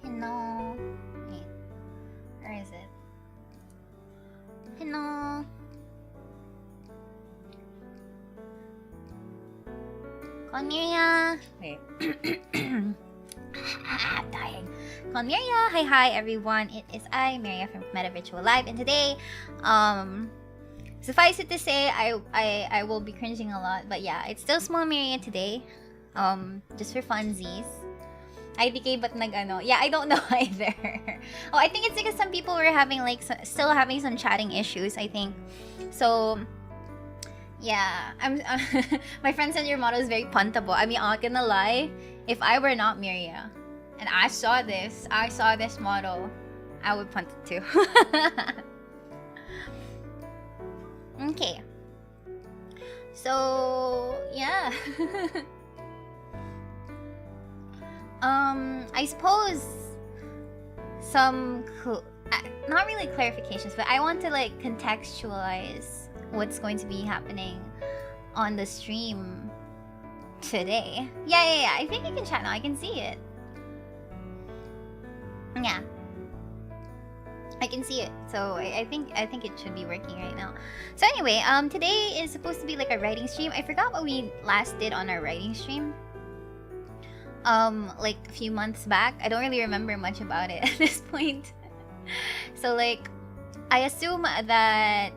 Hello. Wait, where is it? Hello. Miria. Wait. I'm dying. Miria. Hi everyone. It is I, Miria from Meta Virtual Live, and today, suffice it to say, I will be cringing a lot, but yeah, it's still small Miria today. Just for funsies. IDK but nag-ano. Yeah, I don't know either. Oh, I think it's because some people were having like still having some chatting issues, I think. So yeah, my friend said your model is very puntable. I mean, I'm not gonna lie, if I were not Miria and I saw this model, I would punt it too. Okay. So yeah. I suppose some not really clarifications, but I want to like contextualize what's going to be happening on the stream today. Yeah. I think I can chat now. I can see it. Yeah. I can see it. So I think it should be working right now. So anyway, today is supposed to be like a writing stream. I forgot what we last did on our writing stream. Like a few months back. I don't really remember much about it at this point. So like I assume that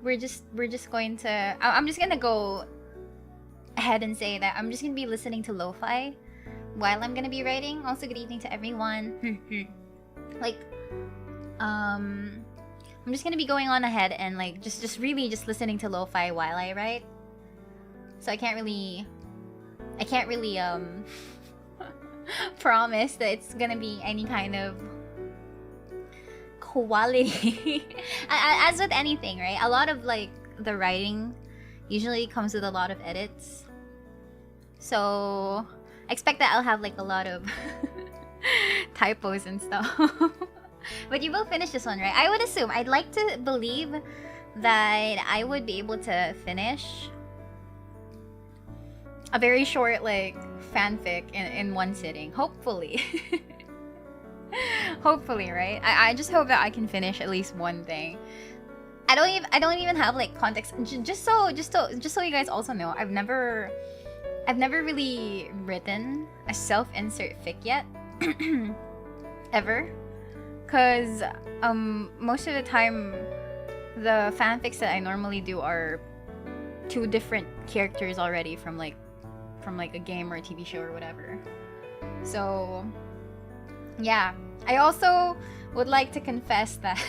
we're just going to I'm just gonna go ahead and say that I'm just gonna be listening to Lofi while I'm gonna be writing. Also, good evening to everyone. Like I'm just gonna be going on ahead and like just really just listening to Lofi while I write. So I can't really promise that it's gonna be any kind of quality. As with anything, right? A lot of like the writing usually comes with a lot of edits. So expect that I'll have like a lot of typos and stuff. But you will finish this one, right? I would assume. I'd like to believe that I would be able to finish a very short like fanfic in one sitting, hopefully. Hopefully, right? I just hope that I can finish at least one thing. I don't even have like context. Just so you guys also know, I've never really written a self-insert fic yet. Ever. Cause most of the time the fanfics that I normally do are two different characters already from like a game or a TV show or whatever. So yeah, I also would like to confess that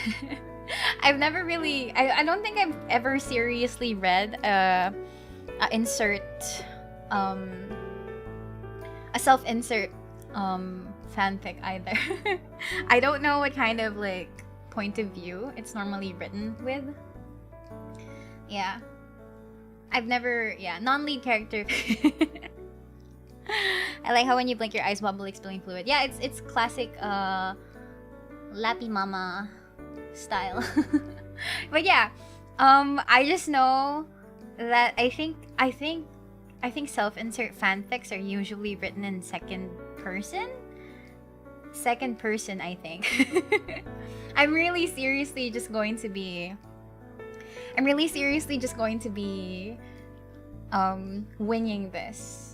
I've never really I don't think I've ever seriously read a self-insert fanfic either. I don't know what kind of like point of view it's normally written with. Yeah. I've never, non-lead character. I like how when you blink your eyes bubble expelling fluid. Yeah, it's classic Lappy Mama style. But yeah, I just know that I think self-insert fanfics are usually written in second person. Second person, I think. I'm really seriously just going to be winging this.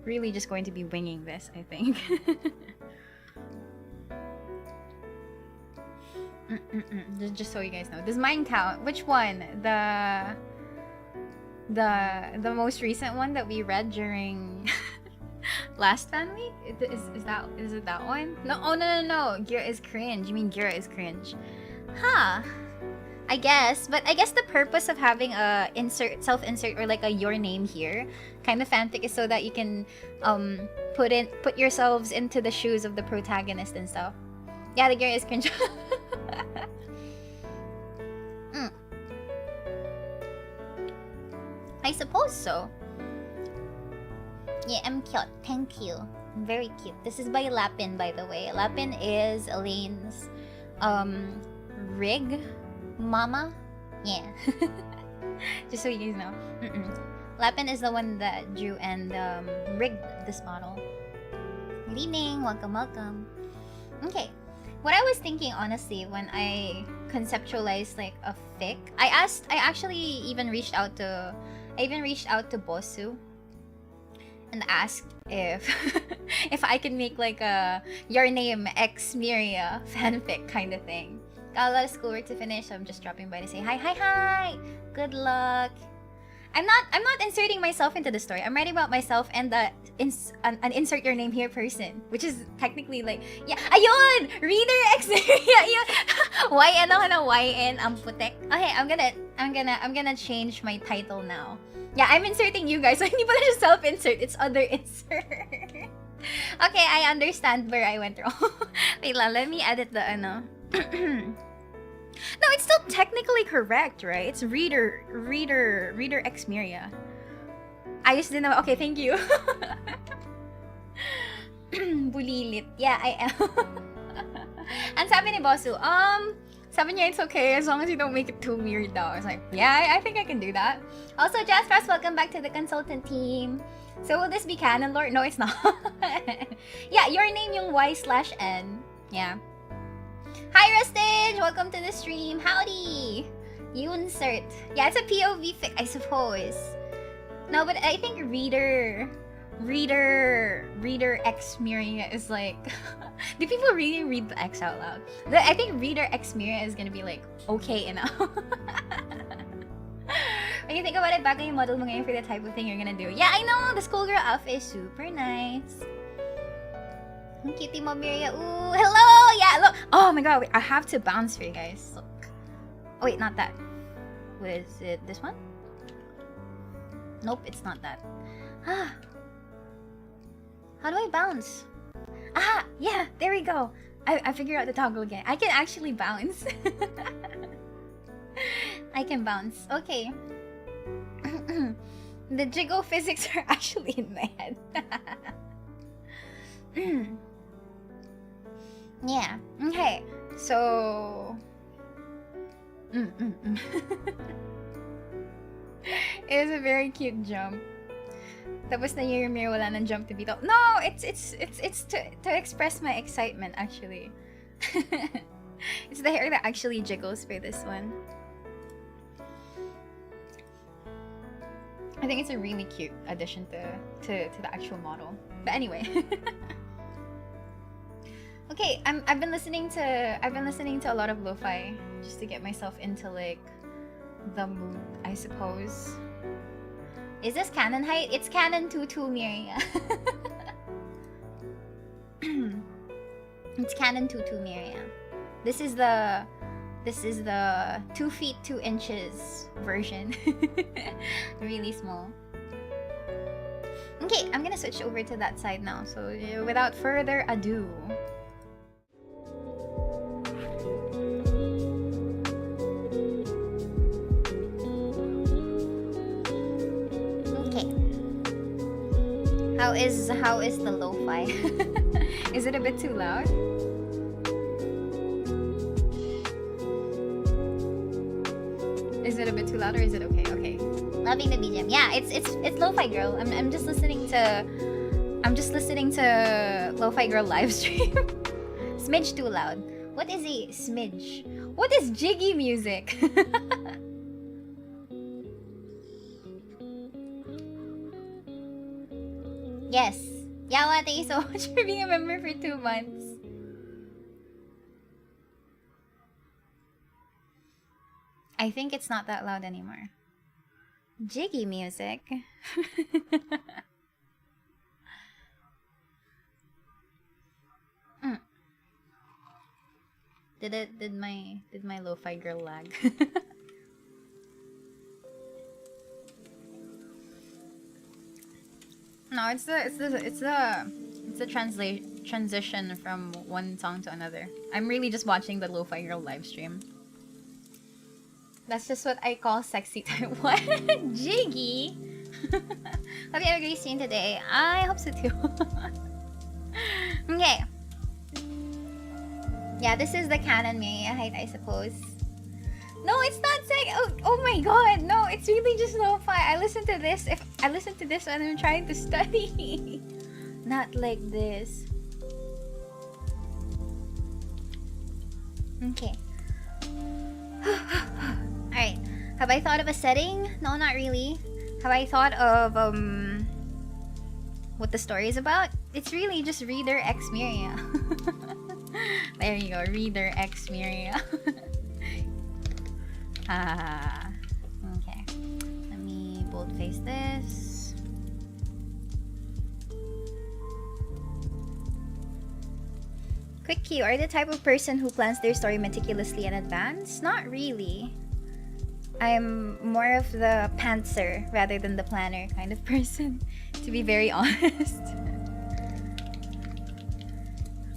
Really just going to be winging this, I think. Just so you guys know. Does mine count? Which one? The most recent one that we read during last fan week? Is it that one? No, oh no. Gira is cringe. You mean Gira is cringe. Huh. I guess, but I guess the purpose of having a self-insert or like a your name here kind of fanfic is so that you can put yourselves into the shoes of the protagonist and stuff. Yeah, the girl is cringe. I suppose so. Yeah, I'm cute. Thank you. I'm very cute. This is by Lapin, by the way. Lapin is Elaine's rig mama. Yeah. Just so you guys know. Lapin is the one that drew and rigged this model. Good evening. Welcome, welcome. Okay. What I was thinking, honestly, when I conceptualized like a fic, I actually even reached out to Bosu and asked if if I could make like a your name X Miria fanfic kind of thing. Got a lot of schoolwork to finish, so I'm just dropping by to say hi. Good luck. I'm not inserting myself into the story. I'm writing about myself and an insert your name here person, which is technically like, yeah, ayun, reader X Miria. YN ako na YN ang putek. Okay, I'm gonna change my title now. Yeah, I'm inserting you guys. So hindi pala siya self-insert, it's other insert. Okay, I understand where I went wrong. Wait lang, let me edit the ano. No, it's still technically correct, right? It's reader X Miria. I just didn't know. Okay, thank you. Bulilit. Yeah, I am. And sabi ni Bosu, sabi niya it's okay as long as you don't make it too weird though. I was like, yeah, I think I can do that. Also, Jaspress, welcome back to the consultant team. So will this be canon lore? No, it's not. Yeah, your name yung Y/N. Yeah. Hi Rustage! Welcome to the stream. Howdy! Unsert. Yeah, it's a POV fic, I suppose. No, but I think reader X Miria is like... Do people really read the X out loud? I think reader X Miria is gonna be like, okay enough. When you think about it, bagay yung model mo ngayon for the type of thing you're gonna do. Yeah, I know! The schoolgirl outfit is super nice. Kitty mo, Miria. Ooh, hello! Yeah, look! Oh my god, wait, I have to bounce for you guys. Look. Oh wait, not that. Was it this one? Nope, it's not that. Ah. How do I bounce? Ah, yeah, there we go. I figured out the toggle again. I can actually bounce. I can bounce. Okay. The jiggle physics are actually in my head. Yeah. Okay. So... It was a very cute jump. Tapos na yung mirror, wala nang jump to beat up. No! It's to express my excitement, actually. It's the hair that actually jiggles for this one. I think it's a really cute addition to the actual model. But anyway. Okay, I've been listening to a lot of lo-fi just to get myself into like the mood, I suppose. Is this canon height? It's canon 2-2 Miria. It's canon 2-2 Miria. This is the 2 feet 2 inches version. Really small. Okay, I'm gonna switch over to that side now. So without further ado. How is the lo-fi? Is it a bit too loud? Is it a bit too loud or is it okay? Okay. Loving the BGM. Yeah, it's lo-fi girl. I'm just listening to lo-fi girl live stream. Smidge too loud. What is a smidge? What is jiggy music? Yes. Yawa, thank you so much for being a member for 2 months. I think it's not that loud anymore. Jiggy music. Did my lo-fi girl lag? No, it's the transition from one song to another. I'm really just watching the lo-fi girl live stream. That's just what I call sexy type. What? Jiggy? Hope you have a great stream today. I hope so too. Okay. Yeah, this is the canon Miria height, I suppose. No, it's not saying. Oh my god, no, it's really just lo-fi. I listen to this when I'm trying to study. Not like this. Okay. Alright. Have I thought of a setting? No, not really. Have I thought of what the story is about? It's really just reader X Miria. There you go, reader X Miria. Okay. Let me boldface this. Quick Q, are you the type of person who plans their story meticulously in advance? Not really. I'm more of the pantser rather than the planner kind of person, to be very honest.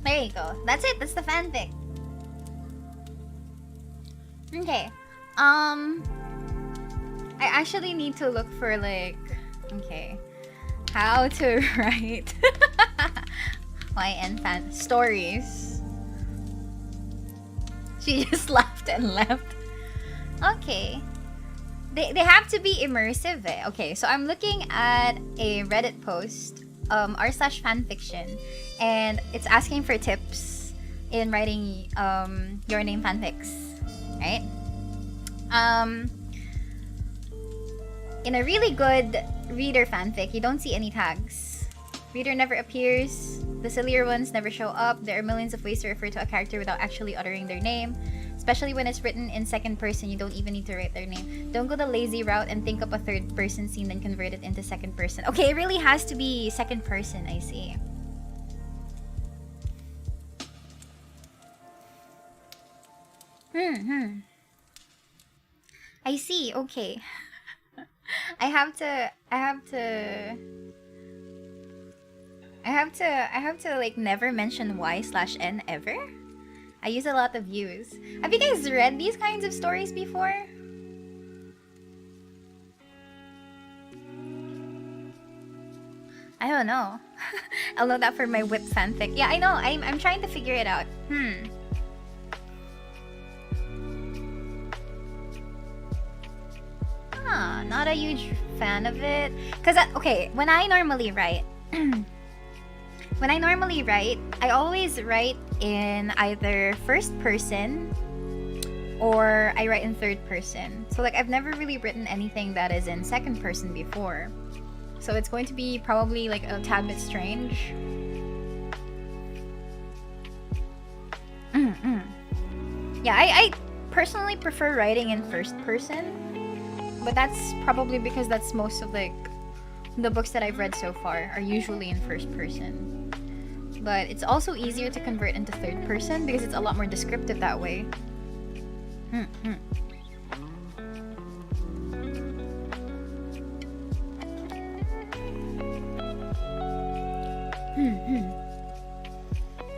There you go. That's it. That's the fanfic. Okay. I actually need to look for like, okay, how to write YN fan stories. She just laughed and left. Okay. They have to be immersive, eh? Okay, so I'm looking at a Reddit post, r/fanfiction, and it's asking for tips in writing your name fanfics, right? In a really good reader fanfic, you don't see any tags. Reader never appears. The sillier ones never show up. There are millions of ways to refer to a character without actually uttering their name. Especially when it's written in second person, you don't even need to write their name. Don't go the lazy route and think up a third person scene, then convert it into second person. Okay, it really has to be second person, I see. I see, okay. I have to like never mention Y/N ever? I use a lot of views. Have you guys read these kinds of stories before? I don't know. I'll know that for my whip fanfic. Yeah, I know. I'm trying to figure it out. Not a huge fan of it. Cause okay, when I normally write, I always write in either first person or I write in third person. So like I've never really written anything that is in second person before. So it's going to be probably like a tad bit strange. Yeah, I personally prefer writing in first person. But that's probably because that's most of like the books that I've read so far are usually in first person. But it's also easier to convert into third person because it's a lot more descriptive that way.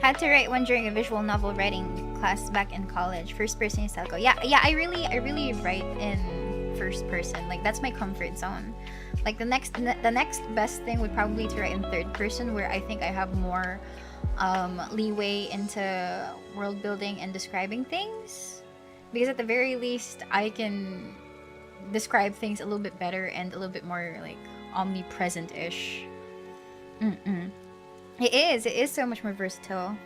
Had to write one during a visual novel writing class back in college. First person is Selco. Yeah, I really write in first person. Like that's my comfort zone. Like the next best thing would probably to write in third person, where I think I have more leeway into world building and describing things, because at the very least I can describe things a little bit better and a little bit more like omnipresent-ish. It is so much more versatile.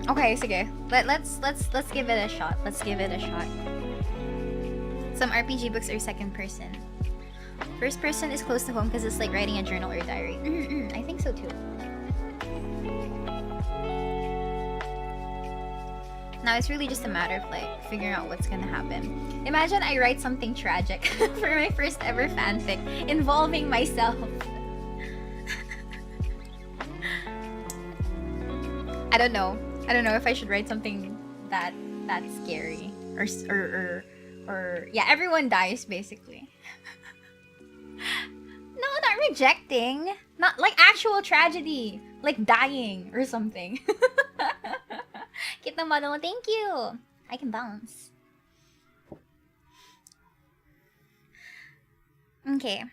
Okay, sige. Let's give it a shot. Some RPG books are second person. First person is close to home because it's like writing a journal or diary. I think so too. Now it's really just a matter of like figuring out what's gonna happen. Imagine I write something tragic for my first ever fanfic involving myself. I don't know if I should write something that scary or yeah, everyone dies basically. No, not rejecting. Not like actual tragedy, like dying or something. Get the model. Thank you. I can bounce. Okay.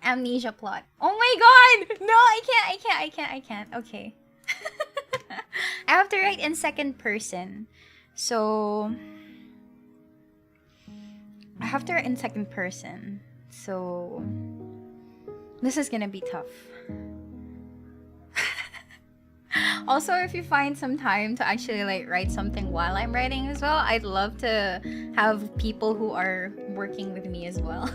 Amnesia plot. Oh my god! No, I can't. Okay. I have to write in second person. So I have to write in second person. So this is gonna be tough. Also, if you find some time to actually like write something while I'm writing as well, I'd love to have people who are working with me as well.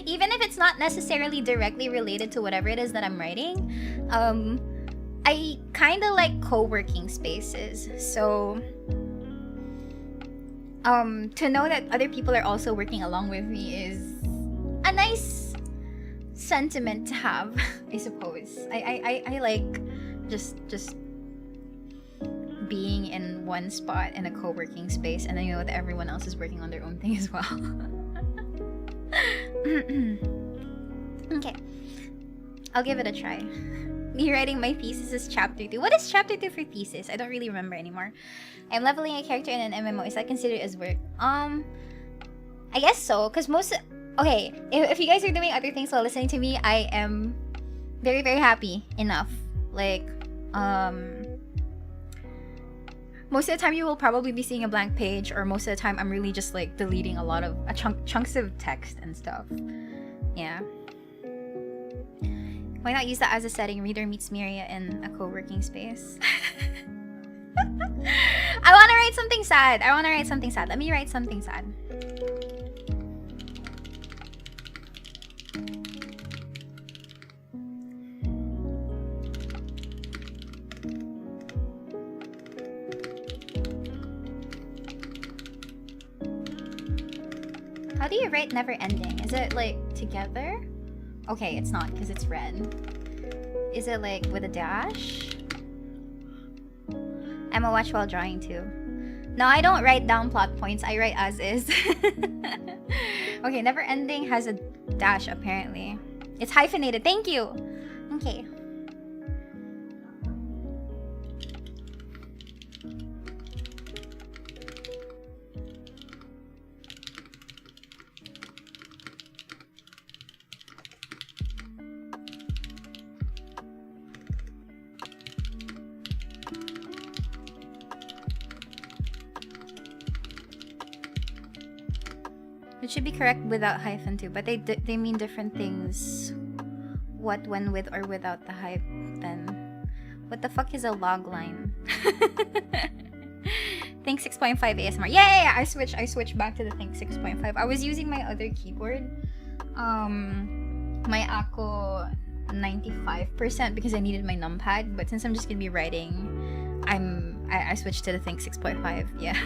Even if it's not necessarily directly related to whatever it is that I'm writing, I kind of like co-working spaces. So to know that other people are also working along with me is a nice sentiment to have, I suppose. I like just being in one spot in a co-working space, and I know that everyone else is working on their own thing as well. Okay, I'll give it a try. Me writing my thesis is chapter 2. What is chapter 2 for thesis? I don't really remember anymore. I'm leveling a character in an MMO. Is that considered as work? I guess so, because okay, if you guys are doing other things while listening to me, I am very, very happy enough. Like, most of the time you will probably be seeing a blank page, or most of the time I'm really just like deleting a lot of chunks of text and stuff. Yeah. Why not use that as a setting? Reader meets Miria in a co-working space. I want to write something sad. Let me write something sad. How do you write never ending? Is it like together? Okay, it's not because it's red. Is it like with a dash? I'ma watch while drawing too. No, I don't write down plot points. I write as is. Okay, never ending has a dash apparently. It's hyphenated. Thank you. Okay. It should be correct without hyphen too, but they mean different things. What when with or without the hyphen? What the fuck is a log line? Think 6.5 ASMR. Yeah, I switched back to the Think 6.5. I was using my other keyboard, my Ako 95% because I needed my numpad. But since I'm just gonna be writing, I switched to the Think 6.5. Yeah.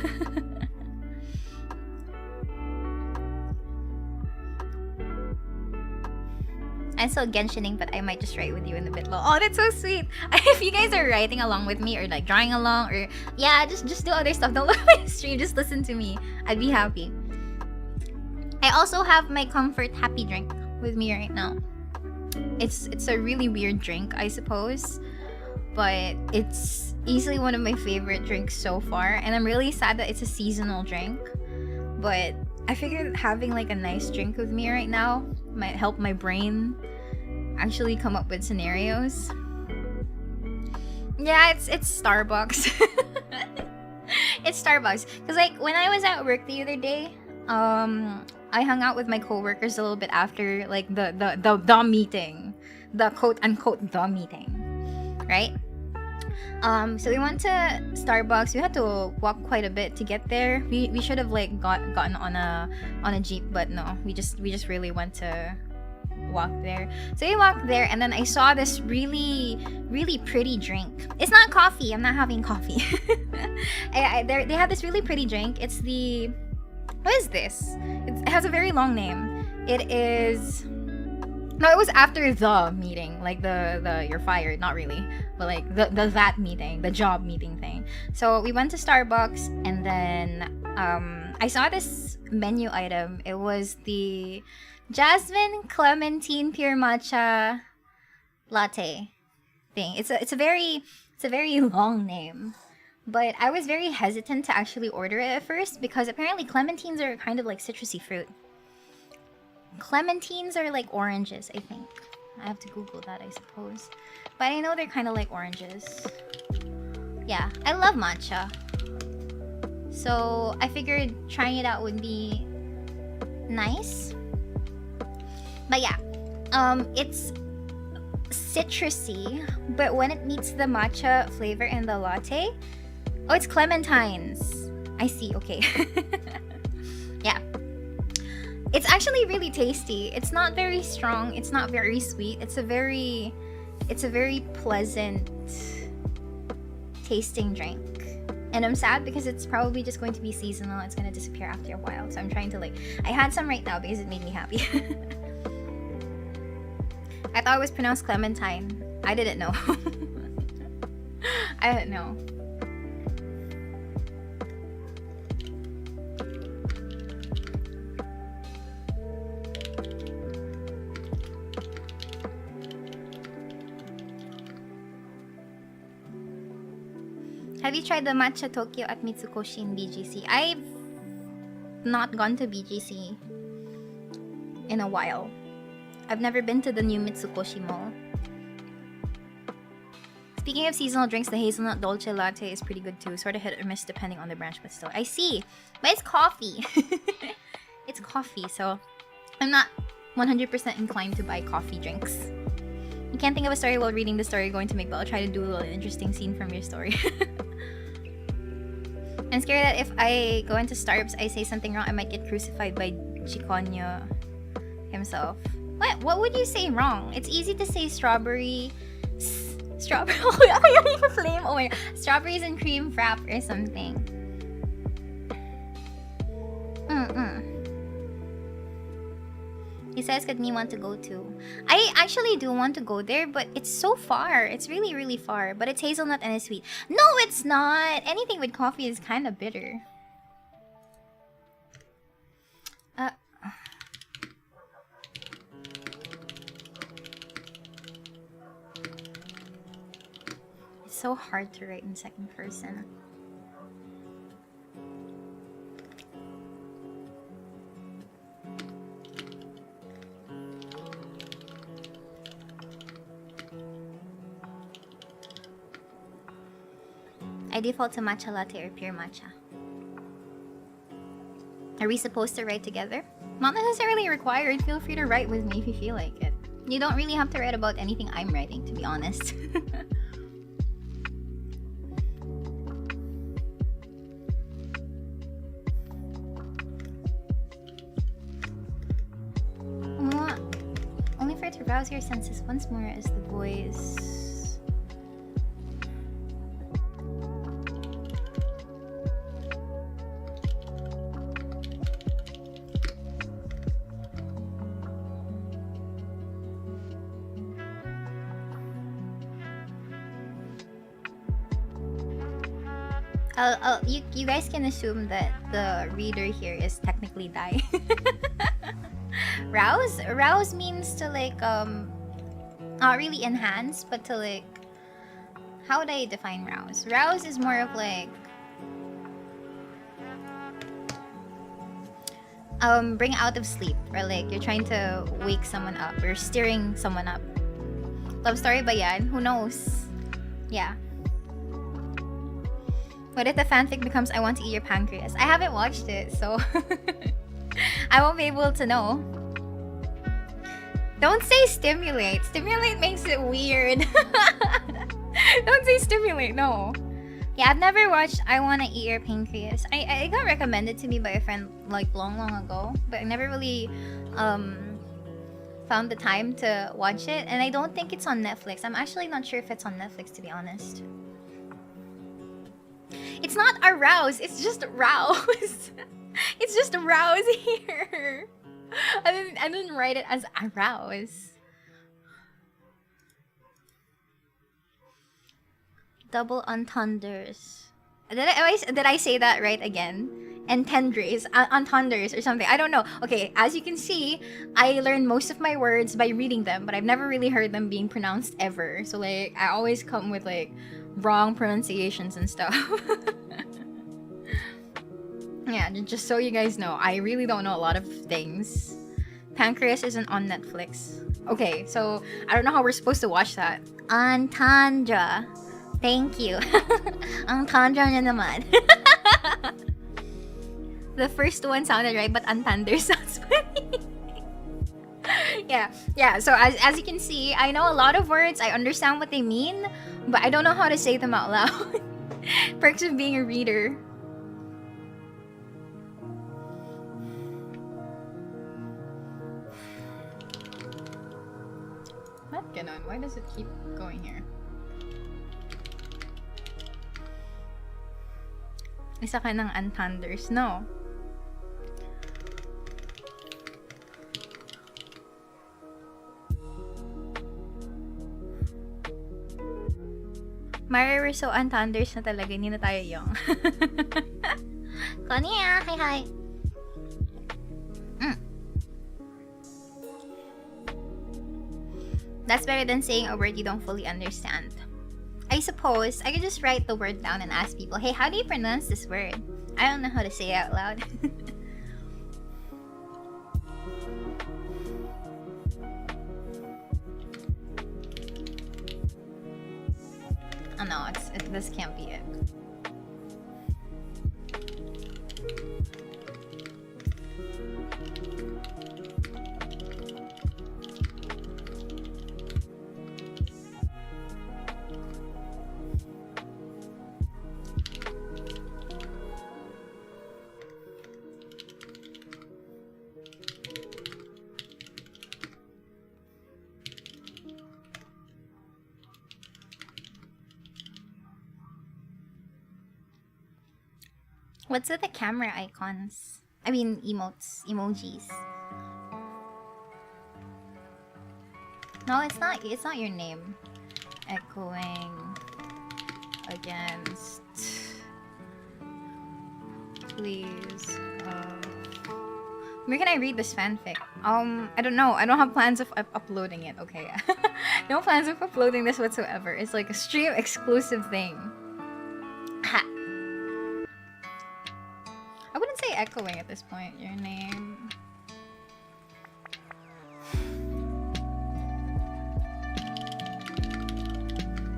I'm still Genshining, but I might just write with you in a bit. Oh, that's so sweet. If you guys are writing along with me or like drawing along, or yeah, just do other stuff. Don't look at my stream, just listen to me. I'd be happy. I also have my comfort happy drink with me right now. It's a really weird drink, I suppose, but it's easily one of my favorite drinks so far, and I'm really sad that it's a seasonal drink. But I figured having like a nice drink with me right now might help my brain actually come up with scenarios. Yeah, it's Starbucks. It's Starbucks. Cause like when I was at work the other day, I hung out with my coworkers a little bit after like the meeting, the quote unquote the meeting, right? So we went to Starbucks. We had to walk quite a bit to get there. We should have like gotten on a jeep, but no, we just really went to walk there. So we walked there, and then I saw this really pretty drink. It's not coffee. I'm not having coffee. They have this really pretty drink. It's the, what is this? It has a very long name. It is. No, it was after the meeting, like the you're fired, not really, but like the that meeting, the job meeting thing. So we went to Starbucks, and then I saw this menu item. It was the Jasmine Clementine Pure Matcha Latte thing. It's a very long name, but I was very hesitant to actually order it at first because apparently clementines are kind of like citrusy fruit. Clementines are like oranges, I think. I have to Google that, I suppose. But I know they're kind of like oranges. Yeah, I love matcha. So I figured trying it out would be nice. But yeah, it's citrusy, but when it meets the matcha flavor in the latte, oh, it's clementines. I see. Okay. Yeah, it's actually really tasty. It's not very strong. It's not very sweet. It's a very pleasant tasting drink. And I'm sad because it's probably just going to be seasonal. It's gonna disappear after a while. So I'm trying to like, I had some right now because it made me happy. I thought it was pronounced clementine. I didn't know. I didn't know. Have you tried the matcha Tokyo at Mitsukoshi in BGC? I've not gone to BGC in a while. I've never been to the new Mitsukoshi Mall. Speaking of seasonal drinks, the hazelnut dolce latte is pretty good too. Sort of hit or miss depending on the branch, but still. I see. But it's coffee. It's coffee, so I'm not 100% inclined to buy coffee drinks. You can't think of a story while reading the story going to make, but I'll try to do a little interesting scene from your story. I'm scared that if I go into Starbucks, I say something wrong, I might get crucified by Chiconyo himself. What would you say wrong? It's easy to say strawberry. Strawberry. Flame. Oh my god. Strawberries and cream frap or something. He says that me want to go too. I actually do want to go there, but it's so far. It's really, really far. But it's hazelnut and it's sweet. No, it's not. Anything with coffee is kind of bitter. It's so hard to write in second person. I default to matcha latte or pure matcha. Are we supposed to write together? Not necessarily required. Feel free to write with me if you feel like it. You don't really have to write about anything I'm writing, to be honest. Only for it to rouse your senses once more as the boys... You guys can assume that the reader here is technically Dai. Rouse? Rouse means to like not really enhance, but to like, how would I define rouse? Rouse is more of like bring out of sleep, or like you're trying to wake someone up or stirring someone up. Love story ba yan? Who knows? Yeah. What if the fanfic becomes I want to eat your pancreas? I haven't watched it, so I won't be able to know. Don't say stimulate. Stimulate makes it weird. Don't say stimulate, no. Yeah, I've never watched I Wanna Eat Your Pancreas. I got recommended to me by a friend like long ago, but I never really found the time to watch it, and I don't think it's on Netflix. I'm actually not sure if it's on Netflix, to be honest. It's not arouse, it's just rouse. It's just rouse here. I didn't write it as arouse. Double entendres. Did I say that right again? Entendres, entendres or something. I don't know. Okay, as you can see, I learned most of my words by reading them, but I've never really heard them being pronounced ever. So like, I always come with like wrong pronunciations and stuff. Yeah, just so you guys know, I really don't know a lot of things. Pancreas isn't on Netflix. Okay, so I don't know how we're supposed to watch that. Entendre. Thank you. Entendre na naman. The first one sounded right, but entendre sounds funny. yeah. So as you can see, I know a lot of words. I understand what they mean, but I don't know how to say them out loud. Perks of being a reader. What ganon? Why does it keep going here? Isa ka ng untanders, no? Mari, we're so untanders na talaga, hindi na tayo young. Konya, hi. That's better than saying a word you don't fully understand. I suppose I could just write the word down and ask people, hey, how do you pronounce this word? I don't know how to say it out loud. Oh no, this can't be it. What's with the camera icons? I mean, emotes, emojis. No, it's not your name. Echoing against. Please. Where can I read this fanfic? I don't know. I don't have plans of uploading it. Okay. No plans of uploading this whatsoever. It's like a stream exclusive thing. I wouldn't say echoing at this point. Your name.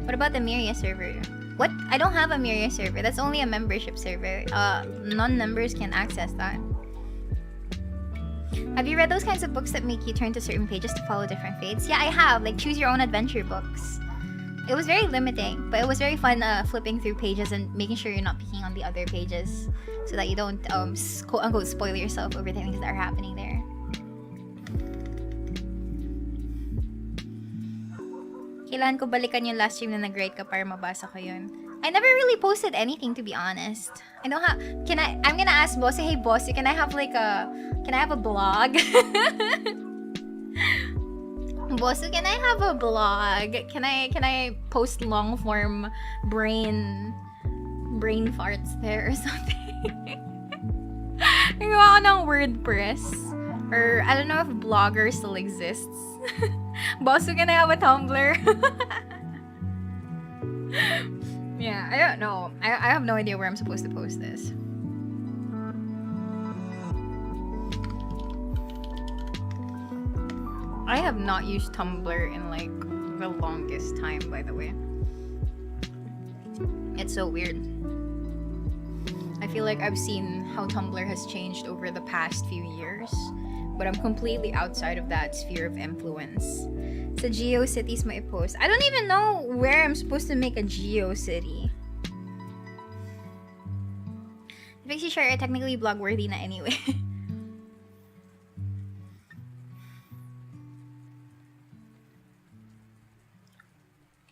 What about the Miria server? What? I don't have a Miria server. That's only a membership server. Non-members can access that. Have you read those kinds of books that make you turn to certain pages to follow different fates? Yeah, I have. Like, choose your own adventure books. It was very limiting, but it was very fun flipping through pages and making sure you're not picking on the other pages so that you don't quote-unquote spoil yourself over things that are happening there. Kailan ko balikan yung last stream na nag-write ka para mabasa ko yun? I never really posted anything, to be honest. I don't have... I'm gonna ask Bossy, hey Bossy, can I have a blog? Bossy, can I have a blog? Can I post long form brain farts there or something? Gawa ko ng WordPress. Or I don't know if Blogger still exists. Bossy, can I have a Tumblr? Yeah, I don't know. I have no idea where I'm supposed to post this. I have not used Tumblr in like the longest time, by the way. It's so weird. I feel like I've seen how Tumblr has changed over the past few years, but I'm completely outside of that sphere of influence. Sa GeoCities may post. I don't even know where I'm supposed to make a GeoCity. Pixie Share are technically blog-worthy na anyway.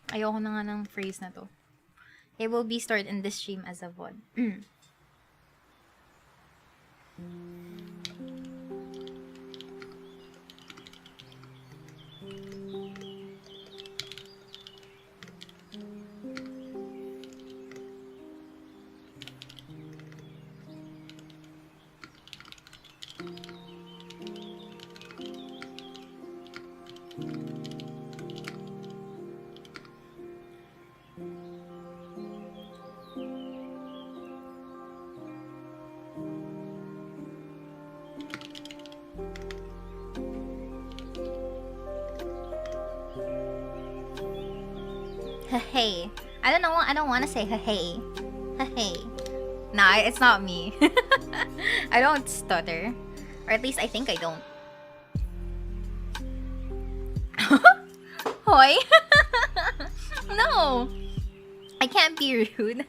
Ayoko na nga ng phrase na to. It will be stored in this stream as a VOD. Hey, I don't know. I don't want to say hey. Hey. Nah, it's not me. I don't stutter, or at least I think I don't. Hoy! No! I can't be rude.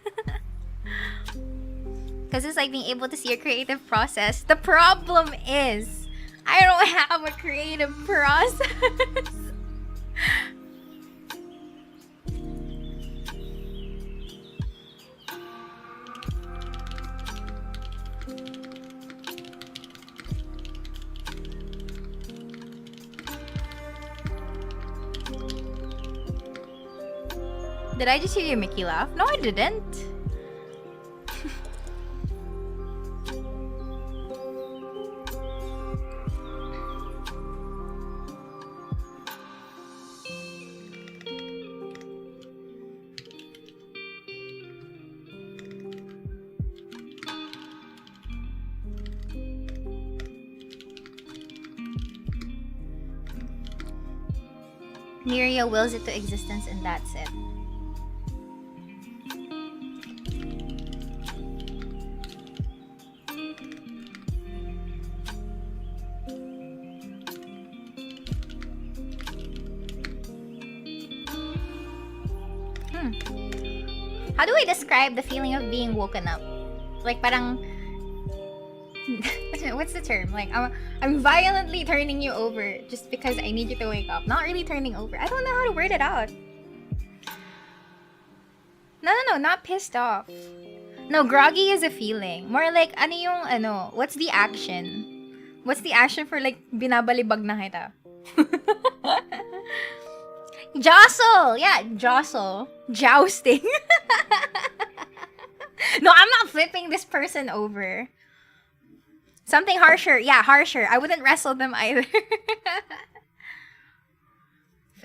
Because it's like being able to see your creative process. The problem is, I don't have a creative process. Did I just hear you Mickey laugh? No, I didn't. Miria wills it to existence and that's it. How do I describe the feeling of being woken up? Like parang what's the term? Like I'm violently turning you over just because I need you to wake up. Not really turning over. I don't know how to word it out. No, not pissed off. No, groggy is a feeling. More like ano yung ano, what's the action? What's the action for like binabalibag na kita? Jostle! Yeah, jostle. Jousting. No, I'm not flipping this person over. Something harsher. Yeah, harsher. I wouldn't wrestle them either.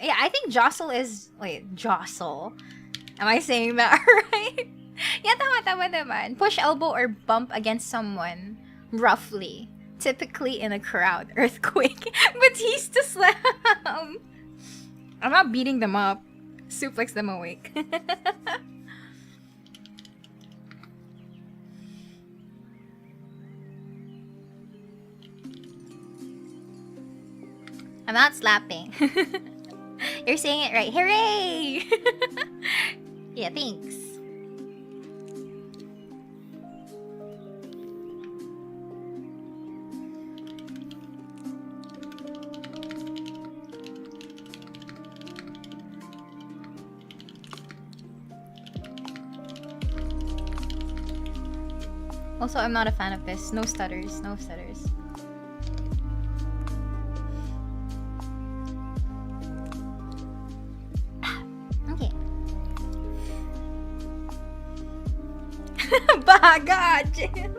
Yeah, I think jostle is... Wait, jostle. Am I saying that right? Yeah, tama naman. Push elbow or bump against someone. Roughly. Typically in a crowd. Earthquake. Batista slam. I'm not beating them up. Suplex them awake. I'm not slapping. You're saying it right. Hooray! Yeah, thanks. Also, I'm not a fan of this. No stutters. No stutters. Okay. Baga, Jim.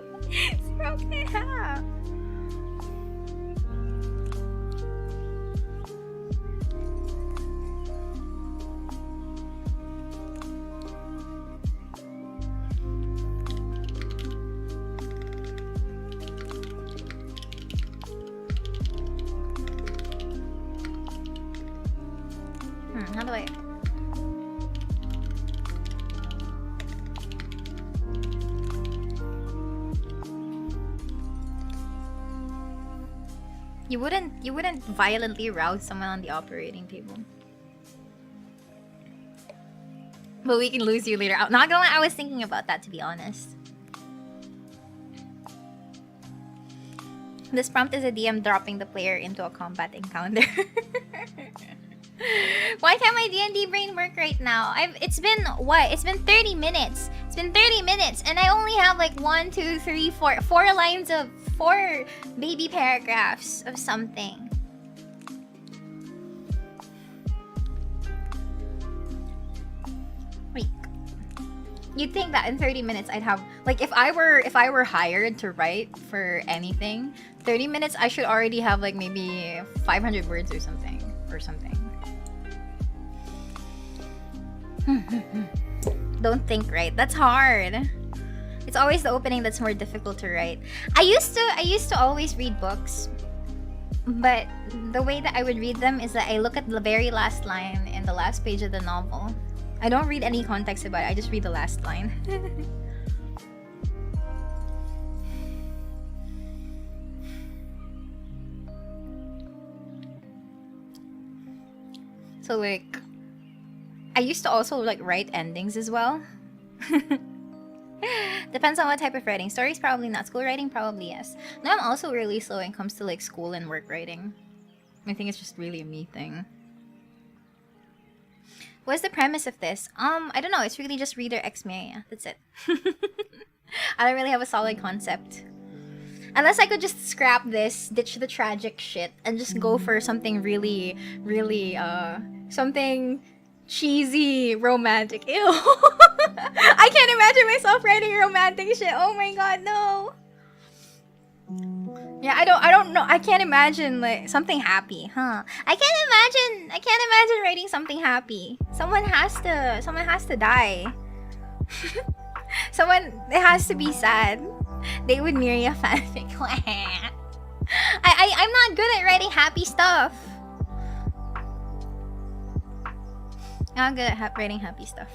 Okay, ha. How do I... You wouldn't violently rouse someone on the operating table. But we can lose you later. Not gonna lie, I was thinking about that, to be honest. This prompt is a DM dropping the player into a combat encounter. Why can't my D&D brain work right now? It's been what? It's been 30 minutes. It's been 30 minutes and I only have like 1, 2, 3, 4 lines of 4 baby paragraphs of something. Wait. You'd think that in 30 minutes I'd have like if I were hired to write for anything, 30 minutes I should already have like maybe 500 words or something. Don't think, right? That's hard. It's always the opening that's more difficult to write. I used to always read books, but the way that I would read them is that I look at the very last line in the last page of the novel. I don't read any context about it. I just read the last line. So So like, I used to also like write endings as well. Depends on what type of writing. Stories probably not. School writing probably yes. No, I'm also really slow when it comes to like school and work writing. I think it's just really a me thing. What's the premise of this? I don't know. It's really just reader X Miria. That's it. I don't really have a solid concept. Unless I could just scrap this, ditch the tragic shit, and just go for something really, really, something cheesy, romantic. Ew. I can't imagine myself writing romantic shit. Oh my god, no. Yeah, I don't know. I can't imagine like something happy, huh? I can't imagine writing something happy. Someone has to die. It has to be sad. They would Miria fanfic. I'm not good at writing happy stuff. I'm not good at writing happy stuff.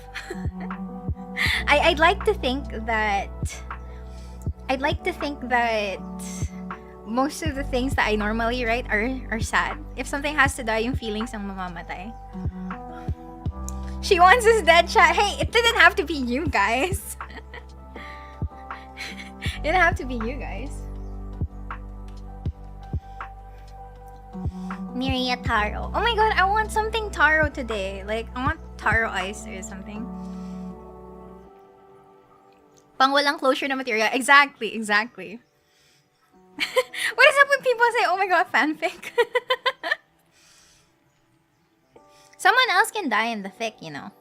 I'd like to think that most of the things that I normally write are sad. If something has to die, yung feelings ang mamamatay. She wants us dead, chat. Hey, it didn't have to be you guys. It didn't have to be you guys. Miria taro. Oh my god, I want something taro today. Like, I want taro ice or something. Pang walang closure na material. Exactly. What is up when people say, oh my god, fanfic? Someone else can die in the fic, you know.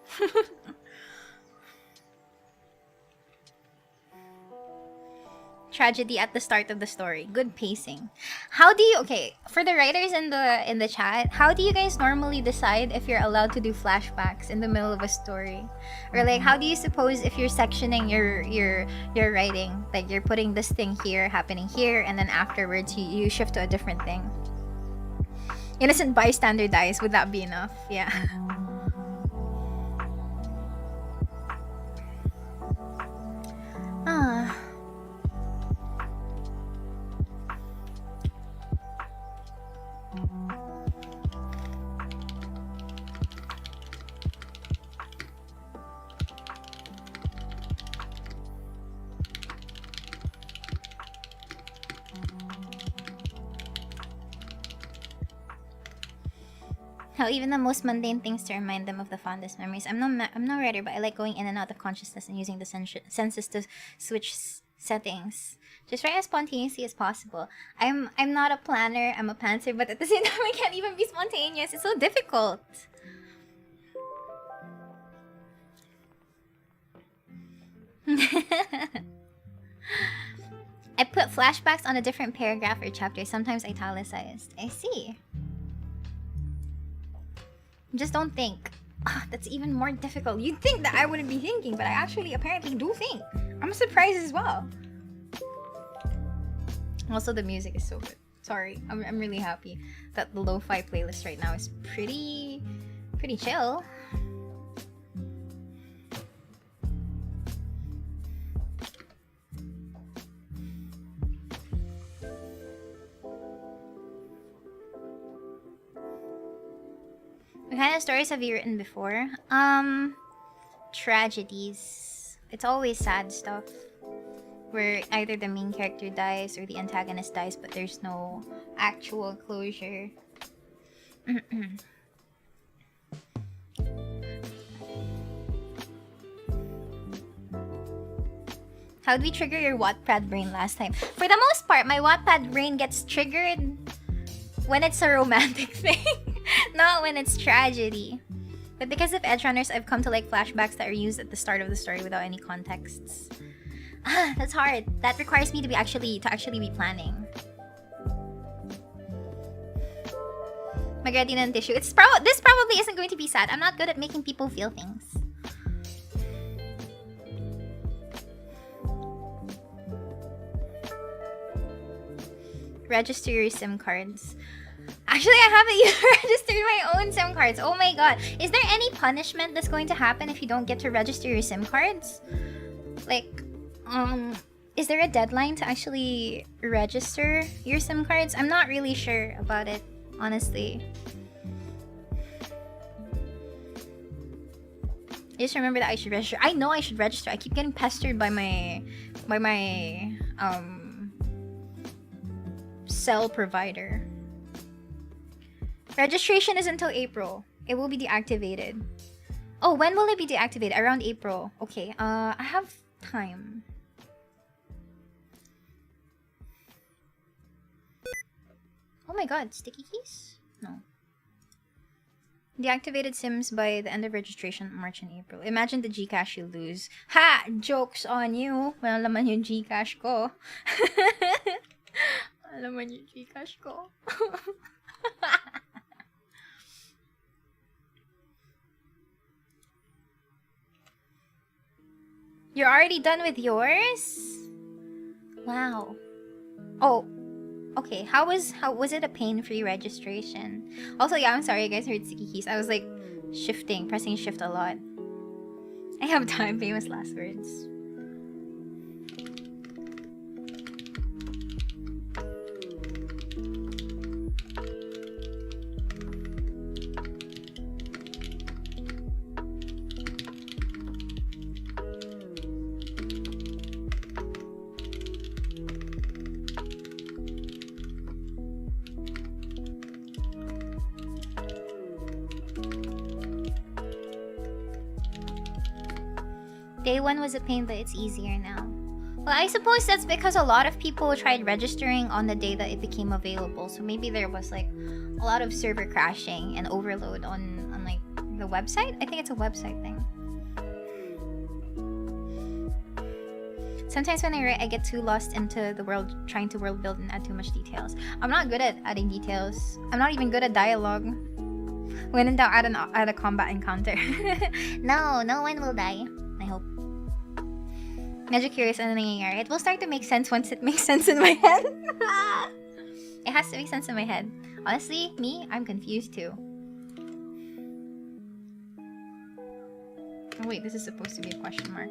Tragedy at the start of the story. Good pacing. How do you, okay, for the writers in the chat, how do you guys normally decide if you're allowed to do flashbacks in the middle of a story? Or like, how do you suppose if you're sectioning your writing, like you're putting this thing here, happening here, and then afterwards you shift to a different thing? Innocent bystander dies, would that be enough? Yeah. How even the most mundane things to remind them of the fondest memories. I'm no writer, but I like going in and out of consciousness and using the senses to switch settings. Just write as spontaneously as possible. I'm not a planner, I'm a pantser, but at the same time I can't even be spontaneous. It's so difficult. I put flashbacks on a different paragraph or chapter, sometimes italicized. I see. Just don't think. That's even more difficult. You'd think that I wouldn't be thinking, but I actually apparently do think. I'm surprised as well. Also, the music is so good. Sorry, I'm really happy that the Lo-Fi playlist right now is pretty chill. What kind of stories have you written before? Tragedies. It's always sad stuff. Where either the main character dies or the antagonist dies, but there's no actual closure. How did we trigger your Wattpad brain last time? For the most part, my Wattpad brain gets triggered when it's a romantic thing. Not when it's tragedy. But because of Edgerunners, I've come to like flashbacks that are used at the start of the story without any contexts. That's hard. That requires me to actually be planning. Magradina and tissue. This probably isn't going to be sad. I'm not good at making people feel things. Register your SIM cards. Actually, I haven't even registered my own SIM cards. Oh my god. Is there any punishment that's going to happen if you don't get to register your SIM cards? Like, is there a deadline to actually register your SIM cards? I'm not really sure about it, honestly. I just remember that I should register. I know I should register. I keep getting pestered by my cell provider. Registration is until April. It will be deactivated. Oh, when will it be deactivated? Around April. Okay. I have time. Oh my god, sticky keys? No. Deactivated Sims by the end of registration, March and April. Imagine the Gcash you lose. Ha! Joke's on you! Wala naman yung Gcash ko. Wala naman yung Gcash ko. You're already done with yours? Wow. Oh. Okay, how was it a pain-free registration? Also, yeah, I'm sorry you guys heard sticky keys. I was like pressing shift a lot. I have time, famous last words. Day one was a pain, but it's easier now. Well, I suppose that's because a lot of people tried registering on the day that it became available. So maybe there was like a lot of server crashing and overload on like the website. I think it's a website thing. Sometimes when I write, I get too lost into the world, trying to world build and add too much details. I'm not good at adding details. I'm not even good at dialogue. When in doubt, add a combat encounter. No one will die. I hope. Medyo curious ano nangyayari. It will start to make sense once it makes sense in my head. It has to make sense in my head. Honestly, me, I'm confused too. Oh wait, this is supposed to be a question mark.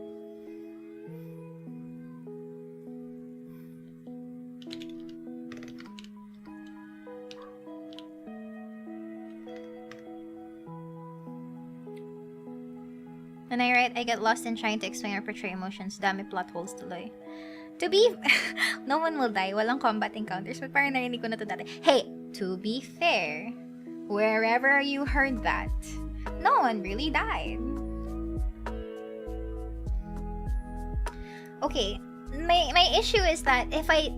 When I write, I get lost in trying to explain or portray emotions. Dami plot holes tuloy. To be... no one will die. Walang combat encounters. But parang narinig ko na to dati. Hey, to be fair, wherever you heard that, no one really died. Okay, my issue is that if I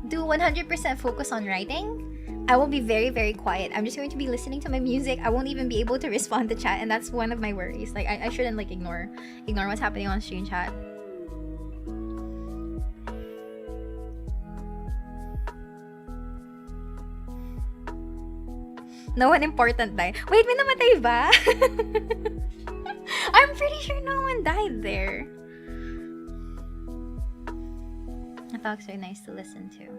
do 100% focus on writing, I will be very, very quiet. I'm just going to be listening to my music. I won't even be able to respond to chat, and that's one of my worries. Like, I shouldn't like ignore what's happening on stream chat. No one important died. Wait, may namatay ba? I'm pretty sure no one died there. The talks are nice to listen to.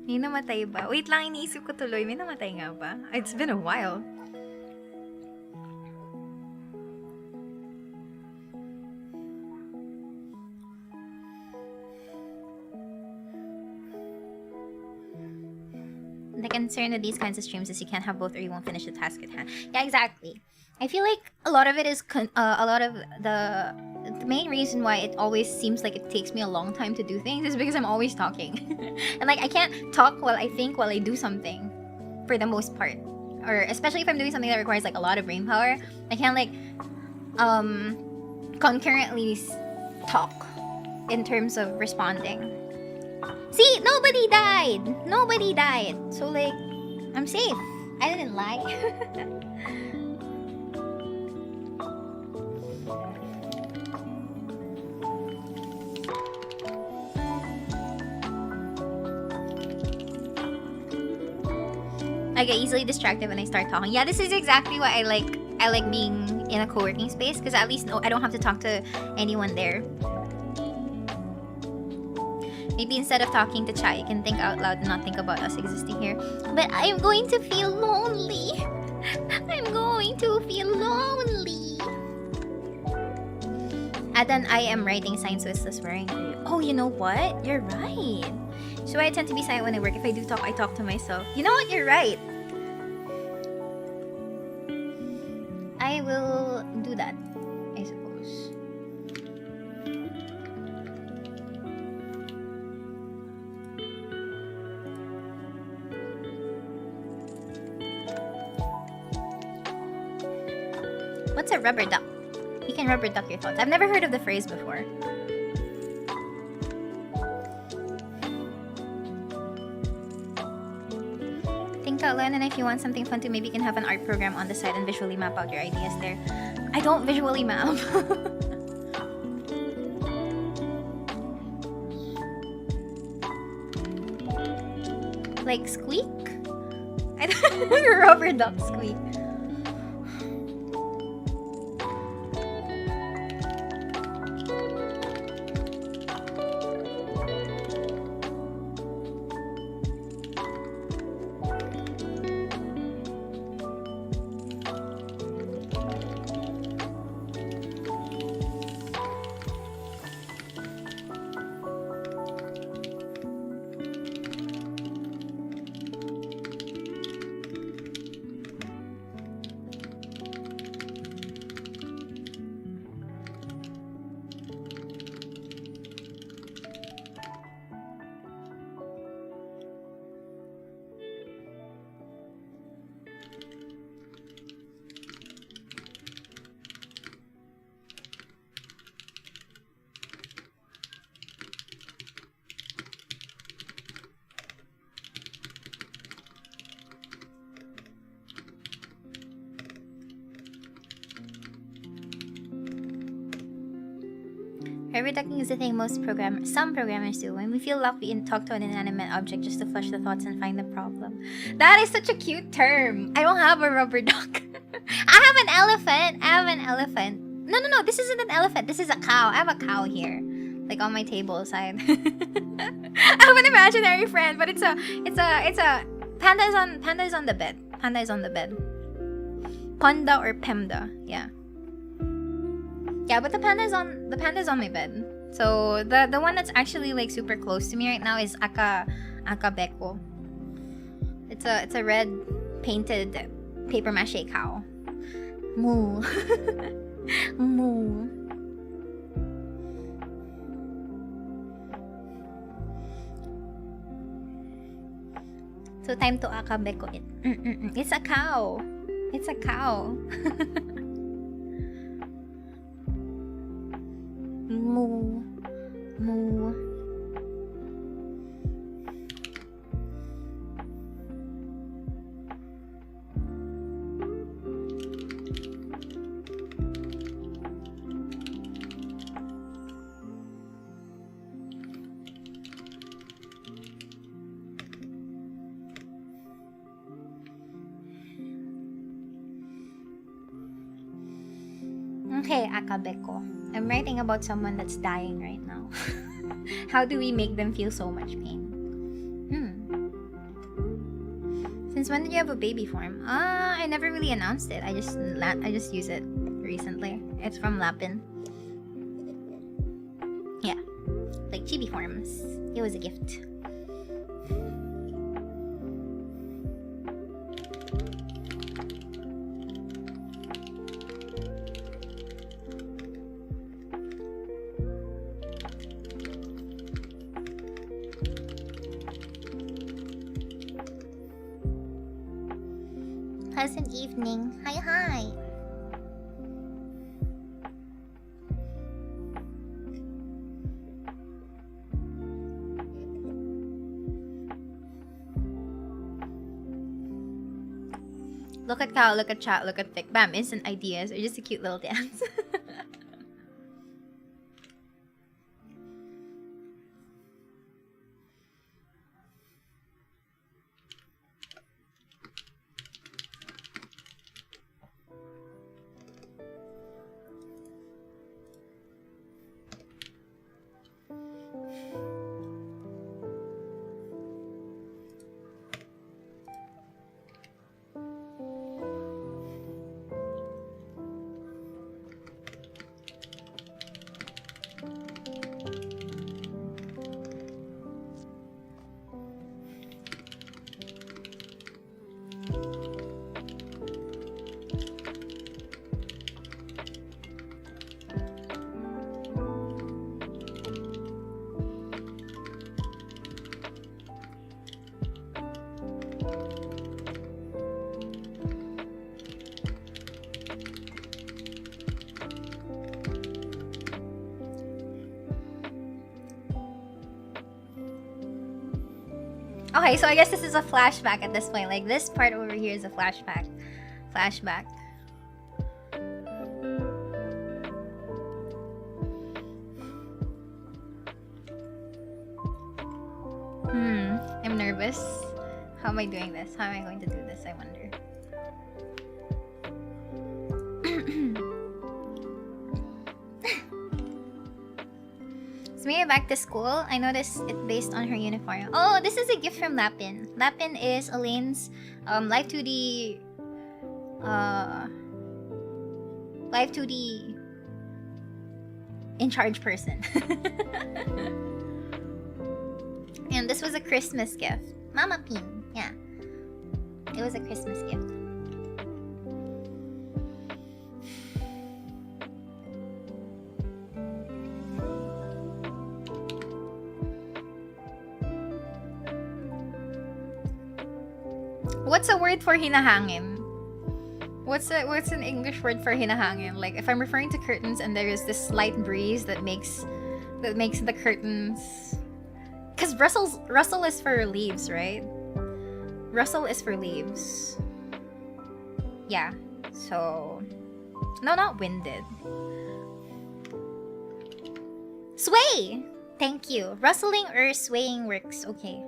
May namatay ba? Wait lang, iniisip ko tuloy. May namatay nga ba? It's been a while. The concern with these kinds of streams is you can't have both or you won't finish the task at hand. Yeah, exactly. I feel like a lot of it is a lot of the main reason why it always seems like it takes me a long time to do things is because I'm always talking. And like I can't talk while I think while I do something for the most part. Or especially if I'm doing something that requires like a lot of brain power, I can't like concurrently talk in terms of responding. See, nobody died. Nobody died. So like I'm safe. I didn't lie. I get easily distracted when I start talking. Yeah, this is exactly why I like being in a co-working space, because at least I don't have to talk to anyone there. Maybe instead of talking to chat, you can think out loud and not think about us existing here. But I'm going to feel lonely. I'm going to feel lonely. Adan, I am writing signs, so it's the swearing for you. Oh, you know what? You're right. So I tend to be silent when I work. If I do talk, I talk to myself. You know what? You're right. I will do that, I suppose. What's a rubber duck? You can rubber duck your thoughts. I've never heard of the phrase before. Think out loud, and if you want something fun to, maybe you can have an art program on the side and visually map out your ideas there. I don't visually map. Like squeak? I don't rubber duck squeak. Reducting is the thing some programmers do. When we feel lucky, we can talk to an inanimate object just to flush the thoughts and find the problem. That is such a cute term. I don't have a rubber duck. I have an elephant. I have an elephant. No, this isn't an elephant. This is a cow. I have a cow here, like on my table side. I have an imaginary friend, but it's a panda is on the bed. Panda is on the bed. Panda or Pemda, yeah. Yeah, but the panda's on my bed. So the one that's actually like super close to me right now is Akabeko. It's a red painted paper mache cow. Moo. Moo. So time to Akabeko it. It's a cow. It's a cow. Moo. Moo. Okay, Akabeko. I'm writing about someone that's dying right now. How do we make them feel so much pain? Since when did you have a baby form? I never really announced it. I just use it recently. It's from Lapin. Yeah, like chibi forms. It was a gift. Pleasant evening. Hi. Look at cow, look at chat, look at thick. Bam, instant ideas or just a cute little dance. Okay, so I guess this is a flashback at this point. Like, this part over here is a flashback. Flashback. I'm nervous. How am I doing this? How am I going to do this, I wonder? Is Miria back to school? I noticed it based on her uniform. Oh, this is a gift from Lapin. Lapin is ELAINE's Live 2D Live 2D in charge person. And this was a Christmas gift. Mama Pin, yeah. It was a Christmas gift. What's a word for hinahangin? What's an English word for hinahangin? Like, if I'm referring to curtains and there is this slight breeze that makes the curtains. Because rustle is for leaves, right? Rustle is for leaves. Yeah. So, no, not winded. Sway. Thank you. Rustling or swaying works. Okay.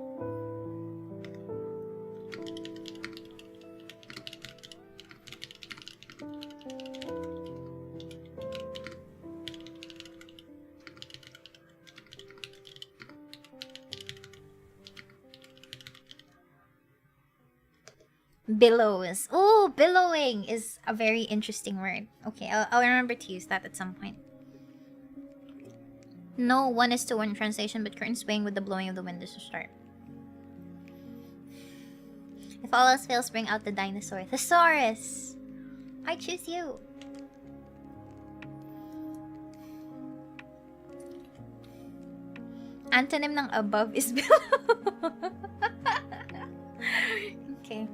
Billows. Oh, billowing is a very interesting word. Okay, I'll remember to use that at some point. No 1:1 translation, but curtain swaying with the blowing of the wind is to start. If all else fails, bring out the dinosaur. Thesaurus! I choose you. Antonym ng above is below. Okay.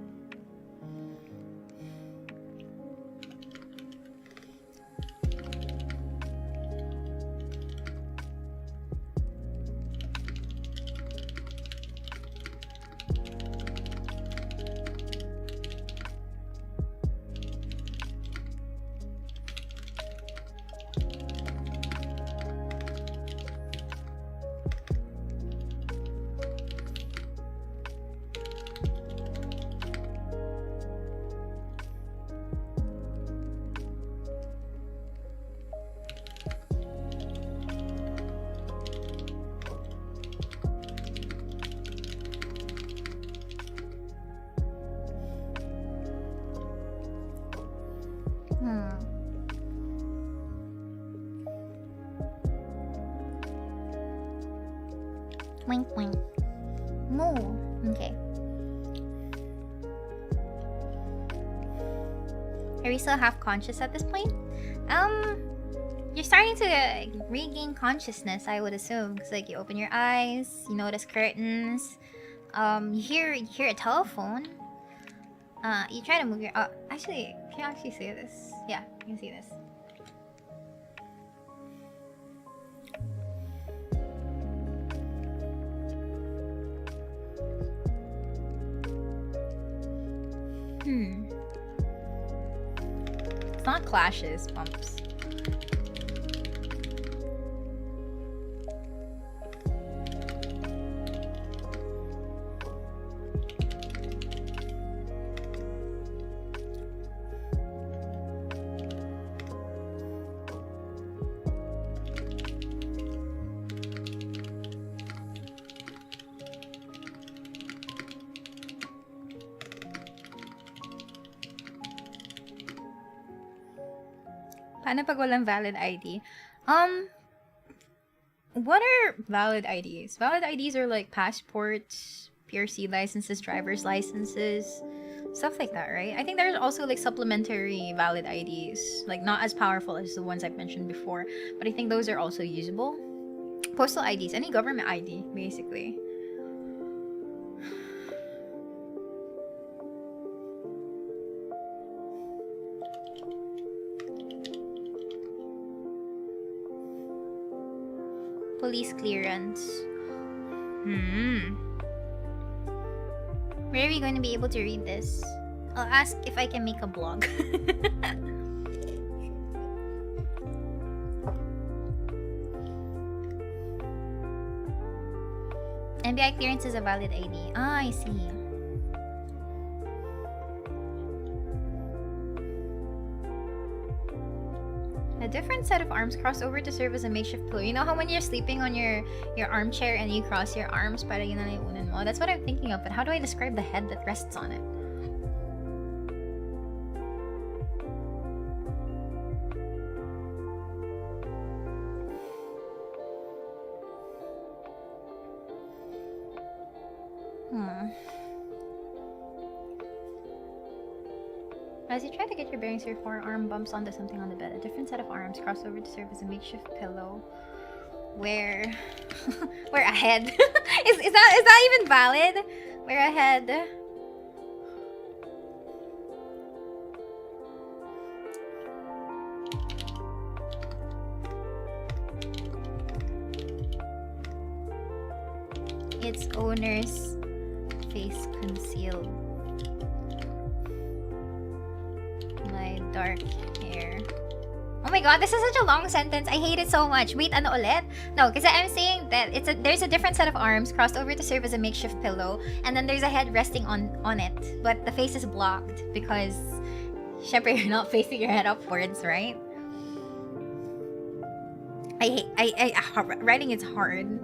Wink wink. Moo. Okay. Are we still half conscious at this point? You're starting to regain consciousness, I would assume. Because, like, you open your eyes, you notice curtains, you hear a telephone. You try to move your... actually, can you actually see this? Yeah, you can see this. It's not clashes, bumps. Paano pag walang valid ID? What are valid IDs? Valid IDs are like passports, PRC licenses, driver's licenses, stuff like that, right? I think there's also like supplementary valid IDs, like not as powerful as the ones I've mentioned before, but I think those are also usable. Postal IDs, any government ID, basically. police clearance. Where are we going to be able to read this? I'll ask if I can make a blog. NBI clearance is a valid ID. Ah, I see. A different set of arms cross over to serve as a makeshift pillow. You know how when you're sleeping on your armchair and you cross your arms para yun na unan mo? That's what I'm thinking of, but how do I describe the head that rests on it? As you try to get your bearings, your forearm bumps onto something on the bed. A different set of arms cross over to serve as a makeshift pillow. Where a head? is that even valid? Where a head? Its owner's face concealed. My dark hair. Oh my god, this is such a long sentence. I hate it so much. Wait, ano ulit? No, because I'm saying that there's a different set of arms crossed over to serve as a makeshift pillow, and then there's a head resting on it, but the face is blocked because syempre you're not facing your head upwards, right? Writing is hard.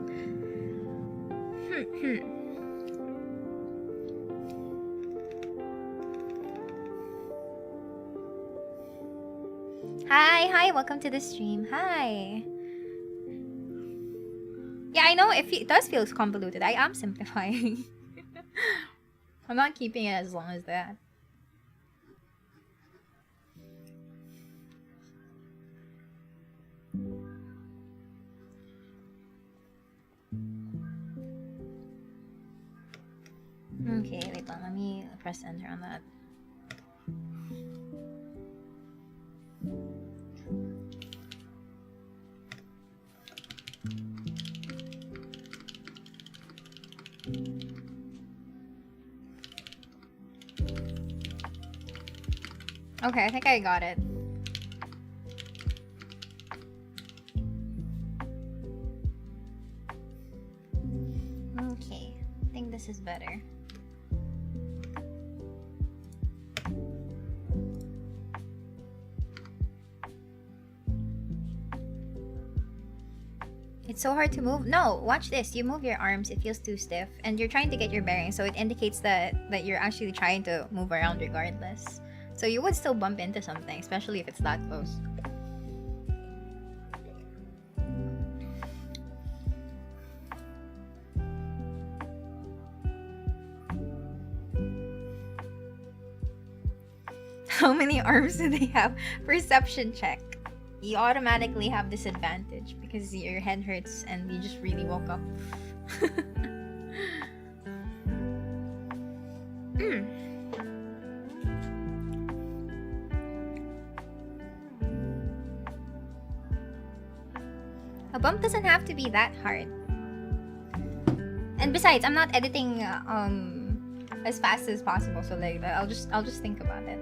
Hi, welcome to the stream. Hi. Yeah, I know it does feel convoluted. I am simplifying. I'm not keeping it as long as that. Okay, wait lang. Let me press enter on that. Okay, I think I got it. Okay, I think this is better. It's so hard to move. No, watch this. You move your arms, it feels too stiff, and you're trying to get your bearings, so it indicates that you're actually trying to move around regardless. So you would still bump into something, especially if it's that close. How many arms do they have? Perception check. You automatically have disadvantage because your head hurts and you just really woke up. A bump doesn't have to be that hard. And besides, I'm not editing as fast as possible, so like I'll just think about it.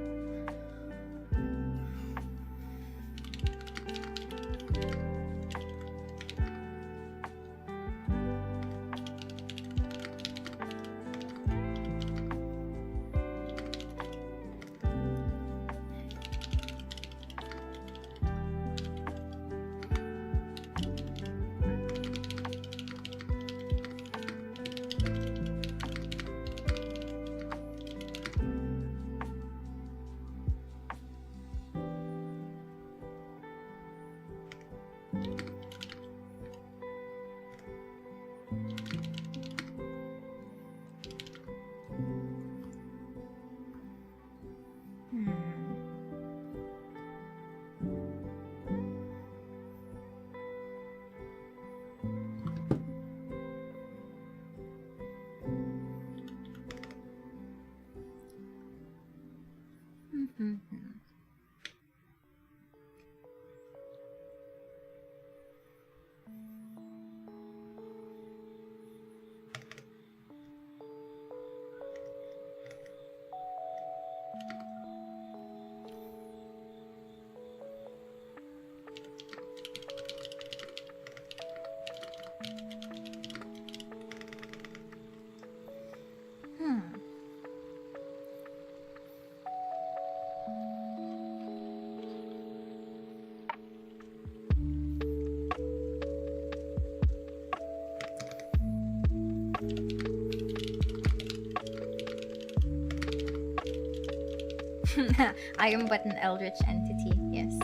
I am but an eldritch entity, yes.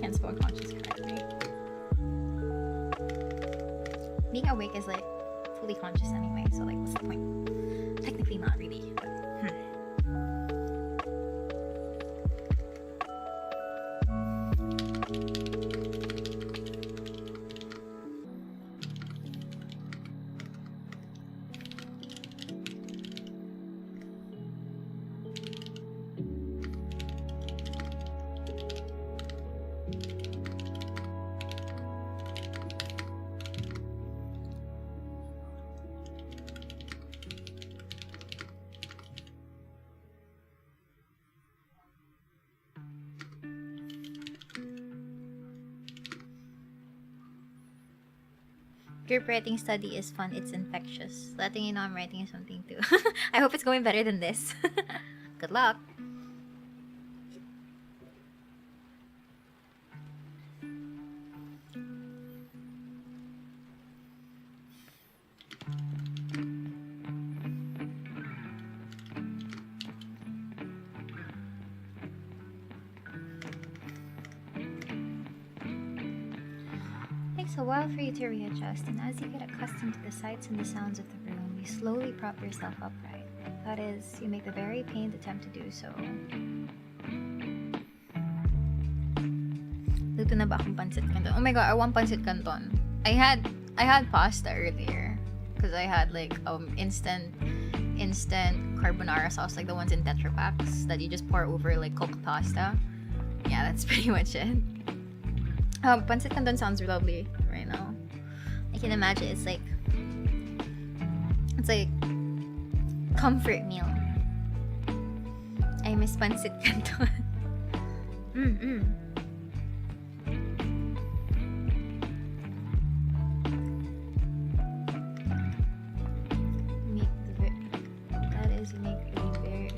Can't spell conscious correctly. Being awake is like fully conscious anyway, so like what's the point? Technically not really, but group writing study is fun. It's infectious. Letting you know I'm writing something too. I hope it's going better than this. Good luck. Takes a while for you to readjust, and as you get accustomed to the sights and the sounds of the room, you slowly prop yourself upright. That is, you make the very pained attempt to do so. Luto na ba akong pancit canton? Oh my god, I want pancit canton. I had pasta earlier because I had like instant carbonara sauce, like the ones in Tetra packs that you just pour over like cooked pasta. Yeah, that's pretty much it. Pancit canton sounds lovely right now. I can imagine it's like comfort meal. I miss pancit canton. That is make a very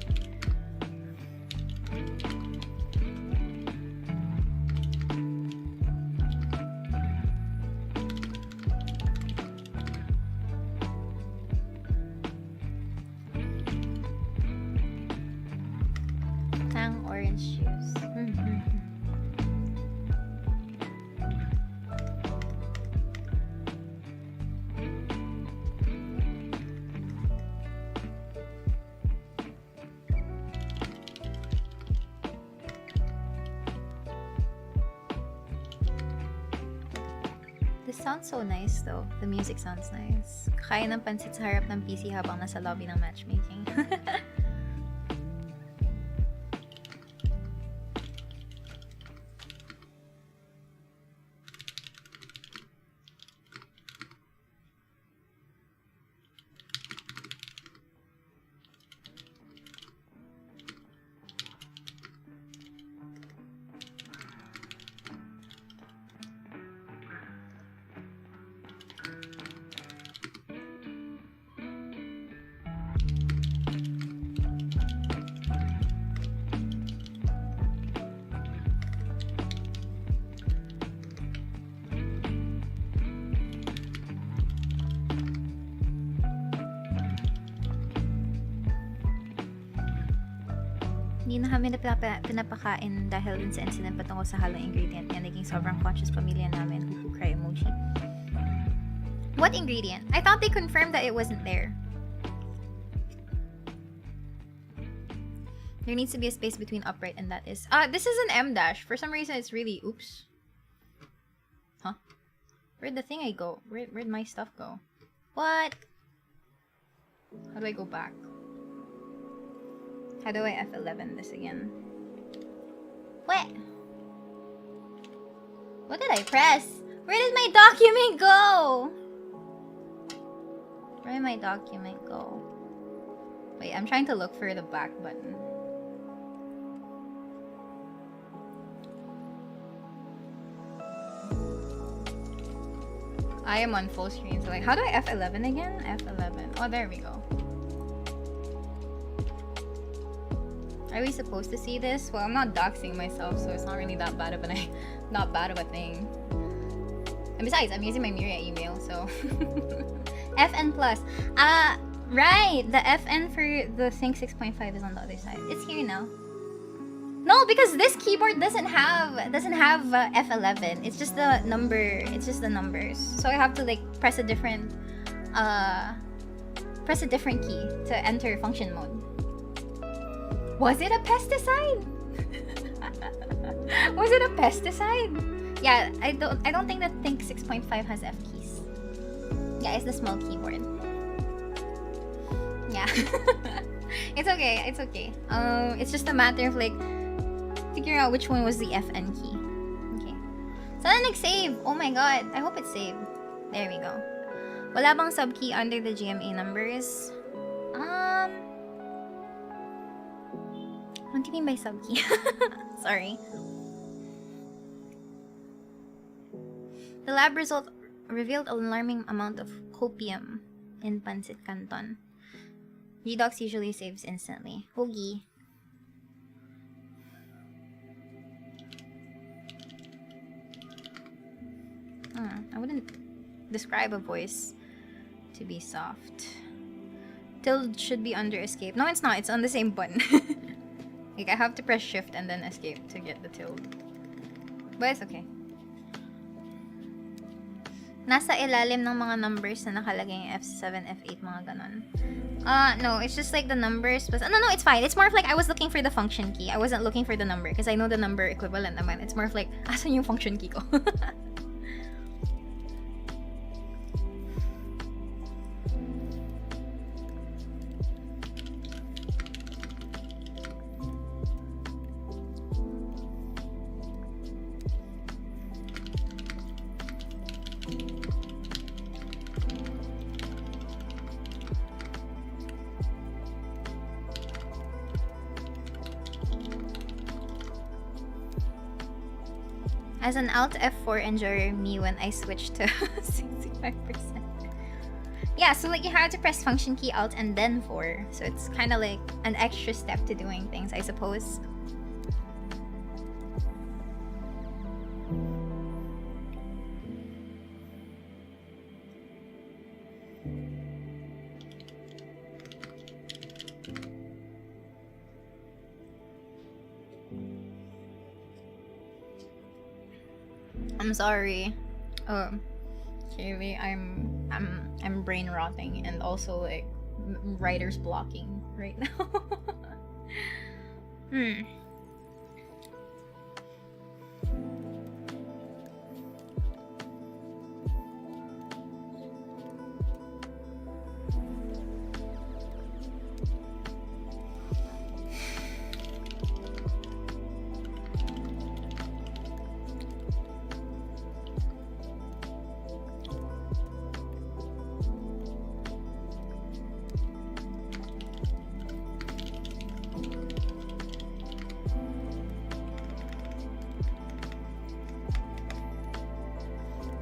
orange juice. This sounds so nice though. The music sounds nice. Kakain ng pansit sa harap ng PC habang nasa lobby ng matchmaking. Hindi na kami pinapakain dahil din sa incident patungkol sa halong ingredient niya. Naging sobrang conscious pamilya namin. Hoo cry emoji. What ingredient? I thought they confirmed that it wasn't there. There needs to be a space between upright and that is... this is an M dash. For some reason, it's really... Oops. Huh? Where'd the thing I go? Where'd my stuff go? What? How do I go back? How do I F11 this again? What? What did I press? Where did my document go? Where did my document go? Wait, I'm trying to look for the back button. I am on full screen, so like, how do I F11 again? F11. Oh, there we go. Are we supposed to see this? Well, I'm not doxing myself, so it's not really that bad of not bad of a thing. And besides, I'm using my Miria email, so FN plus. Right. The FN for the Sync 6.5 is on the other side. It's here now. No, because this keyboard doesn't have F11. It's just the number. It's just the numbers. So I have to like press a different key to enter function mode. Was it a pesticide? Was it a pesticide? Yeah, I don't think that Think 6.5 has F keys. Yeah, it's the small keyboard. Yeah. It's okay, it's okay. It's just a matter of like figuring out which one was the FN key. Okay. Sana nag-save! Oh my god, I hope it's saved. There we go. Wala bang subkey under the GMA numbers? What do you mean by subkey? Sorry. The lab result revealed an alarming amount of copium in Pancit Canton. Redox usually saves instantly. Hoagie. I wouldn't describe a voice to be soft. Tilde should be under escape. No, it's not. It's on the same button. Like, I have to press shift and then escape to get the tilde. But it's okay. Nasa ilalim ng mga numbers na nakalagay yung F7, F8, mga ganon. No, it's just like the numbers. But no, it's fine. It's more of like I was looking for the function key. I wasn't looking for the number because I know the number equivalent naman. It's more of like, asan yung function key ko? As an Alt F4 enjoyer, me when I switched to 65%. Yeah, so like you have to press function key Alt and then 4. So it's kind of like an extra step to doing things, I suppose. I'm sorry. Kaylee, I'm brain rotting and also like writer's blocking right now.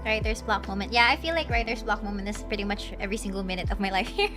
Writer's block moment. Yeah, I feel like writer's block moment is pretty much every single minute of my life here.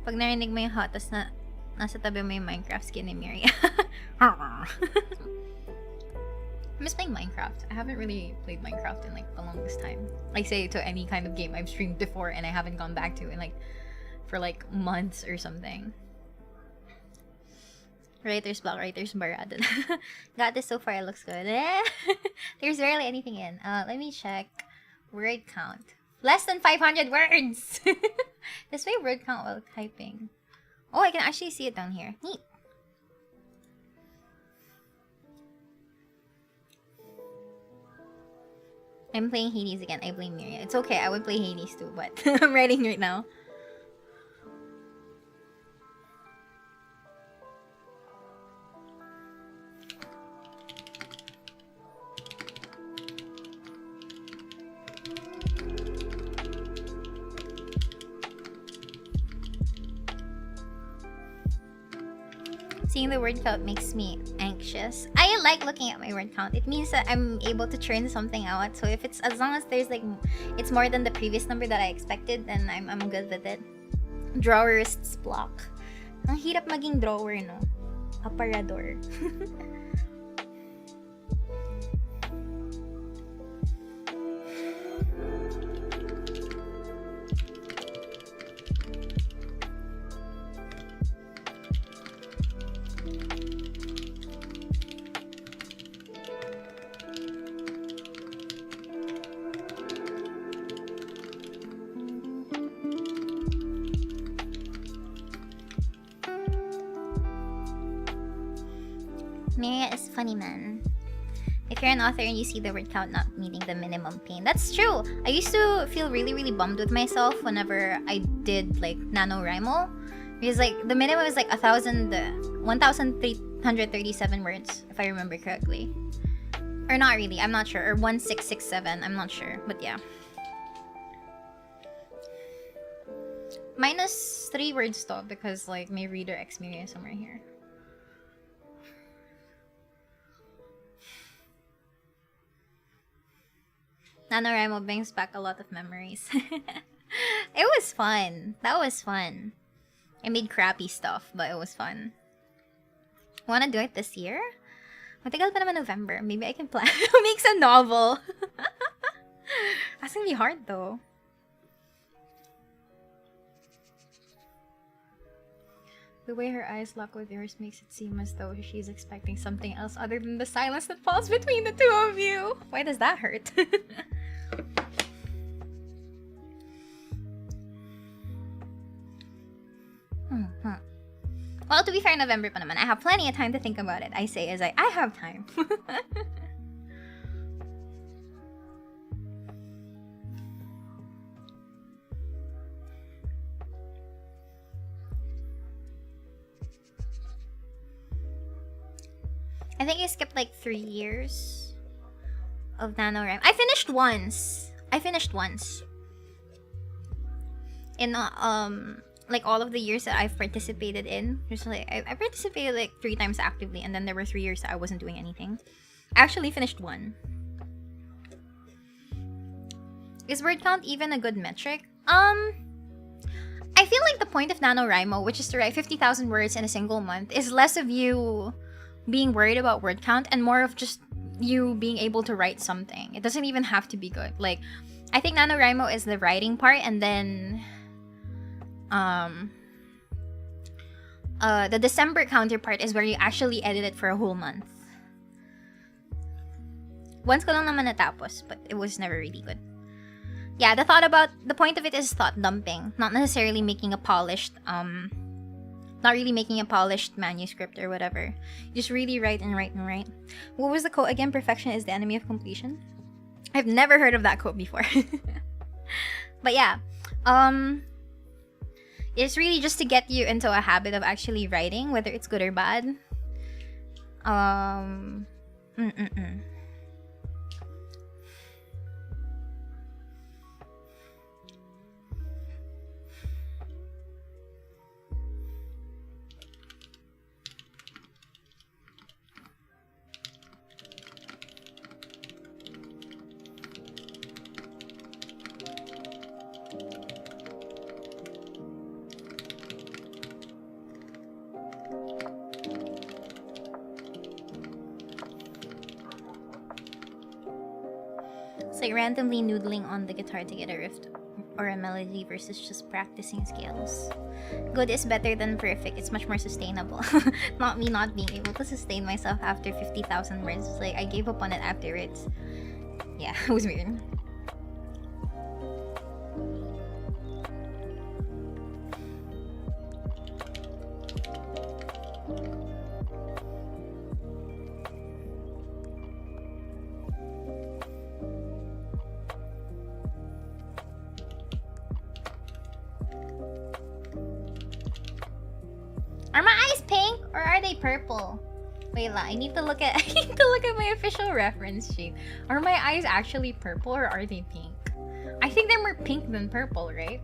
Pag narinig mo yung hot, tas nasa tabi mo yung Minecraft skin ni Miria. I miss playing Minecraft. I haven't really played Minecraft in like the longest time. I say to any kind of game I've streamed before and I haven't gone back to in like for like months or something. Writer's block, writer's barada. Got this so far, it looks good. There's barely anything in. Let me check word count. Less than 500 words! Display word count while typing. Oh, I can actually see it down here. Neat. I'm playing Hades again. I blame Miria. It's okay. I would play Hades too, but I'm writing right now. Seeing the word count makes me anxious. I like looking at my word count. It means that I'm able to churn something out. So if it's, as long as there's like, it's more than the previous number that I expected, then I'm good with it. Drawerists block. Ang hirap maging drawer, no? Aparador. Miria is funny, man. If you're an author and you see the word count not meeting the minimum pain. That's true. I used to feel really bummed with myself whenever I did like NaNoWriMo. Because like the minimum is like 1,337 words, if I remember correctly. Or not really, I'm not sure. Or 1667, I'm not sure. But yeah. Minus 3 words though, because like my reader experience somewhere here. NaNoWriMo brings back a lot of memories. It was fun. That was fun. I made crappy stuff, but it was fun. Wanna do it this year? Matagal pa naman November. Maybe I can plan to make a novel. That's gonna be hard though. The way her eyes lock with yours makes it seem as though she's expecting something else other than the silence that falls between the two of you. Why does that hurt? Well, to be fair, November pa naman. I have plenty of time to think about it. I say as I have time. I think I skipped like 3 years of NaNoWriMo. I finished once. In like all of the years that I've participated in. Just like I participated like 3 times actively, and then there were 3 years that I wasn't doing anything. I actually finished one. Is word count even a good metric? I feel like the point of NaNoWriMo, which is to write 50,000 words in a single month, is less of you being worried about word count and more of just you being able to write something. It doesn't even have to be good. Like, I think NaNoWriMo is the writing part, and then the December counterpart is where you actually edit it for a whole month. Once ko lang naman natapos, but it was never really good. Yeah, the point of it is thought dumping, not necessarily making a polished manuscript or whatever. Just really write and write and write. What was the quote again? Perfection is the enemy of completion. I've never heard of that quote before. But yeah, it's really just to get you into a habit of actually writing, whether it's good or bad. It's like randomly noodling on the guitar to get a riff or a melody versus just practicing scales. Good is better than perfect. It's much more sustainable. Not me not being able to sustain myself after 50,000 words. It's like I gave up on it afterwards. Yeah, it was weird. they purple? Wait, I need to look at my official reference sheet. Are my eyes actually purple or are they pink? I think they're more pink than purple, right?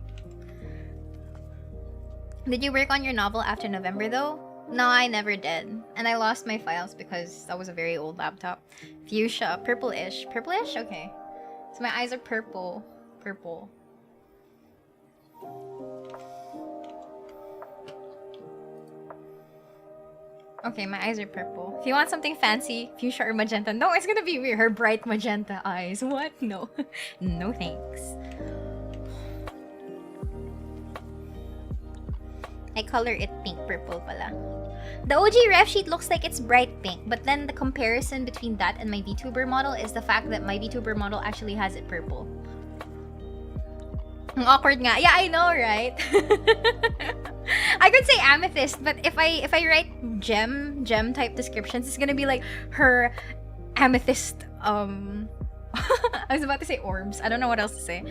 Did you work on your novel after November though? No, I never did. And I lost my files because that was a very old laptop. Fuchsia, purple-ish. Purple-ish? Okay. So my eyes are purple. Purple. Okay, my eyes are purple. If you want something fancy, fuchsia or magenta. No, it's gonna be weird. Her bright magenta eyes. What? No. No thanks. I color it pink purple pala. The OG ref sheet looks like it's bright pink, but then the comparison between that and my VTuber model is the fact that my VTuber model actually has it purple. Awkward nga. Yeah, I know, right? I could say amethyst, but if I write gem type descriptions, it's gonna be like her amethyst. I was about to say orbs. I don't know what else to say.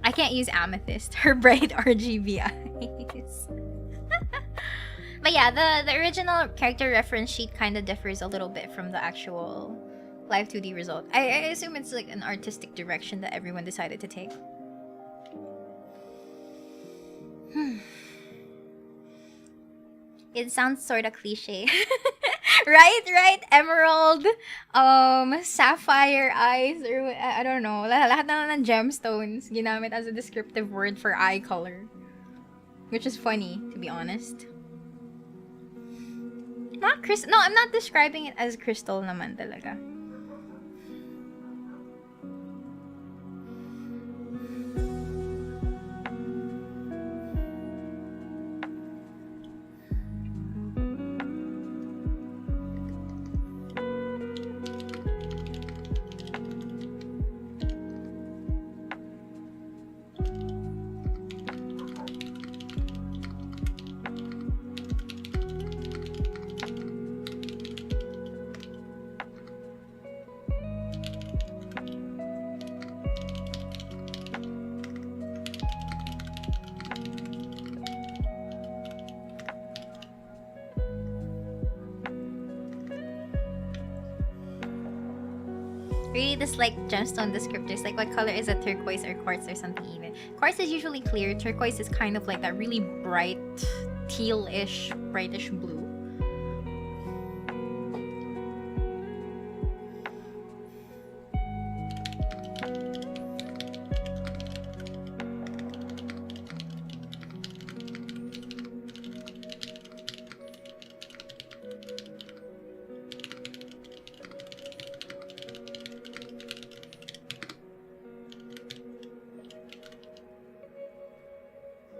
I can't use amethyst. Her bright RGB eyes. But yeah, the original character reference sheet kind of differs a little bit from the actual live 2D result. I assume it's like an artistic direction that everyone decided to take. It sounds sort of cliche. Right? Emerald, sapphire eyes, or I don't know. Lahat na lang ng gemstones ginamit as a descriptive word for eye color. Which is funny, to be honest. Not crystal. No, I'm not describing it as crystal naman talaga. Really dislike gemstone descriptors. Like, what color is a turquoise or quartz or something even? Quartz is usually clear. Turquoise is kind of like that really bright, teal-ish, brightish blue.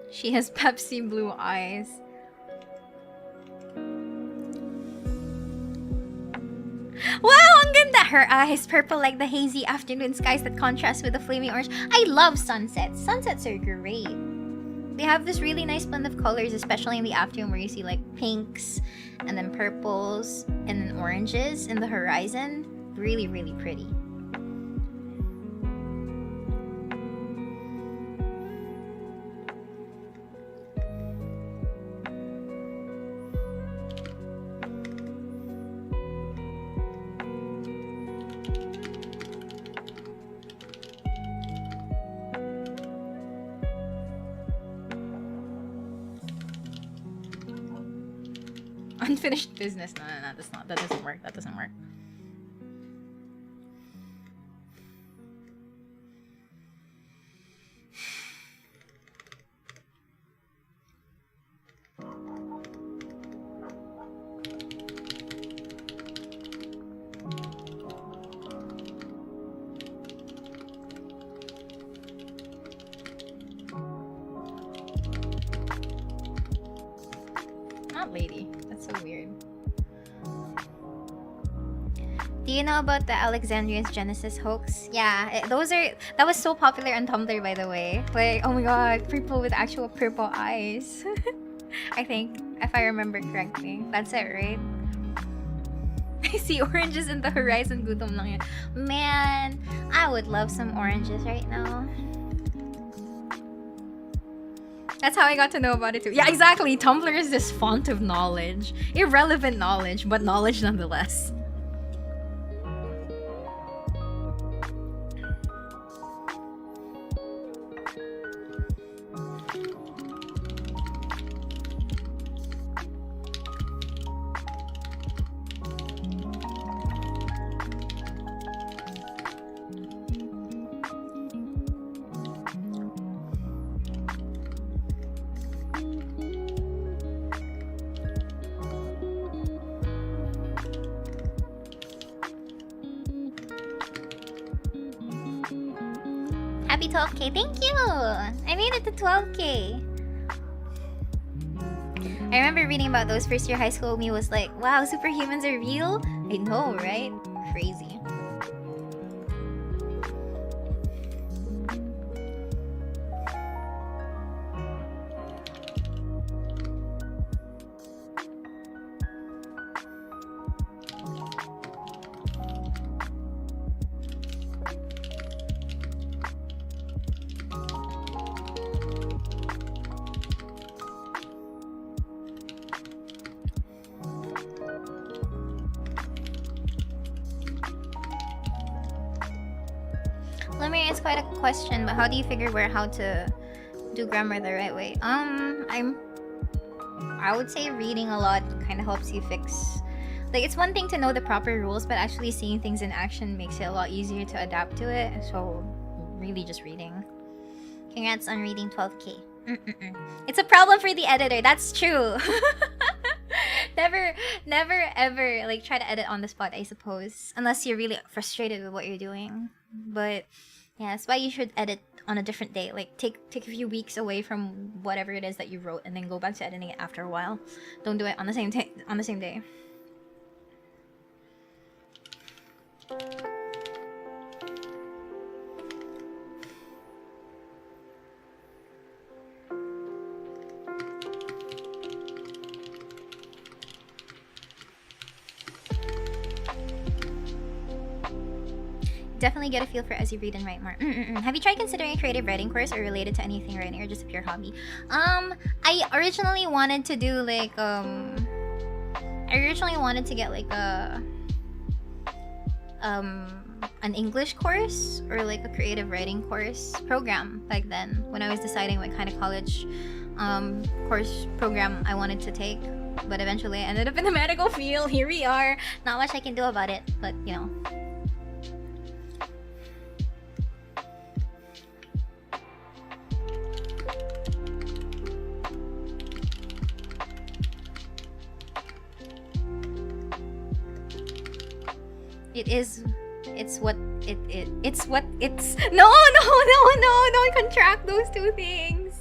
She has Pepsi blue eyes. Wow, ang ganda! Her eyes purple like the hazy afternoon skies that contrast with the flaming orange. I love sunsets. Sunsets are great. They have this really nice blend of colors, especially in the afternoon where you see like pinks and then purples and then oranges in the horizon. Really, really pretty. Unfinished business. No, that's not. That doesn't work. That doesn't work. Not lady. That's so weird. Do you know about the Alexandrian's Genesis hoax? Yeah, that was so popular on Tumblr, by the way. Like, oh my god, people with actual purple eyes. I think, if I remember correctly. That's it, right? I see oranges in the horizon. Gutom lang yan. Man, I would love some oranges right now. That's how I got to know about it too. Yeah, exactly. Tumblr is this font of knowledge. Irrelevant knowledge, but knowledge nonetheless. Happy 12k, thank you! I made it to 12k. I remember reading about those first year high school. Me was like, wow, superhumans are real? I know, right? Crazy. Lemmy, it's quite a question, but how do you figure how to do grammar the right way? I would say reading a lot kind of helps you fix. Like, it's one thing to know the proper rules, but actually seeing things in action makes it a lot easier to adapt to it. So, really just reading. Congrats on reading 12k. It's a problem for the editor. That's true. Never ever like try to edit on the spot, I suppose, unless you're really frustrated with what you're doing. But yeah, that's why you should edit on a different day. Like take a few weeks away from whatever it is that you wrote, and then go back to editing it after a while. Don't do it on the same day. Definitely get a feel for as you read and write more. Have you tried considering a creative writing course or related to anything writing, or just a pure hobby? I originally wanted to do like get like an English course or like a creative writing course program back then when I was deciding what kind of college course program I wanted to take. But eventually I ended up in the medical field. Here we are. Not much I can do about it, but you know. It's what it's no, don't contract those two things.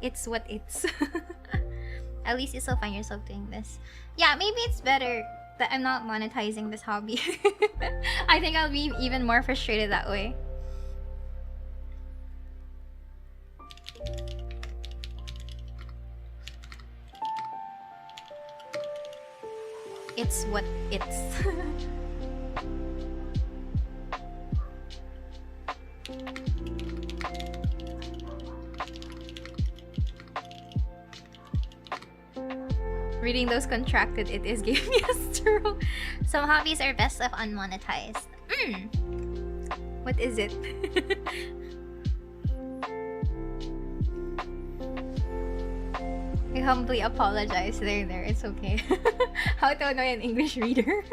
It's what it's. At least you still find yourself doing this. Yeah, maybe it's better that I'm not monetizing this hobby. I think I'll be even more frustrated that way. It's what it's. Reading those contracted it is gave me a stroke. Some hobbies are best left unmonetized. What is it? I humbly apologize. There, it's okay. How to annoy an English reader?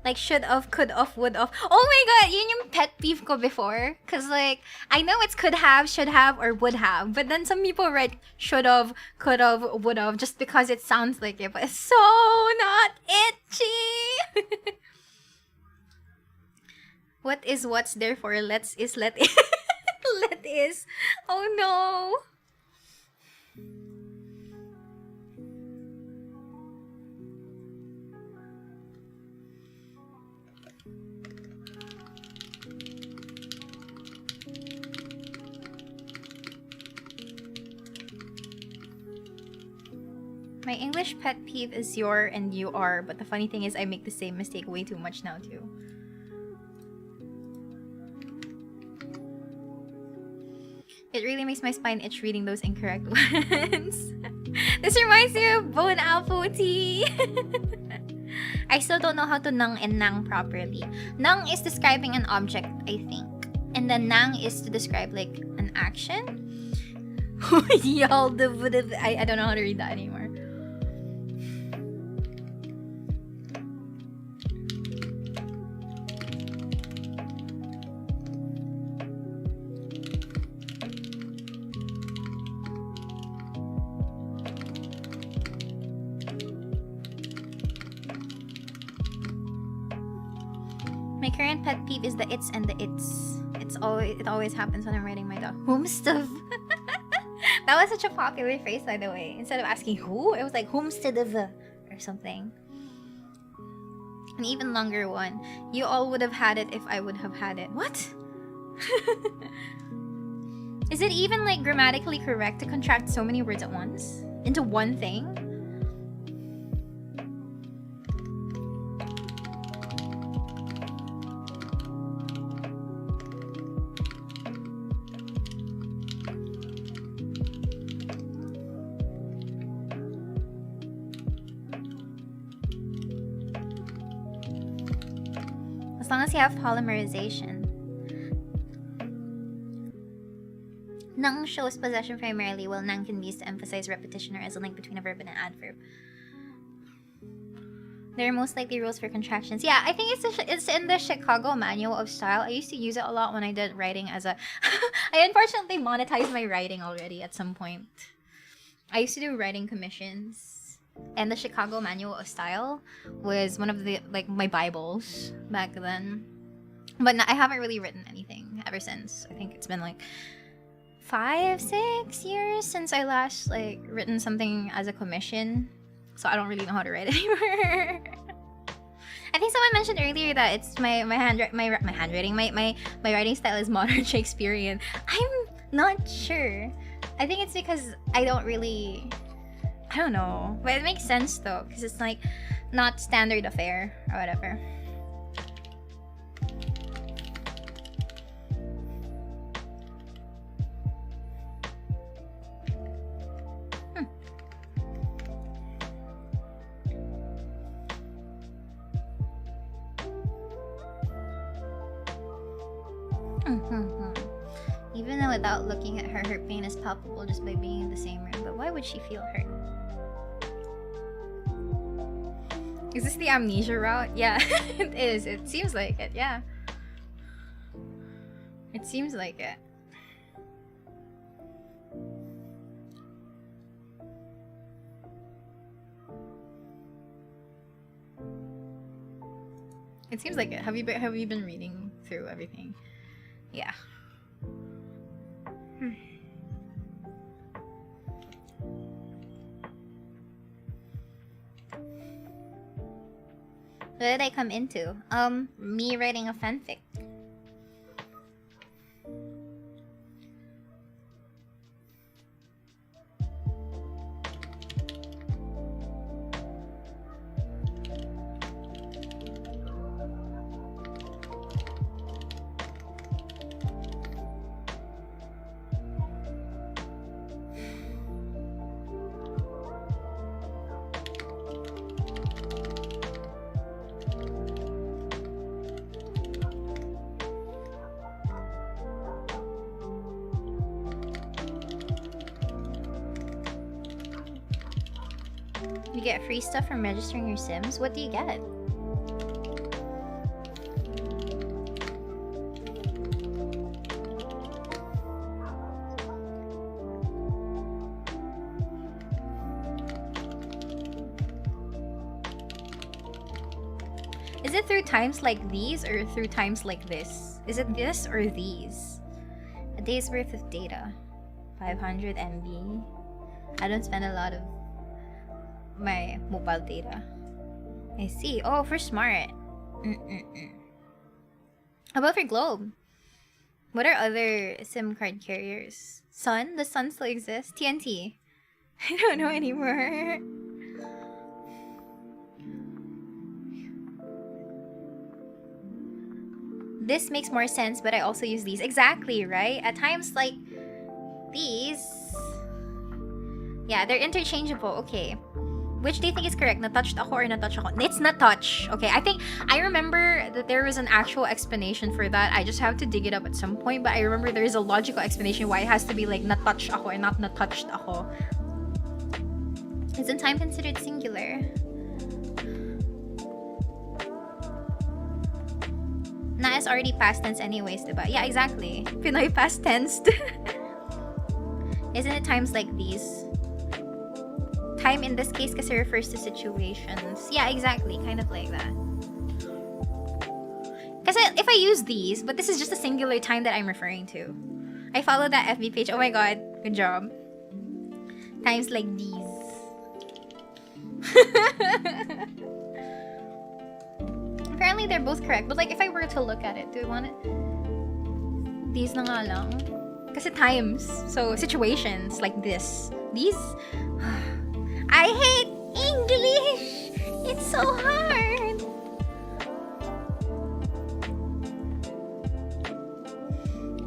Like should of, could of, would of. Oh my god, yun yung pet peeve ko before. Cause like, I know it's could have, should have, or would have. But then some people write should have, could have, would have, just because it sounds like it. But it's so not itchy. What is what's there for? Let's is let is. Let is. Oh no. My English pet peeve is your and you are, but the funny thing is I make the same mistake way too much now too. It really makes my spine itch reading those incorrect ones. This reminds me of Bon Apple-tea. I still don't know how to nang and nang properly. Nang is describing an object, I think. And then nang is to describe like an action. Y'all, I don't know how to read that anymore. My current pet peeve is the its and the its. It always happens when I'm writing my home stuff. That was such a popular phrase, by the way. Instead of asking who, it was like homestead of or something. An even longer one. You all would have had it if I would have had it. What? Is it even like grammatically correct to contract so many words at once into one thing? As long as you have polymerization. Nang shows possession primarily, while nang can be used to emphasize repetition or as a link between a verb and an adverb. There are most likely rules for contractions. Yeah, I think it's in the Chicago Manual of Style. I used to use it a lot when I did writing as a... I unfortunately monetized my writing already at some point. I used to do writing commissions. And the Chicago Manual of Style was one of the, like, my Bibles back then. But I haven't really written anything ever since. I think it's been like 5-6 years since I last, like, written something as a commission. So I don't really know how to write anymore. I think someone mentioned earlier that it's my handwriting, my writing style is modern Shakespearean. I'm not sure. I think it's because I don't really... I don't know, but it makes sense though, because it's like not standard affair or whatever. Even though without looking at her, her pain is palpable just by being in the same room. But why would she feel hurt? Is this the amnesia route? Yeah, it is. It seems like it, yeah. It seems like it. It seems like it. Have you been reading through everything? Yeah. What did I come into? Me writing a fanfic. You get free stuff from registering your Sims? What do you get? Is it through times like these or through times like this? Is it this or these? A day's worth of data. 500 MB. I don't spend a lot of my mobile data. I see. Oh, for smart. How about for Globe? What are other SIM card carriers? Sun? Does Sun still exist? TNT? I don't know anymore. This makes more sense, but I also use these. Exactly, right? At times like these... Yeah, they're interchangeable. Okay. Which do you think is correct? Na-touched ako or na-touch ako? It's na-touch. Okay, I remember that there was an actual explanation for that. I just have to dig it up at some point, but I remember there is a logical explanation why it has to be like na-touch ako and not na-touched ako. Isn't time considered singular? Na is already past tense anyways, diba? Yeah, exactly. Pinoy past tense. Isn't it times like these? Time in this case kasi refers to situations. Yeah, exactly. Kind of like that. Because if I use these, but this is just a singular time that I'm referring to. I follow that FB page. Oh my god. Good job. Times like these. Apparently they're both correct. But like if I were to look at it, do I want it? These na nga lang. Kasi times. So situations like this. These... I hate English! It's so hard!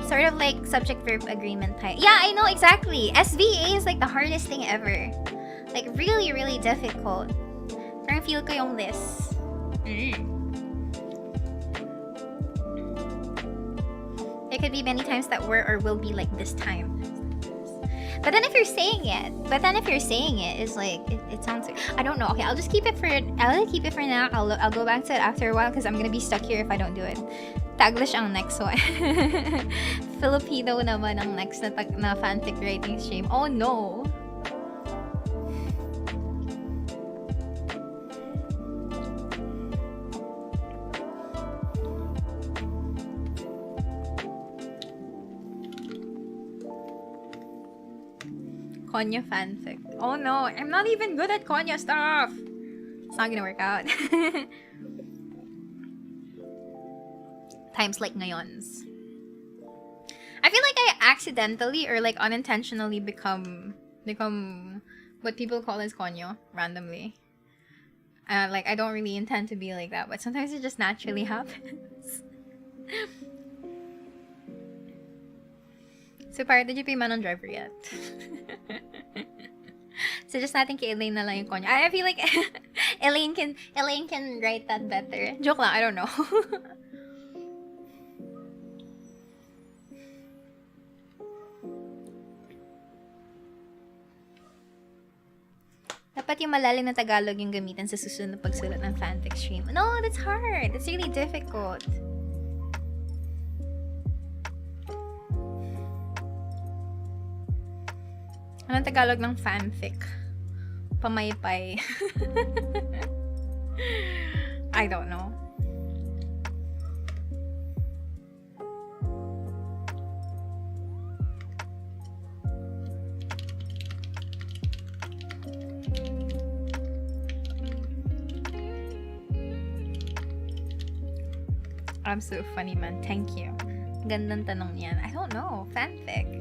Sort of like subject-verb agreement type. Yeah, I know, exactly! SVA is like the hardest thing ever. Like, really, really difficult. Parang feel ko yung this. There could be many times that were or will be like this time. But then if you're saying it, it's like it sounds. I don't know. Okay, I'll keep it for now. I'll go back to it after a while because I'm gonna be stuck here if I don't do it. Taglish ang next one. Filipino naman ang next na fanfic writing stream. Oh no. Konya fanfic. Oh no, I'm not even good at Konya stuff. It's not gonna work out. Times like ngayons. I feel like I accidentally or like unintentionally become what people call as konyo randomly. Like I don't really intend to be like that, but sometimes it just naturally happens. So, para did you pay man on driver yet? So, just natin kay Elaine na lang yung konyo. I feel like Elaine can write that better. Joke lang, I don't know. Dapat yung malalim na Tagalog yung gamitan sa susunod na pagsulat ng fanfic stream. No, that's hard. That's really difficult. Anong Tagalog ng fanfic? Pamaypay. I don't know. I'm so funny, man. Thank you. Gandang tanong yan. I don't know. Fanfic.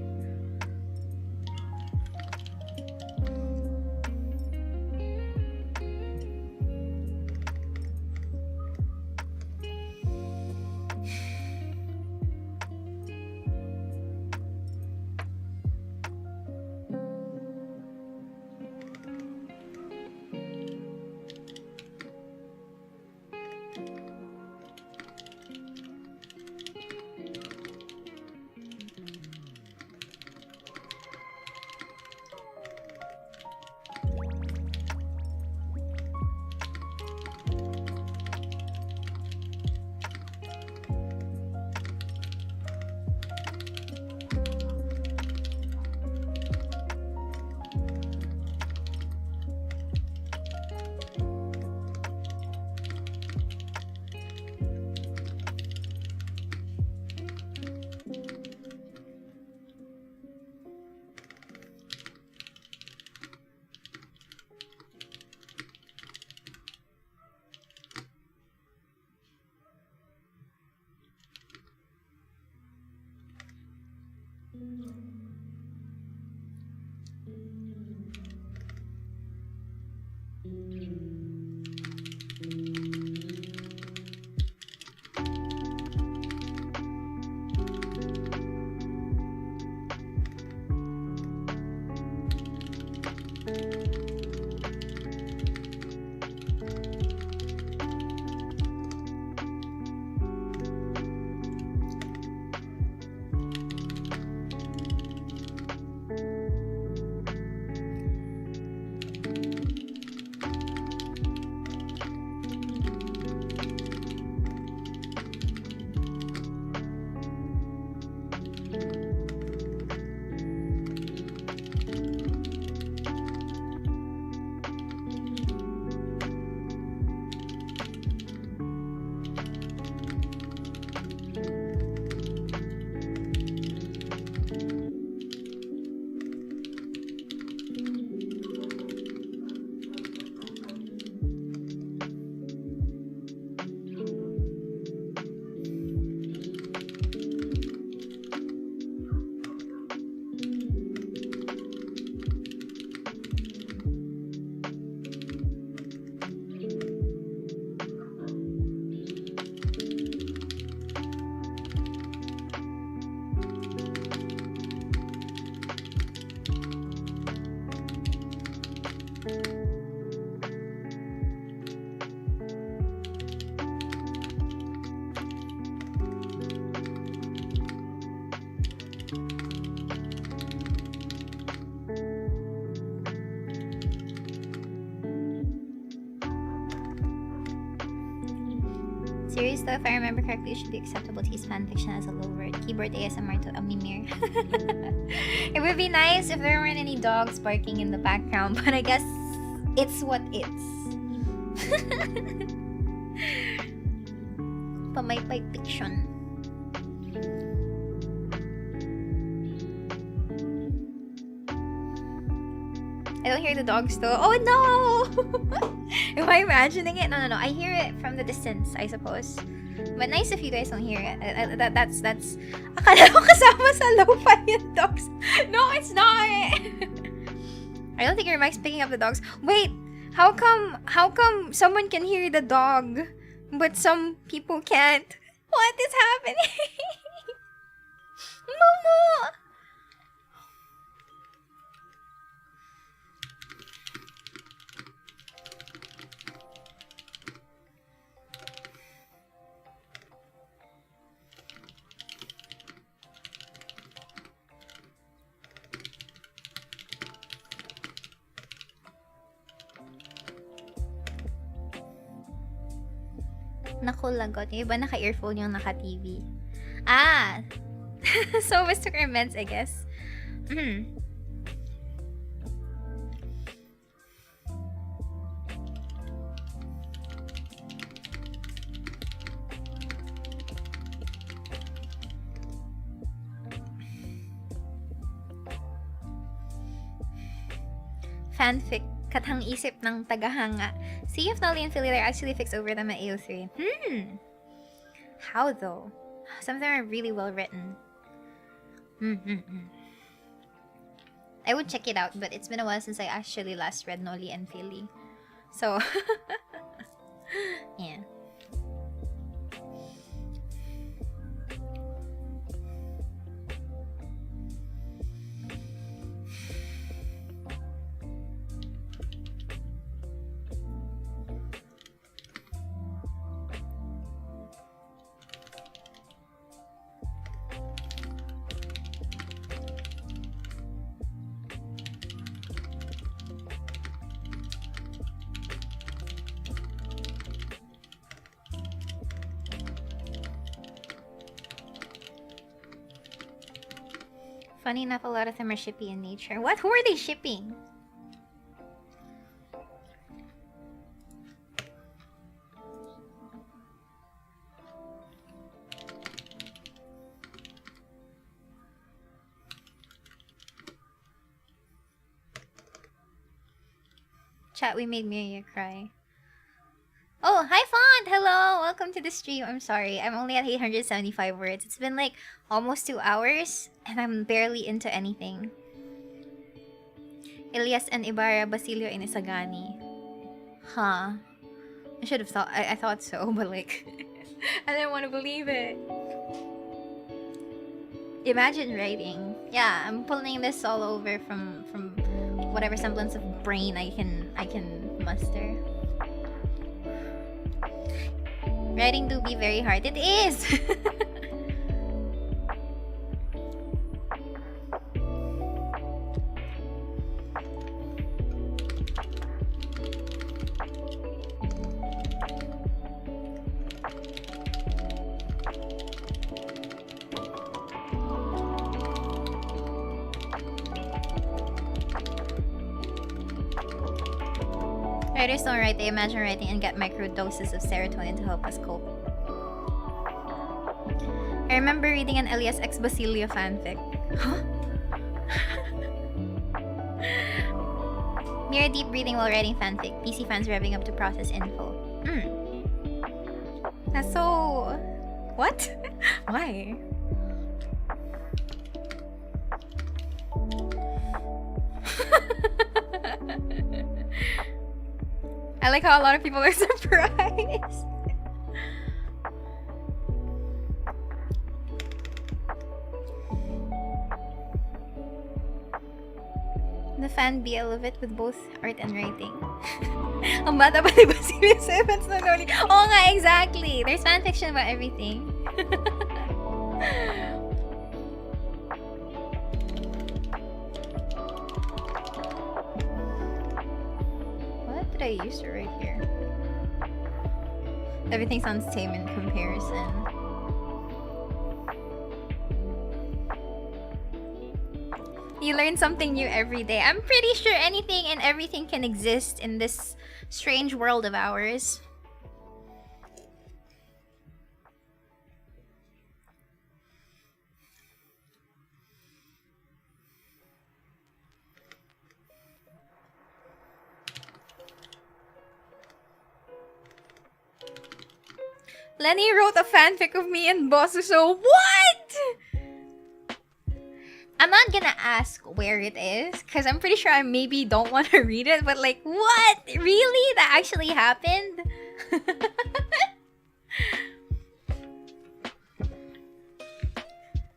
Series though, if I remember correctly, it should be acceptable to use fanfiction as a low word. Keyboard ASMR to a mimir. It would be nice if there weren't any dogs barking in the background, but I guess it's what it's. But my fiction. I don't hear the dogs though. Oh no! Am I imagining it? No. I hear it from the distance, I suppose. But nice if you guys don't hear it. That's... Akala ko kasama sa Lofi yung dogs. No, it's not! I don't think your mic's picking up the dogs. Wait! How come someone can hear the dog, but some people can't? What is happening? Momo! Naku, lagot. Yung iba naka-earphone yung naka-TV. Ah! So, Mr. Meds, I guess. Fanfic. Katang isip ng tagahanga. See if Nolly and Philly are actually fixed over them at AO3. How though? Some of them are really well written. I would check it out, but it's been a while since I actually last read Nolly and Philly. So, yeah. Funny enough, a lot of them are shippy in nature. What? Who are they shipping? Chat, we made Miria cry. Oh, hi Not! Hello! Welcome to the stream. I'm sorry. I'm only at 875 words. It's been like almost 2 hours and I'm barely into anything. Elias and Ibarra, Basilio and Isagani. Huh. I should have thought. I thought so, but like... I didn't want to believe it. Imagine writing. Yeah, I'm pulling this all over from whatever semblance of brain I can muster. Writing do be very hard. It is! Writers don't write, they imagine writing and get micro doses of serotonin to help us cope. I remember reading an Elias X Basilio fanfic. Huh? Miria deep breathing while writing fanfic. PC fans revving up to process info. That's so... What? Why? I like how a lot of people are surprised. The fan BL of it with both art and writing. Ang bata pa diba si Miss Evans na noni? Oo nga, exactly! There's fanfiction about everything. What did I use to write here? Everything sounds tame in comparison. You learn something new every day. I'm pretty sure anything and everything can exist in this strange world of ours. Lenny wrote a fanfic of me and Bosu, so what? I'm not gonna ask where it is, because I'm pretty sure I maybe don't want to read it, but like, what? Really? That actually happened?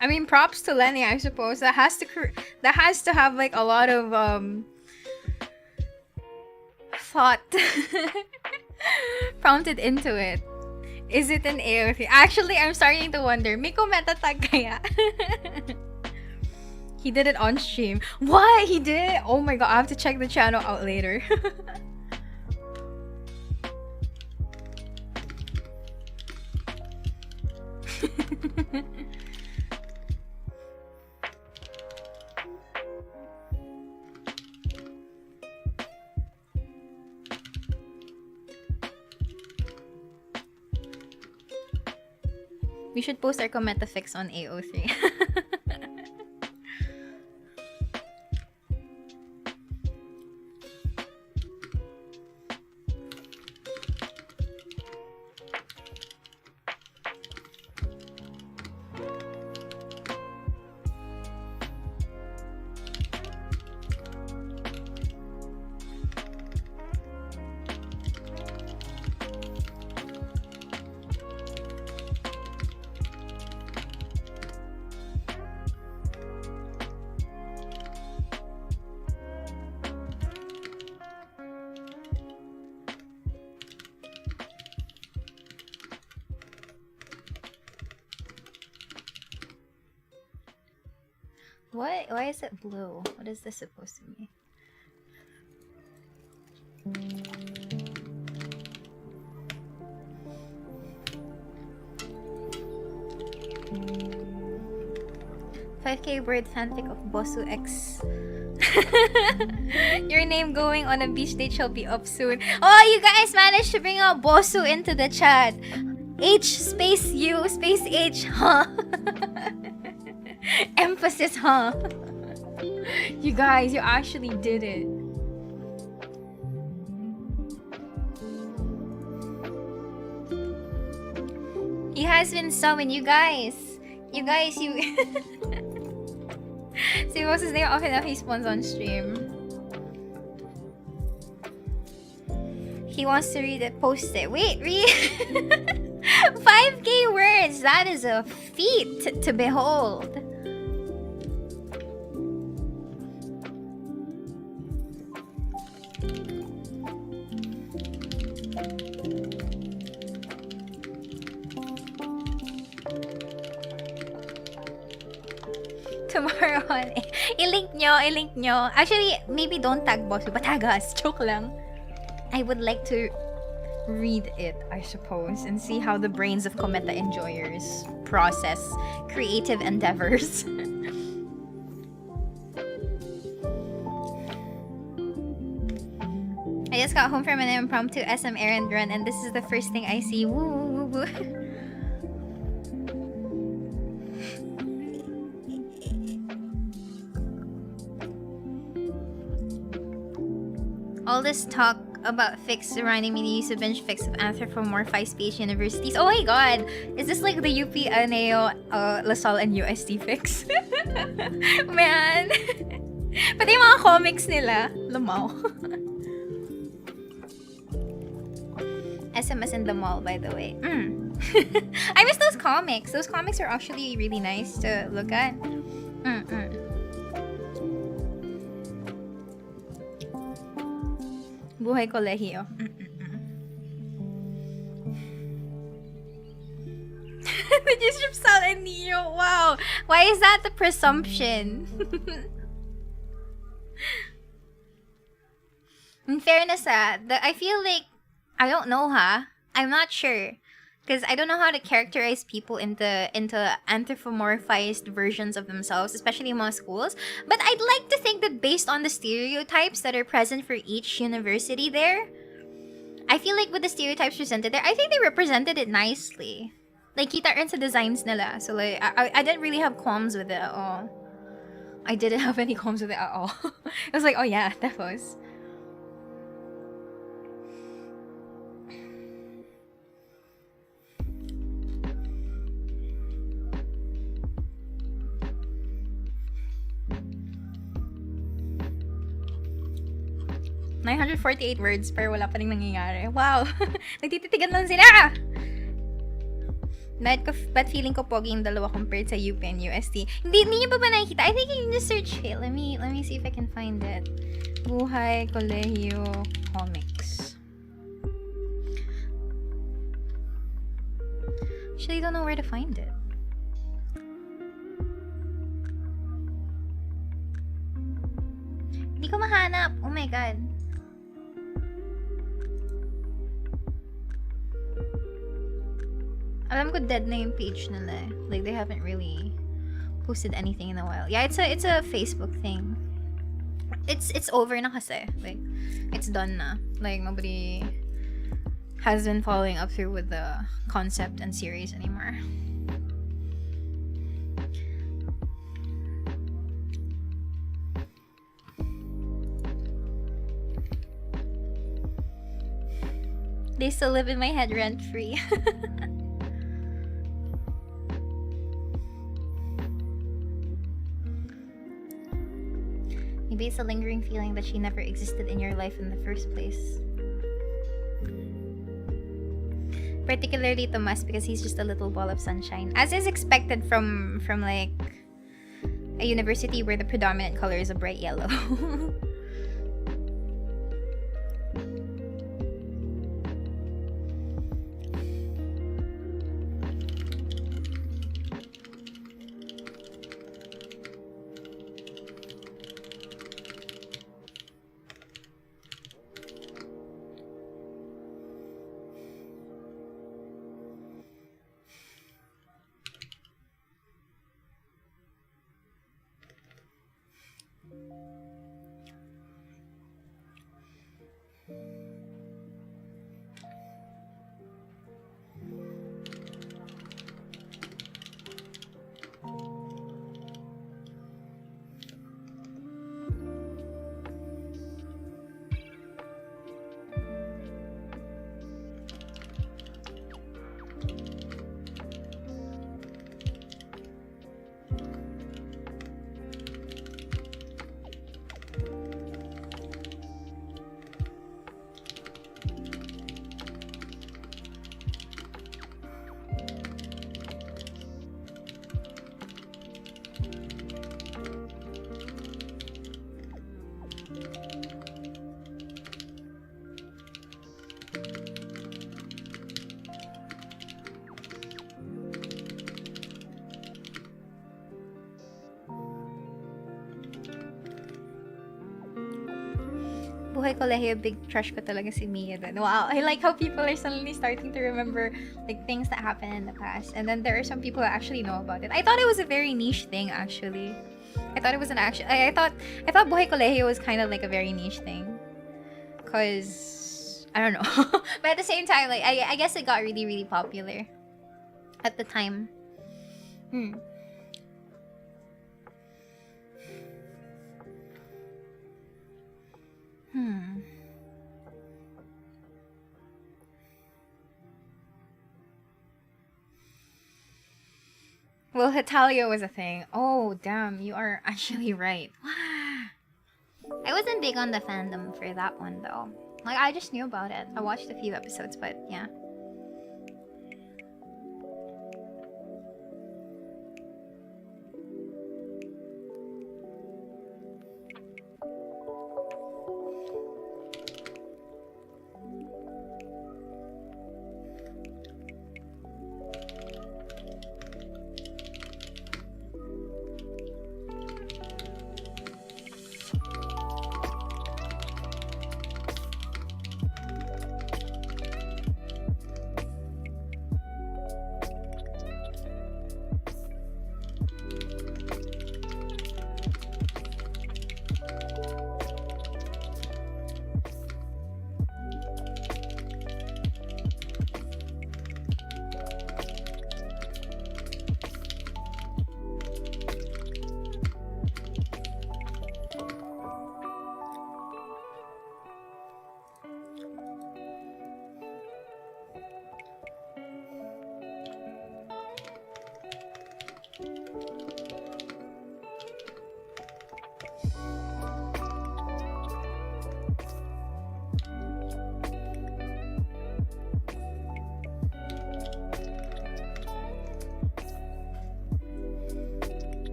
I mean, props to Lenny, I suppose. That has to have like a lot of thought prompted into it. Is it an AOC? Actually, I'm starting to wonder. Miko metatag kaya? He did it on stream. What? He did? Oh my god, I have to check the channel out later. We should post our Cometa fix on AO3. What? Why is it blue? What is this supposed to be? $5K word fanfic of Bosu X. Your name going on a beach date shall be up soon. Oh, you guys managed to bring out Bosu into the chat. H space U space H, huh? Emphasis, huh? You guys, you actually did it. has been summoned, you guys. You see what's his name? Often enough he spawns on stream. He wants to read it, post it. Wait, read 5k words! That is a feat to behold. Tomorrow on i-link nyo. Actually, maybe don't tag boss, but tag us. Joke lang. I would like to read it, I suppose, and see how the brains of Cometa enjoyers process creative endeavors. I just got home from an impromptu SM errand run, and this is the first thing I see. Woo woo woo woo. All this talk about fics reminding me to use a binge fics of anthropomorphized space universities. Oh my god! Is this like the UP Aneo, LaSalle, and USD fics? Man! Pati yung mga comics nila. Lumaw. SMS in the mall, by the way. I miss those comics. Those comics are actually really nice to look at. Buhay kolehiyo. The gist of Sal and Neo. Wow. Why is that the presumption? In fairness, I feel like I don't know, I'm not sure. Because I don't know how to characterize people into anthropomorphized versions of themselves, especially in most schools. But I'd like to think that based on the stereotypes that are present for each university there, I feel like with the stereotypes presented there, I think they represented it nicely. Like, kita rin sa designs nila. So, like, I didn't really have qualms with it at all. I didn't have any qualms with it at all. I was like, oh yeah, that was. $948 words pero wala pa rin nangyayari. Wow! Nagtititigan lang sila! But feeling ko pogi yung dalawa compared sa UP and UST. Hindi niyo pa ba nakikita? I think you can just search it. Let me see if I can find it. Buhay Kolehiyo Comics. Actually, I don't know where to find it. Hindi ko mahanap. Oh my god. Alam ko dead na yung page nila eh. Like, they haven't really posted anything in a while. Yeah, it's a Facebook thing. It's over na kasi. Like, it's done na. Like, nobody has been following up through with the concept and series anymore. They still live in my head rent-free. Maybe it's a lingering feeling that she never existed in your life in the first place. Particularly Tomas, because he's just a little ball of sunshine. As is expected from like a university where the predominant color is a bright yellow. buhay kolehiyo, big crush ko talaga si Mia dun. Wow, I like how people are suddenly starting to remember like things that happened in the past. And then there are some people who actually know about it. I thought it was a very niche thing, actually. I thought it was an action. I thought buhay kolehiyo was kind of like a very niche thing. Cause I don't know. But at the same time, like I guess it got really, really popular at the time. Well, Hetalia was a thing. Oh, damn, you are actually right. I wasn't big on the fandom for that one, though. Like, I just knew about it. I watched a few episodes, but yeah.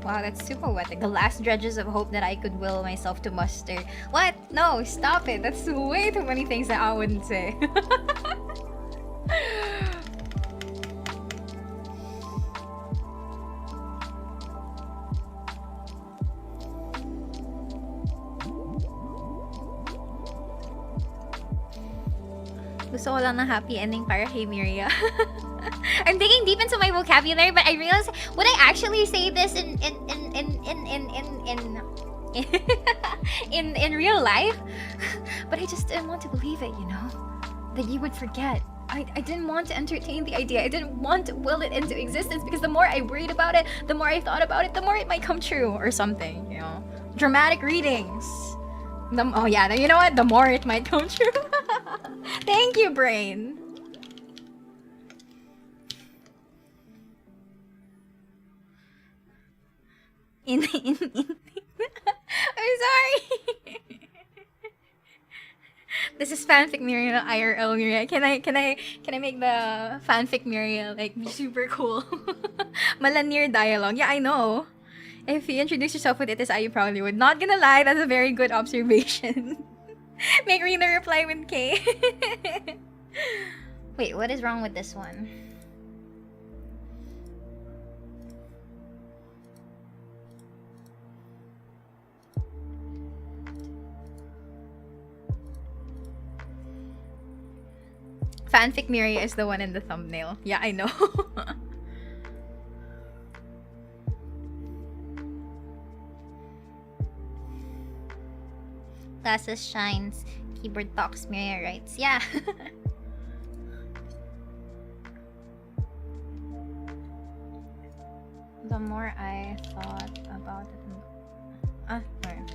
Wow, that's super poetic. The last dredges of hope that I could will myself to muster. What? No, stop it. That's way too many things that I wouldn't say. Gusto ko lang ng happy ending para kay Miria. I'm digging deep into my vocabulary, but I realize, would I actually say this in real life? But I just didn't want to believe it, you know? That you would forget. I didn't want to entertain the idea. I didn't want to will it into existence, because the more I worried about it, the more I thought about it, the more it might come true or something, you know? Dramatic readings. Oh yeah, you know what? The more it might come true. Thank you, brain. I'm sorry. This is fanfic Miria IRL Miria. Can I make the fanfic Miria like super cool? Malanir dialogue. Yeah, I know. If you introduce yourself with it as I, you probably would. Not gonna lie, that's a very good observation. Make Rena reply with K. Wait, what is wrong with this one? Fanfic Miria is the one in the thumbnail. Yeah, I know. Glasses shines, keyboard talks, Miria writes. Yeah. The more I thought about it... where?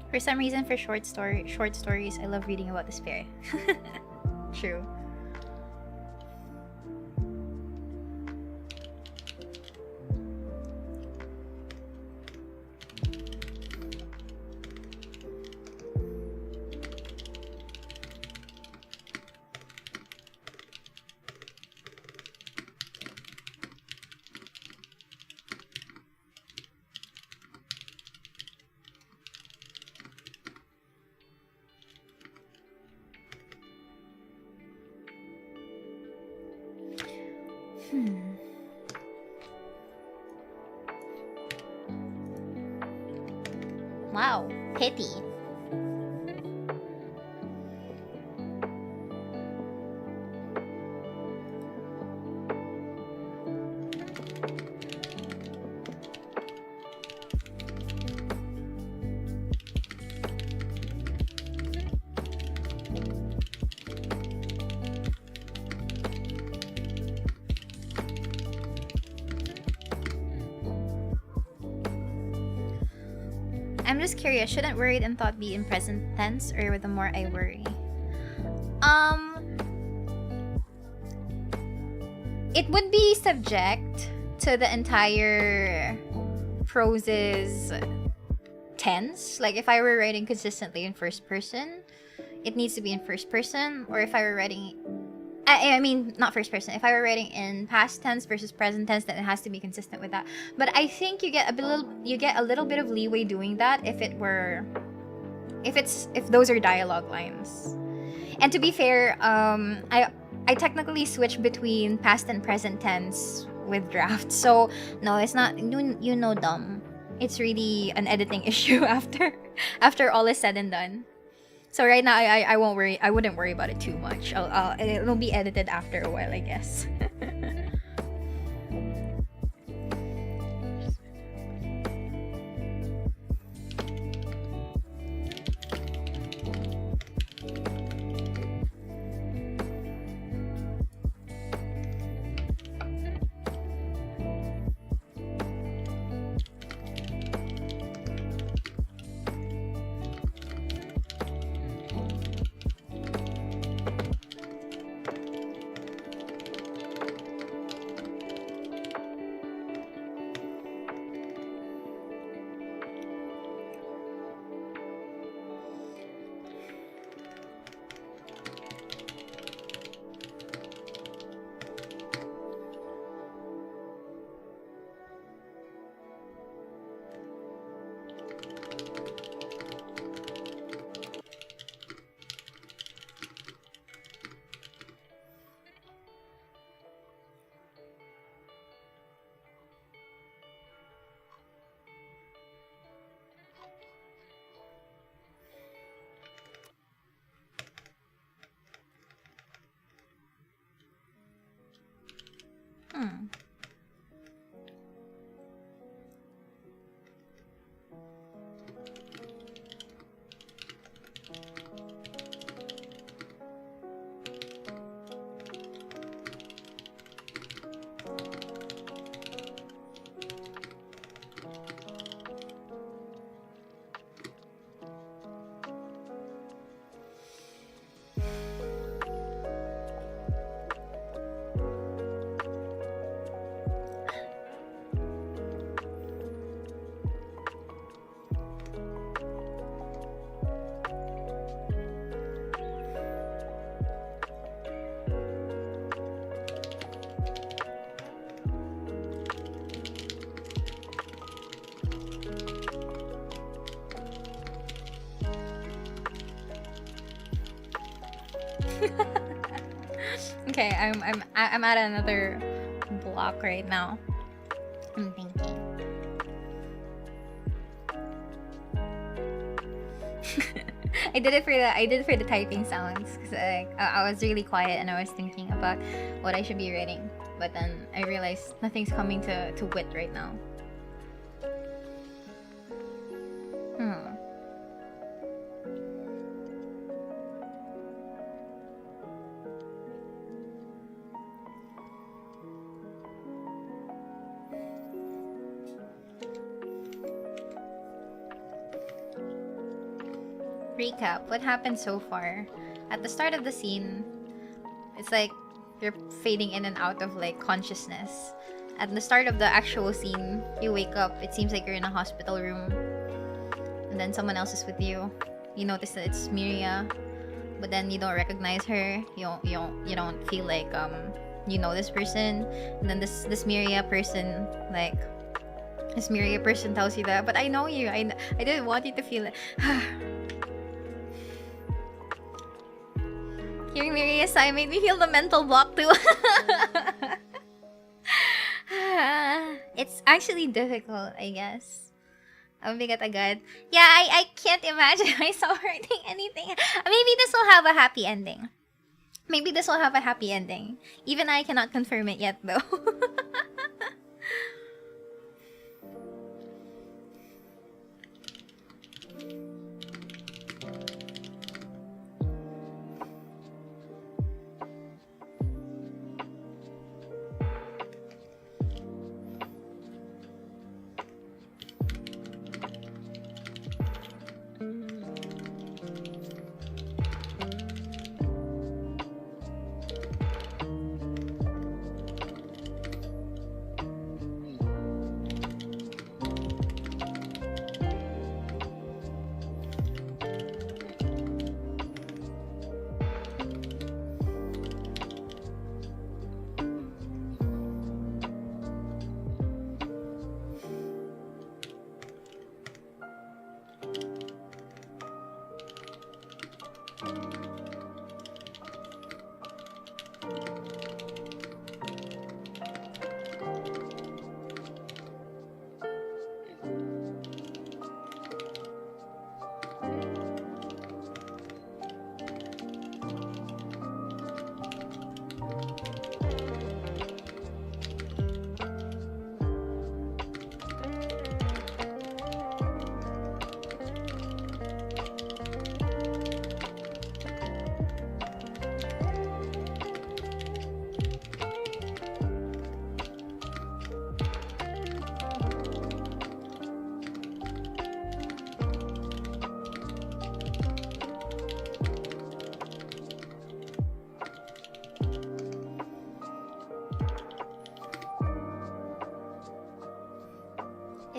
For some reason, for short stories, I love reading about despair. True. Wow, pity. I'm just curious, shouldn't worried and thought be in present tense, or the more I worry? It would be subject to the entire prose's tense. Like if I were writing consistently in first person, it needs to be in first person. Or if I were writing, I mean, not first person. If I were writing in past tense versus present tense, then it has to be consistent with that. But I think you get a little bit of leeway doing that if those are dialogue lines. And to be fair, I technically switch between past and present tense with draft. So no, it's not you know dumb. It's really an editing issue after all is said and done. So right now, I won't worry. I wouldn't worry about it too much. It'll be edited after a while, I guess. Okay, I'm at another block right now. I'm thinking. I did it for the typing sounds because I was really quiet and I was thinking about what I should be writing, but then I realized nothing's coming to wit right now. Recap, what happened so far? At the start of the scene, it's like you're fading in and out of like consciousness. At the start of the actual scene, you wake up, it seems like you're in a hospital room, and then someone else is with you. You notice that it's Miria, but then you don't recognize her. You don't feel like you know this person, and then this Miria person tells you that, but I know you. I didn't want you to feel it. Hearing Miria's sigh made me feel the mental block too. It's actually difficult, I guess. Ang bigat agad. Yeah, I can't imagine myself writing anything. Maybe this will have a happy ending. Even I cannot confirm it yet though.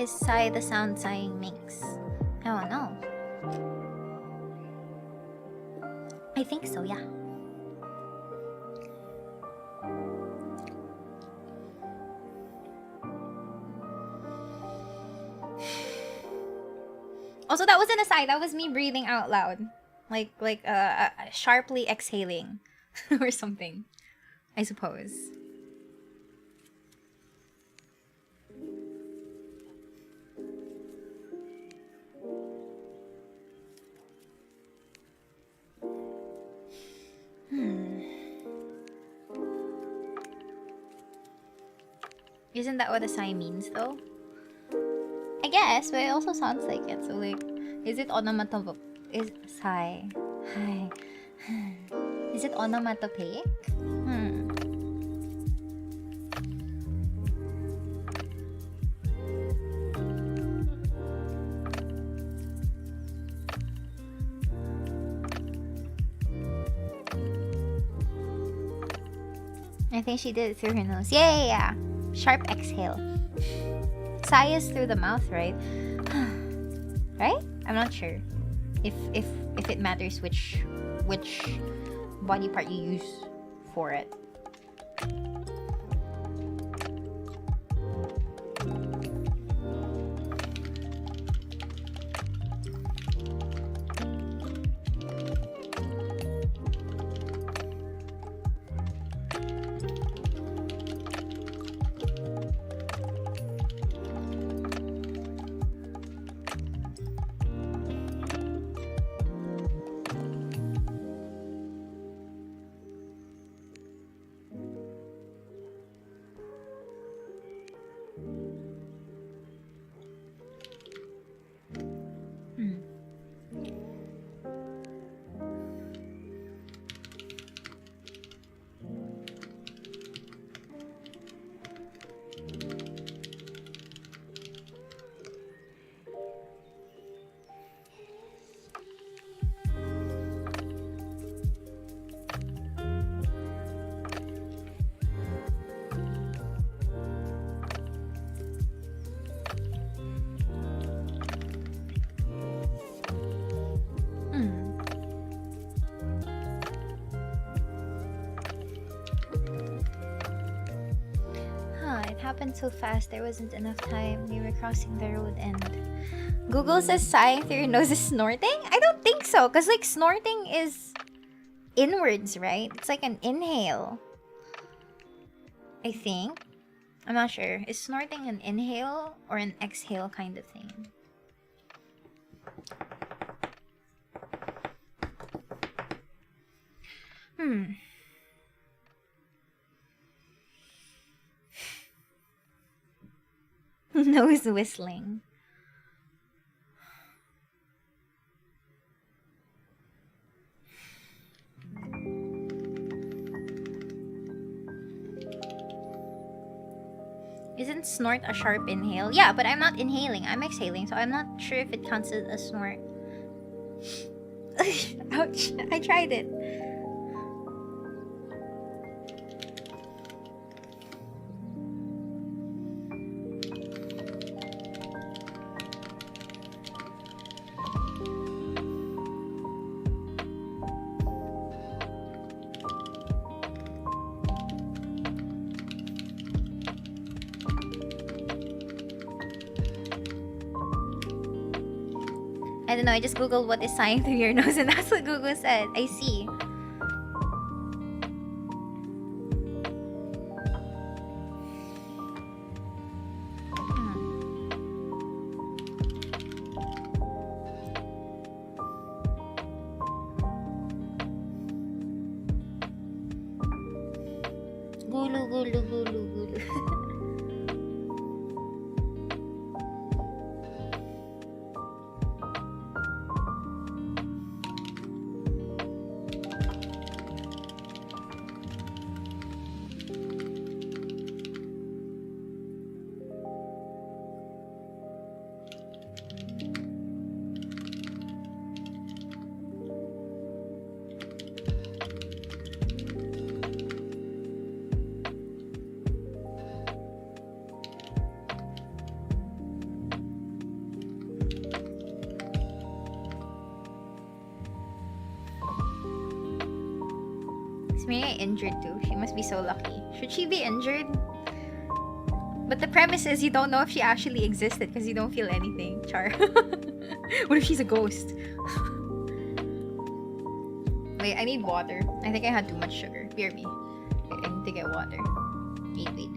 Is sigh the sound sighing makes? I don't know. I think so, yeah. Also, that wasn't a sigh, that was me breathing out loud. Like sharply exhaling or something, I suppose. Isn't that what a sigh means, though? I guess, but it also sounds like it. So, like, is it onomatopoeic? Is sigh? Hi. Is it onomatopoeic? I think she did it through her nose. Yeah. Sharp exhale. Sigh is through the mouth, right? Right? I'm not sure if it matters which body part you use for it. happened so fast. There wasn't enough time. We were crossing the road and Google says sighing through your nose is snorting? I don't think so, because like snorting is inwards, right? It's like an inhale. I think. I'm not sure. Is snorting an inhale or an exhale kind of thing? Nose whistling. Isn't snort a sharp inhale? Yeah, but I'm not inhaling. I'm exhaling, so I'm not sure if it counts as a snort. Ouch. I tried it. I don't know, I just googled what is sighing through your nose and that's what Google said. I see. Gulu, gulu, gulu, gulu. Is Miria injured too? She must be so lucky. Should she be injured? But the premise is you don't know if she actually existed because you don't feel anything, Char. What if she's a ghost? Wait, I need water. I think I had too much sugar. Bear me. Wait, I need to get water. Wait.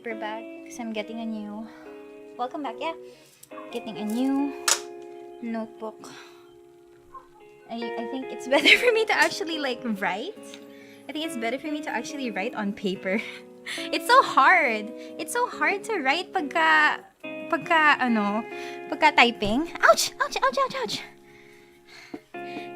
paper bag because I'm getting a new... Welcome back, yeah. Getting a new notebook. I think it's better for me to actually like write. I think it's better for me to actually write on paper. It's so hard. It's so hard to write pagka typing. Ouch! Ouch! Ouch! Ouch! Ouch!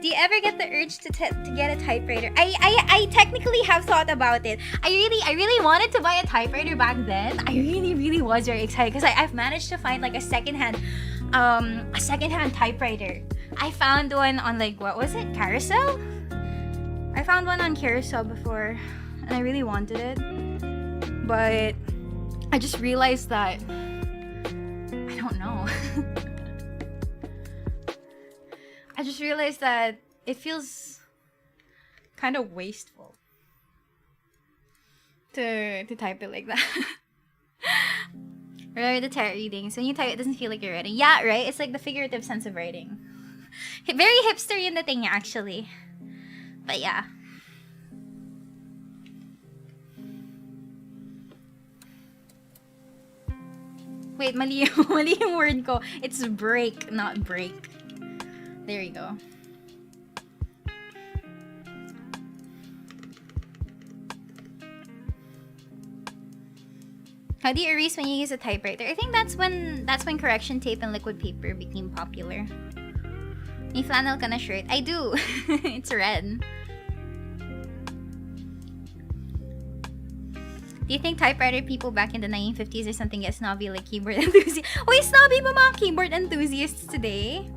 Do you ever get the urge to get a typewriter? I technically have thought about it. I really wanted to buy a typewriter back then. I really was very excited because I've managed to find like a secondhand typewriter. I found one on like, what was it? Carousel? I found one on Carousel before and I really wanted it. But I just realized that I don't know. I just realized that it feels kind of wasteful to type it like that. Remember the tarot readings? When you type, it doesn't feel like you're writing. Yeah, right? It's like the figurative sense of writing. Very hipster in the thing, actually. But yeah. Wait, mali yung word ko. It's break, not break. There you go. How do you erase when you use a typewriter? I think that's when correction tape and liquid paper became popular. May flannel ka na shirt? I do. It's red. Do you think typewriter people back in the 1950s or something get snobby like keyboard enthusiasts? Wait, snobby ba mga keyboard enthusiasts today?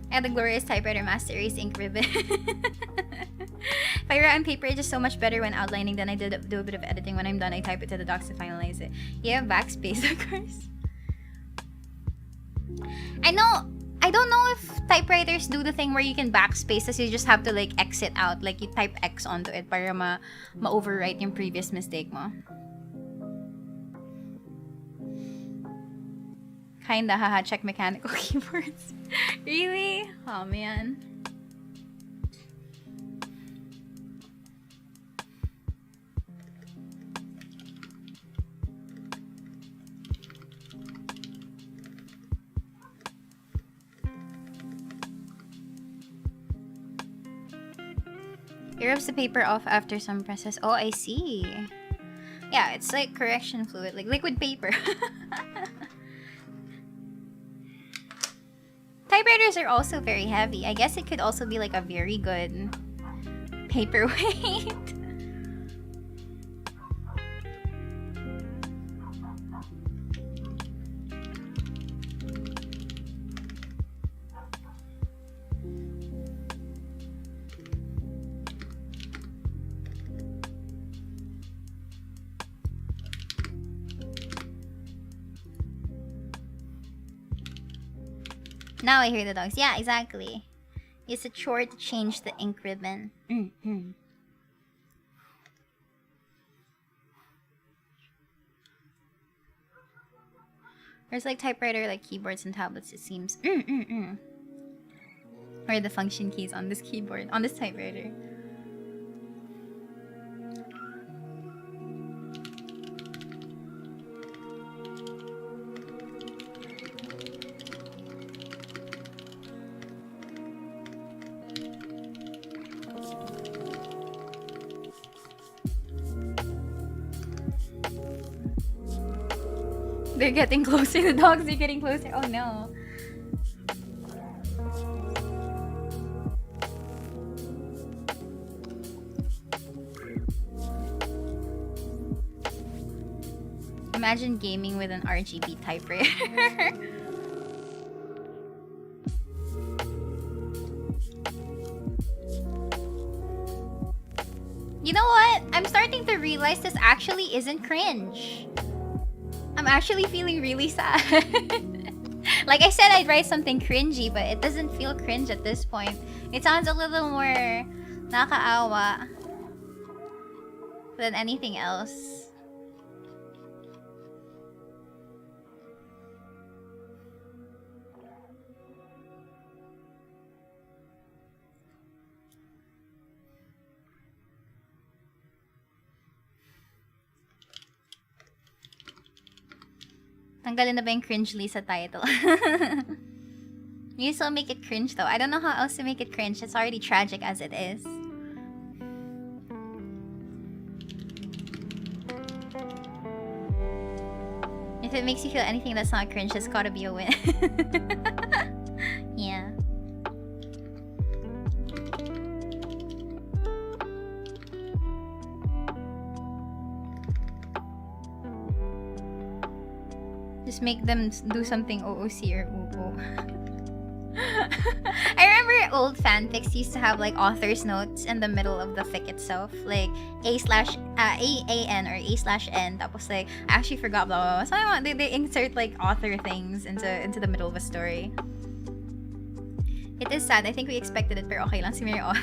I had the glorious typewriter master erase ink ribbon. If I write on paper, it's just so much better when outlining. Then I do a bit of editing. When I'm done, I type it to the docs to finalize it. Yeah, backspace, of course. I don't know if typewriters do the thing where you can backspace, so you just have to like exit out. Like you type X onto it para ma-overwrite yung previous mistake mo. Kinda, haha, check mechanical keyboards. Really? Oh, man. It rubs the paper off after some presses. Oh, I see. Yeah, it's like correction fluid, like liquid paper. Typewriters are also very heavy. I guess it could also be like a very good paperweight. Now I hear the dogs. Yeah, exactly. It's a chore to change the ink ribbon. There's like typewriter, like keyboards and tablets, it seems. Where are the function keys on this keyboard, on this typewriter? They're getting closer. The dogs are getting closer. Oh no. Imagine gaming with an RGB typewriter. You know what? I'm starting to realize this actually isn't cringe. I'm actually feeling really sad. Like I said, I'd write something cringy, but it doesn't feel cringe at this point. It sounds a little more nakaawa than anything else. Tanggalin na ba yung cringely sa title? You still make it cringe though. I don't know how else to make it cringe. It's already tragic as it is. If it makes you feel anything that's not cringe, it's gotta be a win. Yeah. Just make them do something OOC or UO. I remember old fanfics used to have like author's notes in the middle of the fic itself, like A/AN or A/N. Tapos like I actually forgot blah blah blah. So they insert like author things into the middle of a story. It is sad. I think we expected it, pero okay lang si Miria author.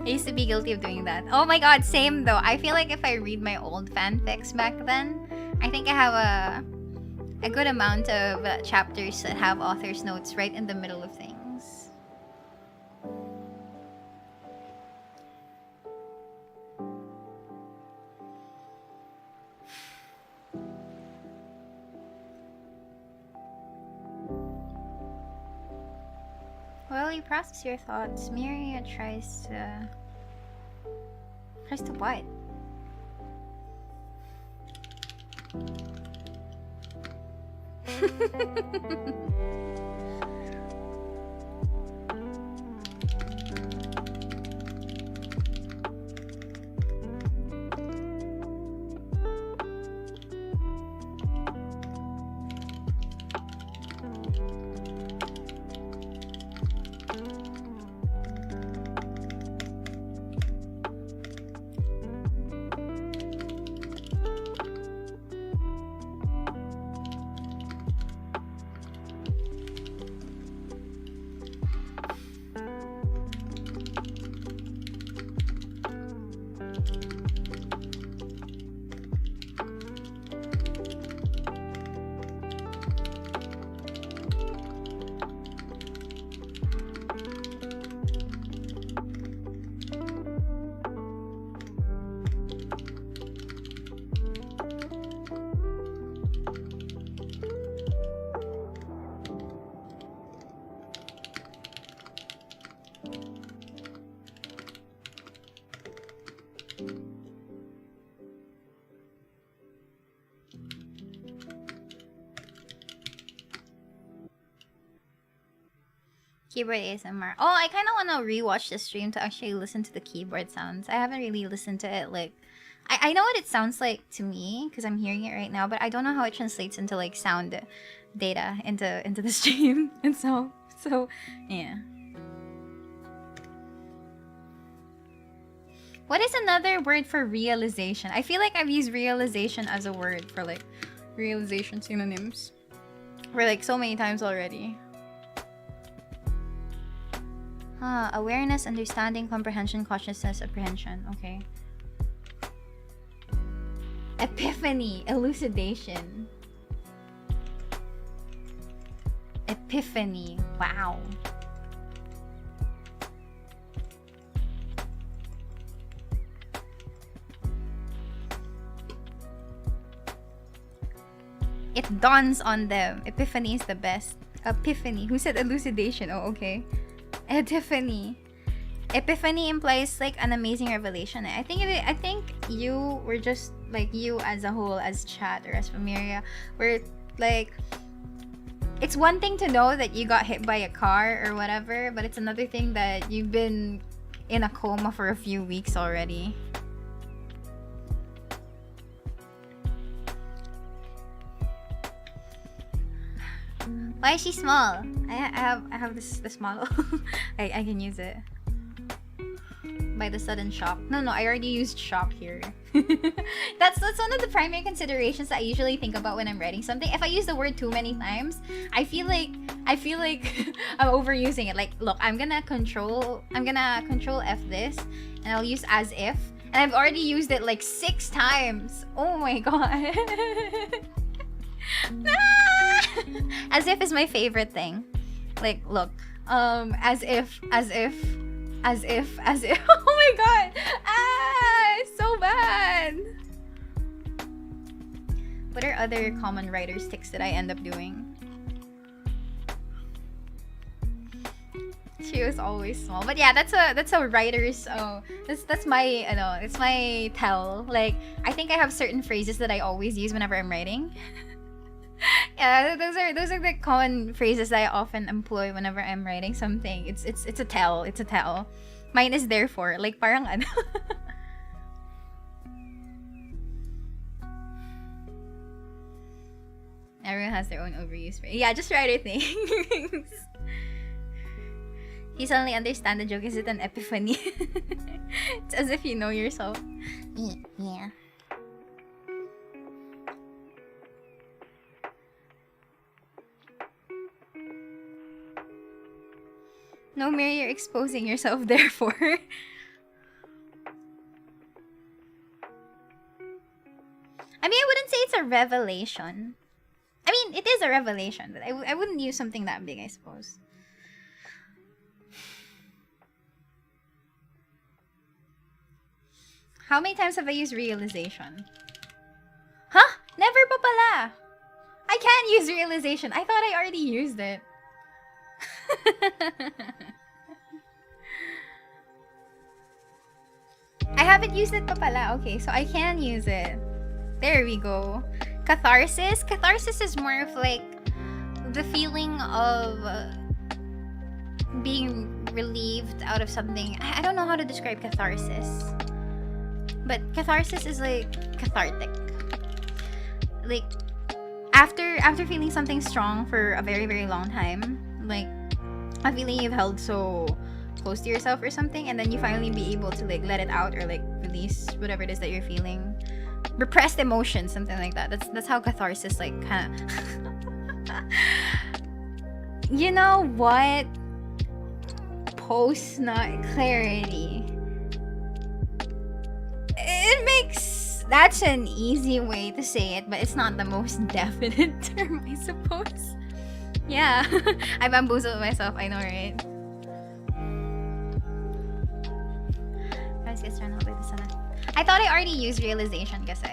I used to be guilty of doing that. Oh my god, same though. I feel like if I read my old fanfics back then, I think I have a good amount of chapters that have author's notes right in the middle of things. Well, you process your thoughts. Miria tries to what? Keyboard ASMR. Oh, I kind of want to rewatch the stream to actually listen to the keyboard sounds. I haven't really listened to it. Like, I know what it sounds like to me because I'm hearing it right now, but I don't know how it translates into like sound data into the stream and so yeah. What is another word for realization? I feel like I've used realization as a word for like realization synonyms for like so many times already. Awareness, understanding, comprehension, consciousness, apprehension. Okay. Epiphany, elucidation. Epiphany. Wow. It dawns on them. Epiphany is the best. Epiphany. Who said elucidation? Oh, okay. Epiphany. Epiphany implies like an amazing revelation. I think you were just like you as a whole, as chat or as Miria, were like, it's one thing to know that you got hit by a car or whatever, but it's another thing that you've been in a coma for a few weeks already. Why is she small? I have this model. I can use it. By the sudden shock. No, I already used shock here. That's one of the primary considerations that I usually think about when I'm writing something. If I use the word too many times, I feel like I'm overusing it. Like, look, I'm gonna control F this, and I'll use as if, and I've already used it like 6 times. Oh my god. As if is my favorite thing. Like, look, as if. Oh my god! Ah, it's so bad. What are other common writer's tics that I end up doing? She was always small, but yeah, that's a writer's. Oh, that's my it's my tell. Like, I think I have certain phrases that I always use whenever I'm writing. Yeah, those are the common phrases that I often employ whenever I'm writing something. It's a tell. It's a tell. Mine is therefore. Like, parang ano. Everyone has their own overuse phrase. Yeah, just writer things. You suddenly understand the joke. Is it an epiphany? It's as if you know yourself. Yeah. No, Mary, you're exposing yourself, therefore. I mean, I wouldn't say it's a revelation. I mean, it is a revelation, but I wouldn't use something that big, I suppose. How many times have I used realization? Huh? Never pa pala! I can't use realization. I thought I already used it. I haven't used it pa pala. Okay, so I can use it. There we go. Catharsis? Catharsis is more of like the feeling of being relieved out of something. I don't know how to describe catharsis. But catharsis is like cathartic. Like after feeling something strong for a very, very long time, like a feeling you've held so close to yourself or something, and then you finally be able to like let it out or like release whatever it is that you're feeling. Repressed emotions, something like that. That's how catharsis like kind of. You know what? Post not clarity. It makes, that's an easy way to say it, but it's not the most definite term, I suppose. Yeah, I bamboozled myself. I know, right? I thought I already used realization kasi.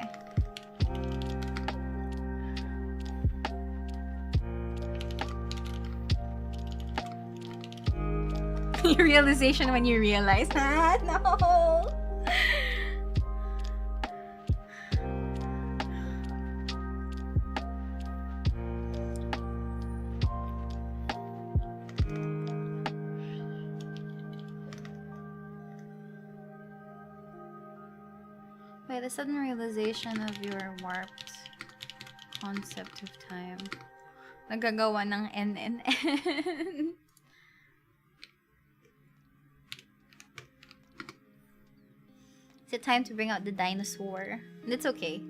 Realization when you realize. Ah, no! By the sudden realization of your warped concept of time. Nagagawa ng NNN. Is it time to bring out the dinosaur? It's okay.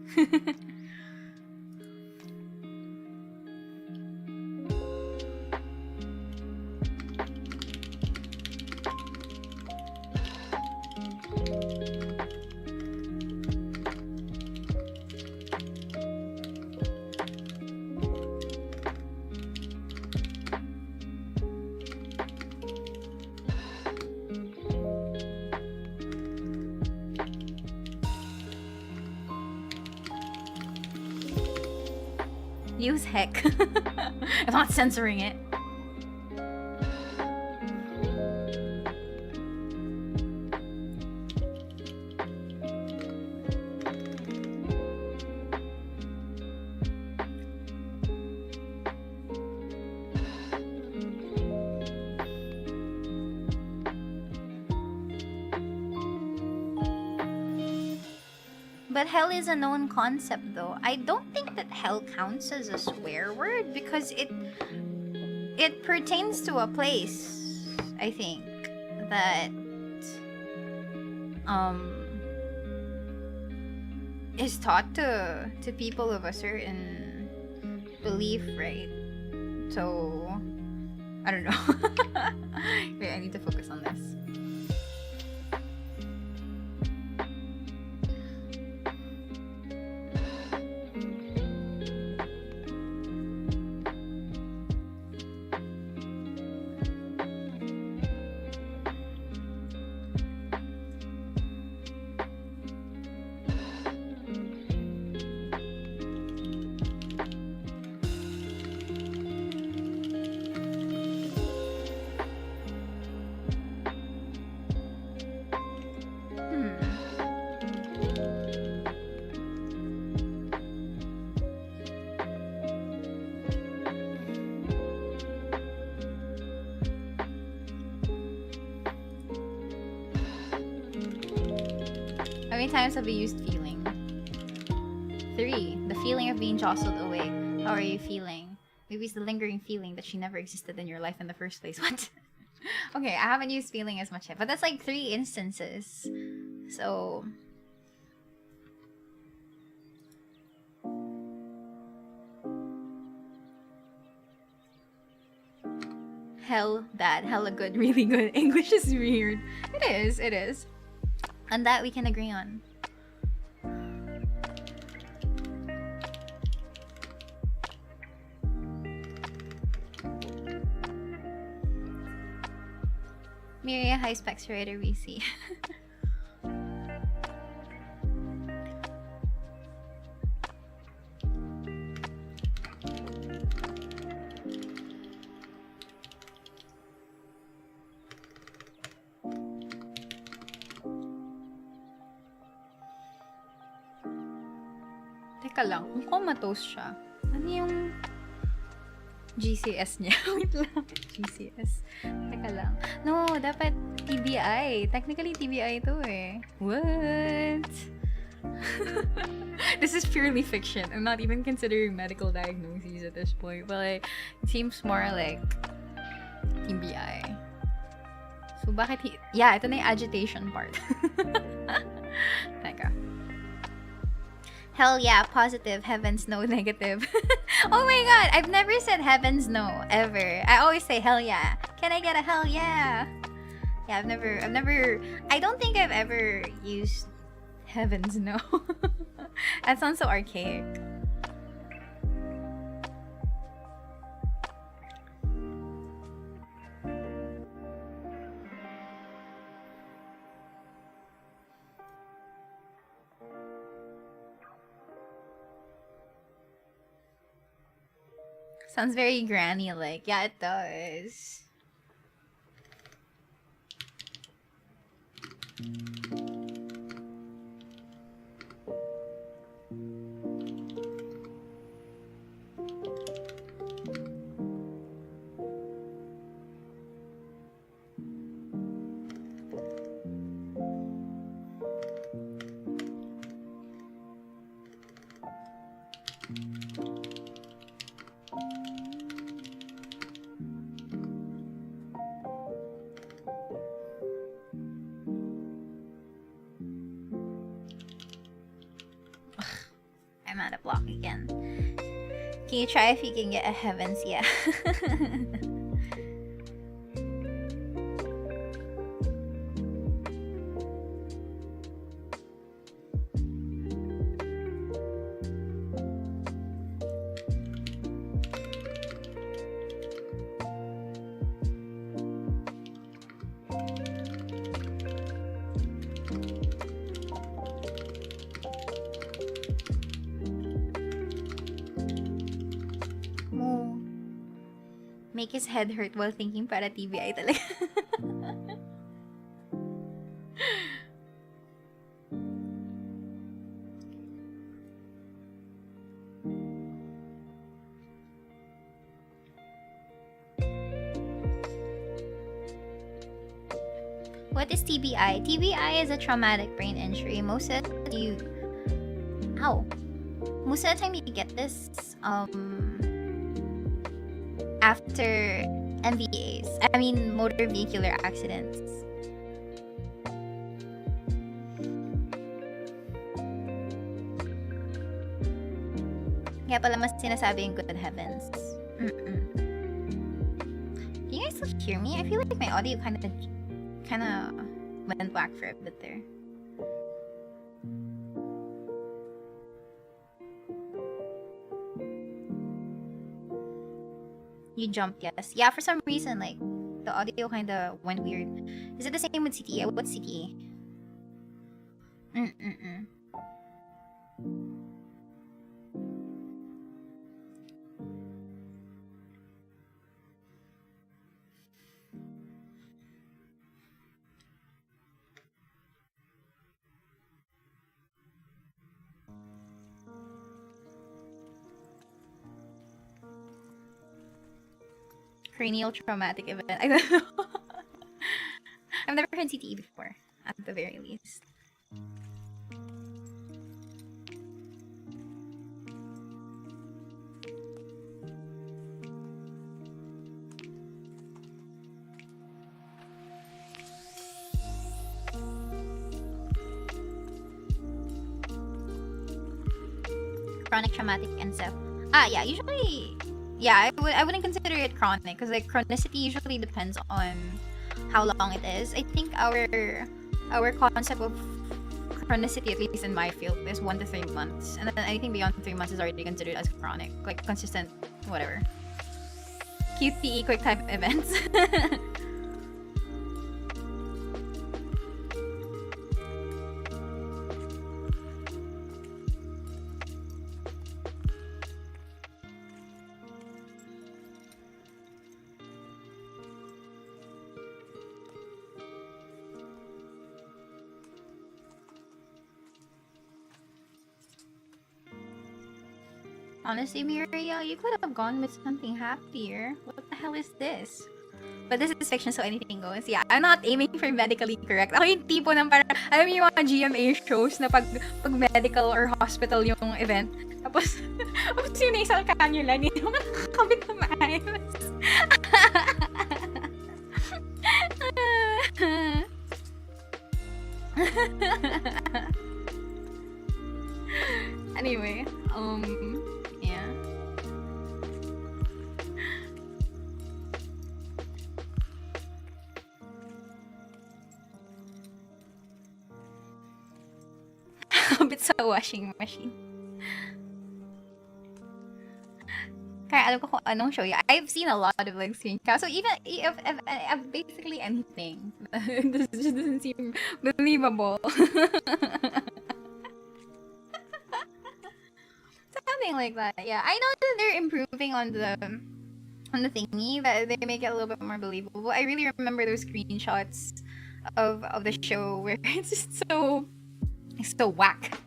Use heck. I'm not censoring it. But hell is a known concept though. I don't think that hell counts as a swear word because it pertains to a place, I think, that is taught to people of a certain belief, right? So I don't know. Wait, I need to focus on this. many times have we used feeling? 3. The feeling of being jostled awake. How are you feeling? Maybe it's the lingering feeling that she never existed in your life in the first place. What? Okay, I haven't used feeling as much yet, but that's like 3 instances. So... hell bad, hella good, really good. English is weird. It is, it is. And that we can agree on. Miria, high specs writer, VC. Teka lang, kung comatose siya, ano yung GCS niya? Wait lang. GCS. Teka lang. No, dapat TBI. Technically, TBI ito eh. What? This is purely fiction. I'm not even considering medical diagnoses at this point. But like, it seems more like TBI. So, bakit yeah, ito na yung agitation part. Teka. Hell yeah, positive, heavens no, negative. Oh my god, I've never said heavens no, ever. I always say hell yeah. Can I get a hell yeah? Yeah, I've never, I don't think I've ever used heavens no. That sounds so archaic. Sounds very granny-like. Yeah, it does. I'm out of block again. Can you try if you can get a heavens? Yeah. Make his head hurt while thinking para TBI talaga. What is TBI? TBI is a traumatic brain injury. Most of the time you get this after MVAs. I mean, motor vehicular accidents. Kaya pala mas sinasabi yung good heavens. Can you guys still hear me? I feel like my audio kind of went black for a bit there. You jumped, yes. Yeah, for some reason, like, the audio kind of went weird. Is it the same with CTA? What's CTA? Cranial traumatic event. I don't know. I've never heard CTE before, at the very least. Chronic traumatic incel. Yeah, usually, yeah, I wouldn't consider it chronic because like chronicity usually depends on how long it is. I think our concept of chronicity, at least in my field, is 1 to 3 months, and then anything beyond 3 months is already considered as chronic, like consistent, whatever. QTE, quick time events. Honestly, Miria, you could have gone with something happier. What the hell is this? But this is fiction, so anything goes. Yeah, I'm not aiming for medically correct. Ako yung tipo ng parang, alam mo yung mga GMA shows na pag medical or hospital yung event. Tapos yung nasal cannula, hindi naman nakakabit na maayos. Anyway, yeah. Habit sa washing machine. Kaya alam ko kung anong show yun. I've seen a lot of like screencasts. So even if basically anything, this just doesn't seem believable. Something like that. Yeah, I know that they're improving on the thingy, that they make it a little bit more believable. I really remember those screenshots of the show where it's just so whack.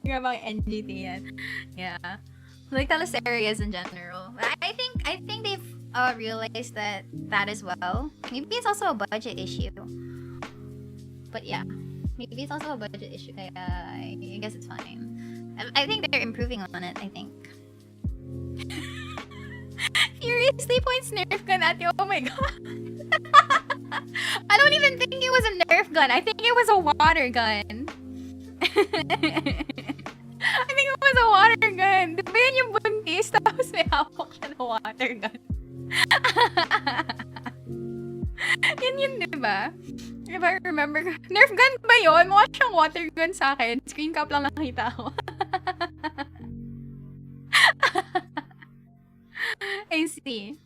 Yung mga NGT yan. Yeah. Like teleseries in general. I think they've realized that as well. Maybe it's also a budget issue. But yeah. Maybe it's also a budget issue. I guess it's fine. I think they're improving on it, I think. Furiously points Nerf gun at you. Oh my god. I don't even think it was a Nerf gun. I think it was a water gun. I think it was a water gun. Diba yun yung buntis tapos may hawak siya na water gun? Yun, diba? If I remember, Nerf gun ba yun? Mukha siyang water gun sa akin. Screen cap lang nakita ko. I see.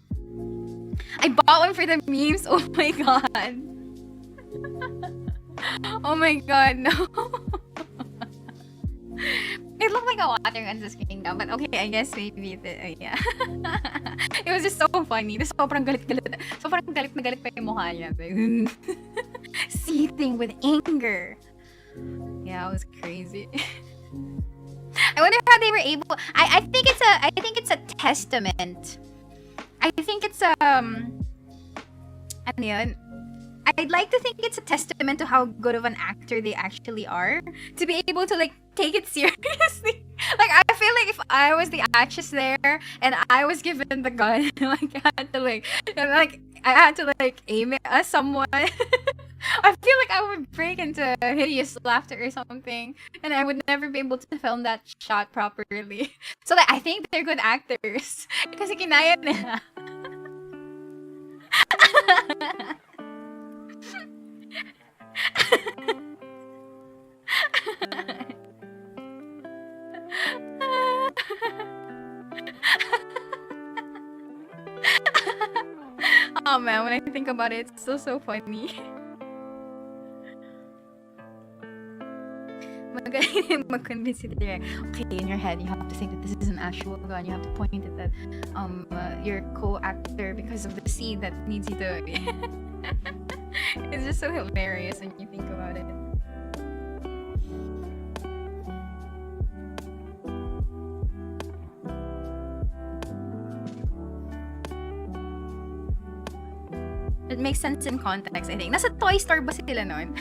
I bought one for the memes. Oh my god. Oh my god, no. It looked like a water gun sa screen now, but okay, I guess maybe yeah. It was just so funny. Sobrang galit-galit. Sobrang galit na galit pa yung mukha niya. Seething with anger. Yeah, it was crazy. I wonder how they were able. I think it's a testament. I think it's ano yun? I'd like to think it's a testament to how good of an actor they actually are to be able to like take it seriously. Like I feel like if I was the actress there and I was given the gun, like I had to aim it at someone. I feel like I would break into hideous laughter or something, and I would never be able to film that shot properly. So I think they're good actors kasi kinaya nila. Oh man, when I think about it, it's still so funny. Mag-convince it there. Okay, in your head, you have to think that this is an actual gun. You have to point it at your co-actor because of the scene that needs you to. It's just so hilarious when you think about it. It makes sense in context, I think. Nasa toy store ba sila nun?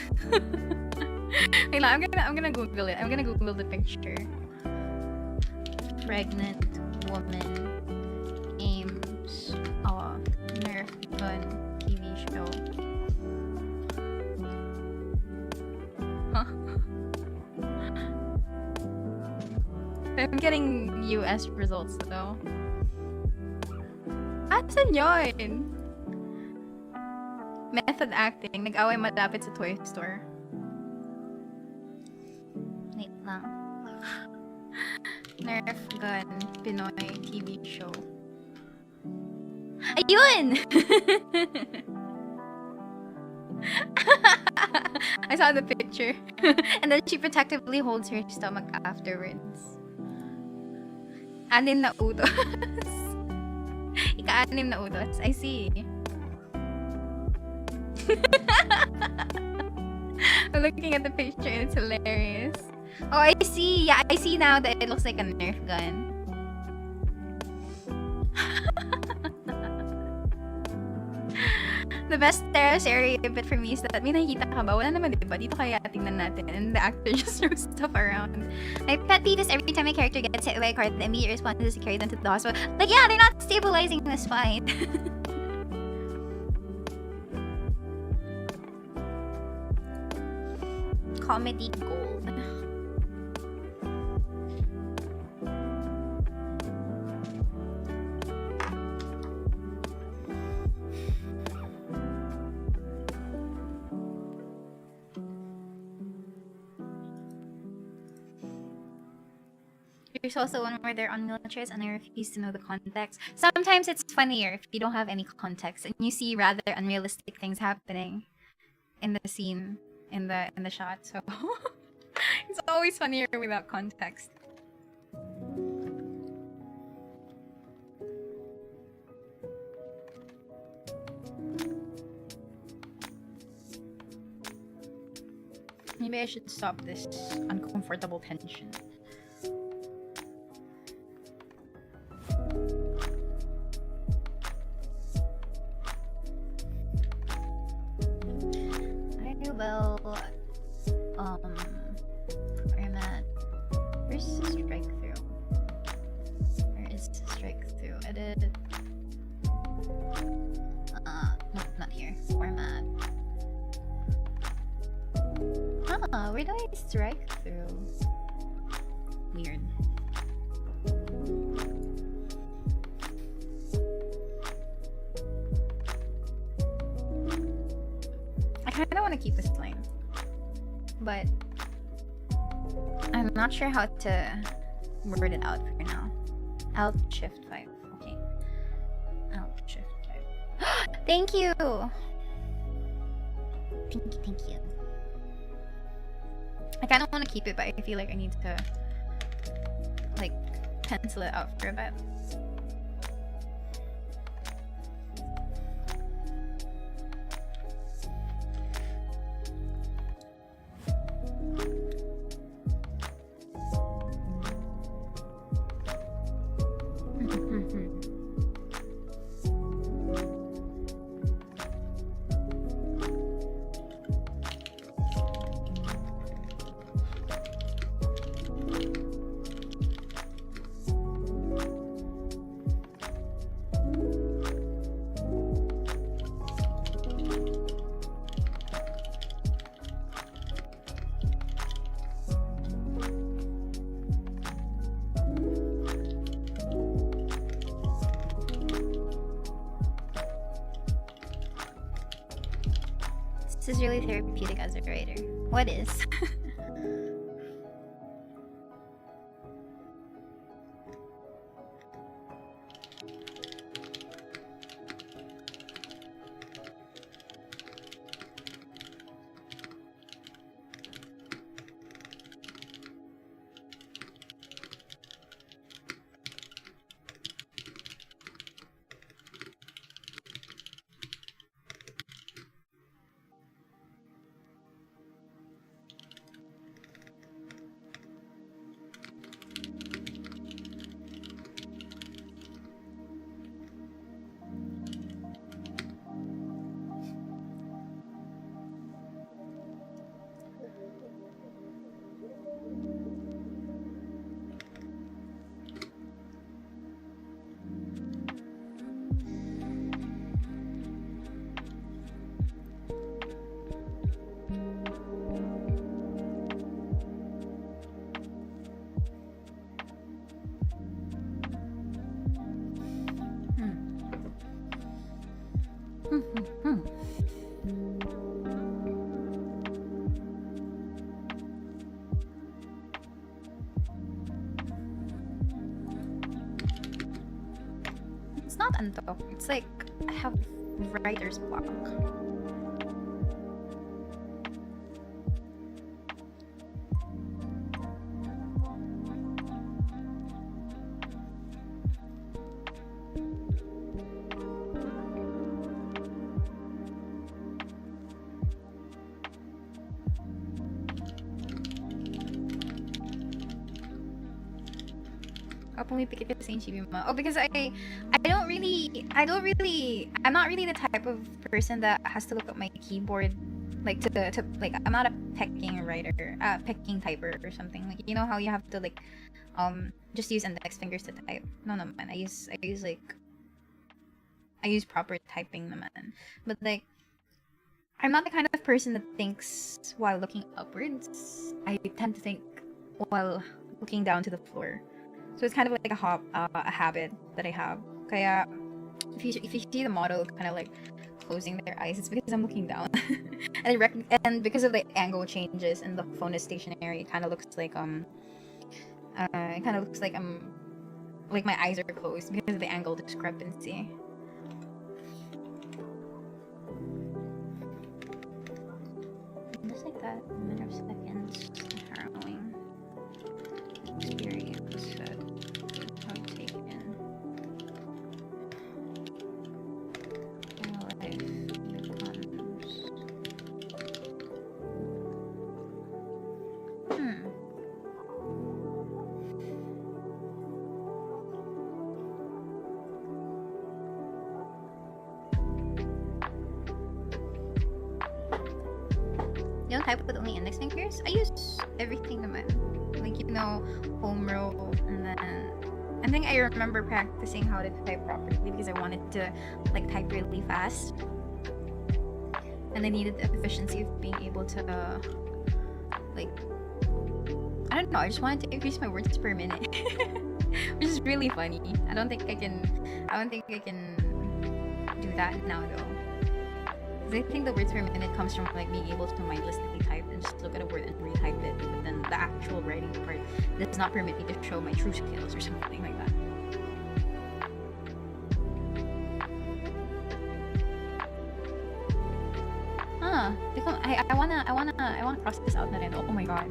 Wait lang, I'm gonna Google it. I'm gonna Google the picture. Pregnant woman aims Nerf gun TV show. Huh? I'm getting US results though. Asan yun? Method acting. Nag-away malapit sa toy store. Wait lang. Nerf gun Pinoy TV show. Ayun! I saw the picture. And then she protectively holds her stomach afterwards. Anim na utos. Ika-anim na utos. I see. I'm looking at the picture and it's hilarious. Oh, I see. Yeah, I see now that it looks like a Nerf gun. The best terrace area bit for me is that may nakikita ka ba? Wala naman, diba? Dito kaya tingnan natin. And the actor just throws stuff around. My pet peeve is every time a character gets hit by a card, the immediate response is to carry them to the hospital. Like, yeah, they're not stabilizing the spine. Comedy gold. There's also one where they're on wheelchairs and I refuse to know the context. Sometimes it's funnier if you don't have any context and you see rather unrealistic things happening in the scene, in the shot. So it's always funnier without context. Maybe I should stop this uncomfortable tension. Well, where am I? Where's the strike through? Where is the strike through? Edit. Nope, not here. Where am I? Huh, where do I strike through? Weird. I kind of want to keep this line, but I'm not sure how to word it out for now. Alt Shift 5. Okay. Alt Shift 5. Thank you! Thank you. I kind of want to keep it, but I feel like I need to, like, pencil it out for a bit. This is really therapeutic as a writer. What is? antok. It's like I have writer's block. Pumipikit kasi yung chibi mo. Oh, because I'm not really the type of person that has to look at my keyboard like to like I'm not a pecking writer, pecking typer or something. Like, you know how you have to like just use index fingers to type. No naman. I use proper typing naman. But like I'm not the kind of person that thinks while looking upwards. I tend to think while looking down to the floor. So it's kind of like a habit that I have. Kaya if you see the model kind of like closing their eyes, it's because I'm looking down. and because of the angle changes and the phone is stationary, it kind of looks like I'm like my eyes are closed because of the angle discrepancy. Just like that, a matter of seconds, harrowing experience that I've taken. My life becomes... You don't type with only index fingers? I use everything naman. Like, you know, home row, and then I think I remember practicing how to type properly because I wanted to like type really fast, and I needed the efficiency of being able to like, I don't know, I just wanted to increase my words per minute. Which is really funny. I don't think I can do that now though. I think the words per minute comes from like being able to mindlessly type and just look at a word and retype it, but then the actual writing part does not permit me to show my true skills or something like that. I wanna cross this out na rin. Oh my god.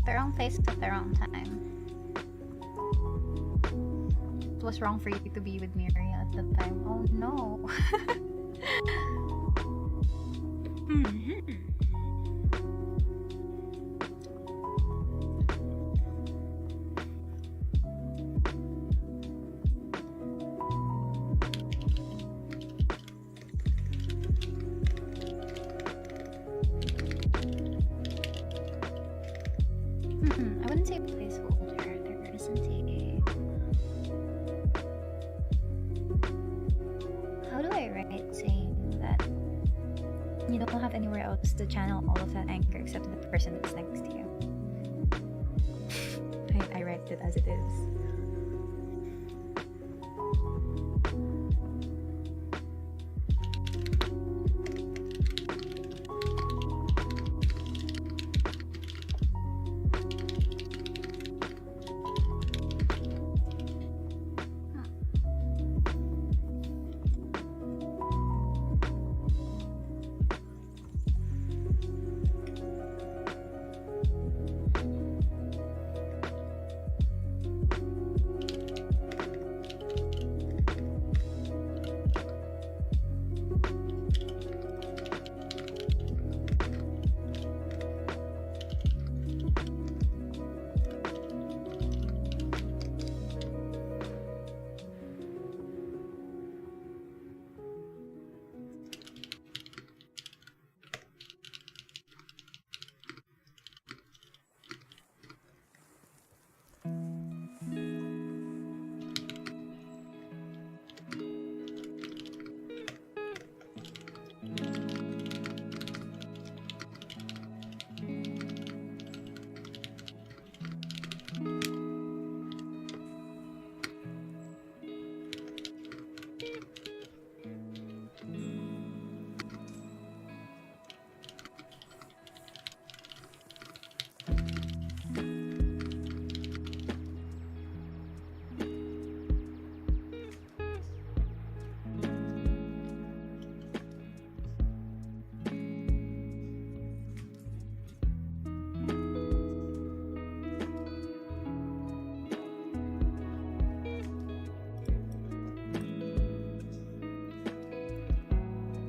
The wrong place at the wrong time. It was wrong for you to be with Miria at that time. Oh no. I wouldn't say placeholder. There isn't a... You don't have anywhere else to channel all of that anger except the person that's next to you. I write it as it is.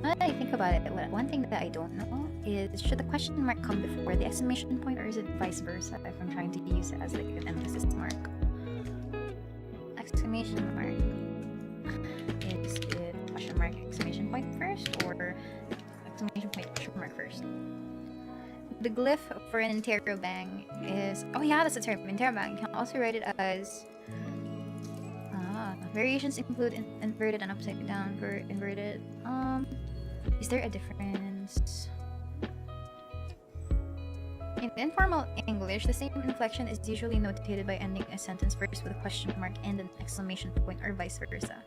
Now that I think about it, one thing that I don't know is, should the question mark come before the exclamation point, or is it vice versa if I'm trying to use it as like an emphasis mark? Exclamation mark. Is it question mark exclamation point first, or exclamation point question mark first? The glyph for an interrobang is, oh yeah, that's a term, interrobang. You can also write it as variations include inverted and upside down for inverted. Is there a difference? In informal English, the same inflection is usually notated by ending a sentence first with a question mark and an exclamation point, or vice versa.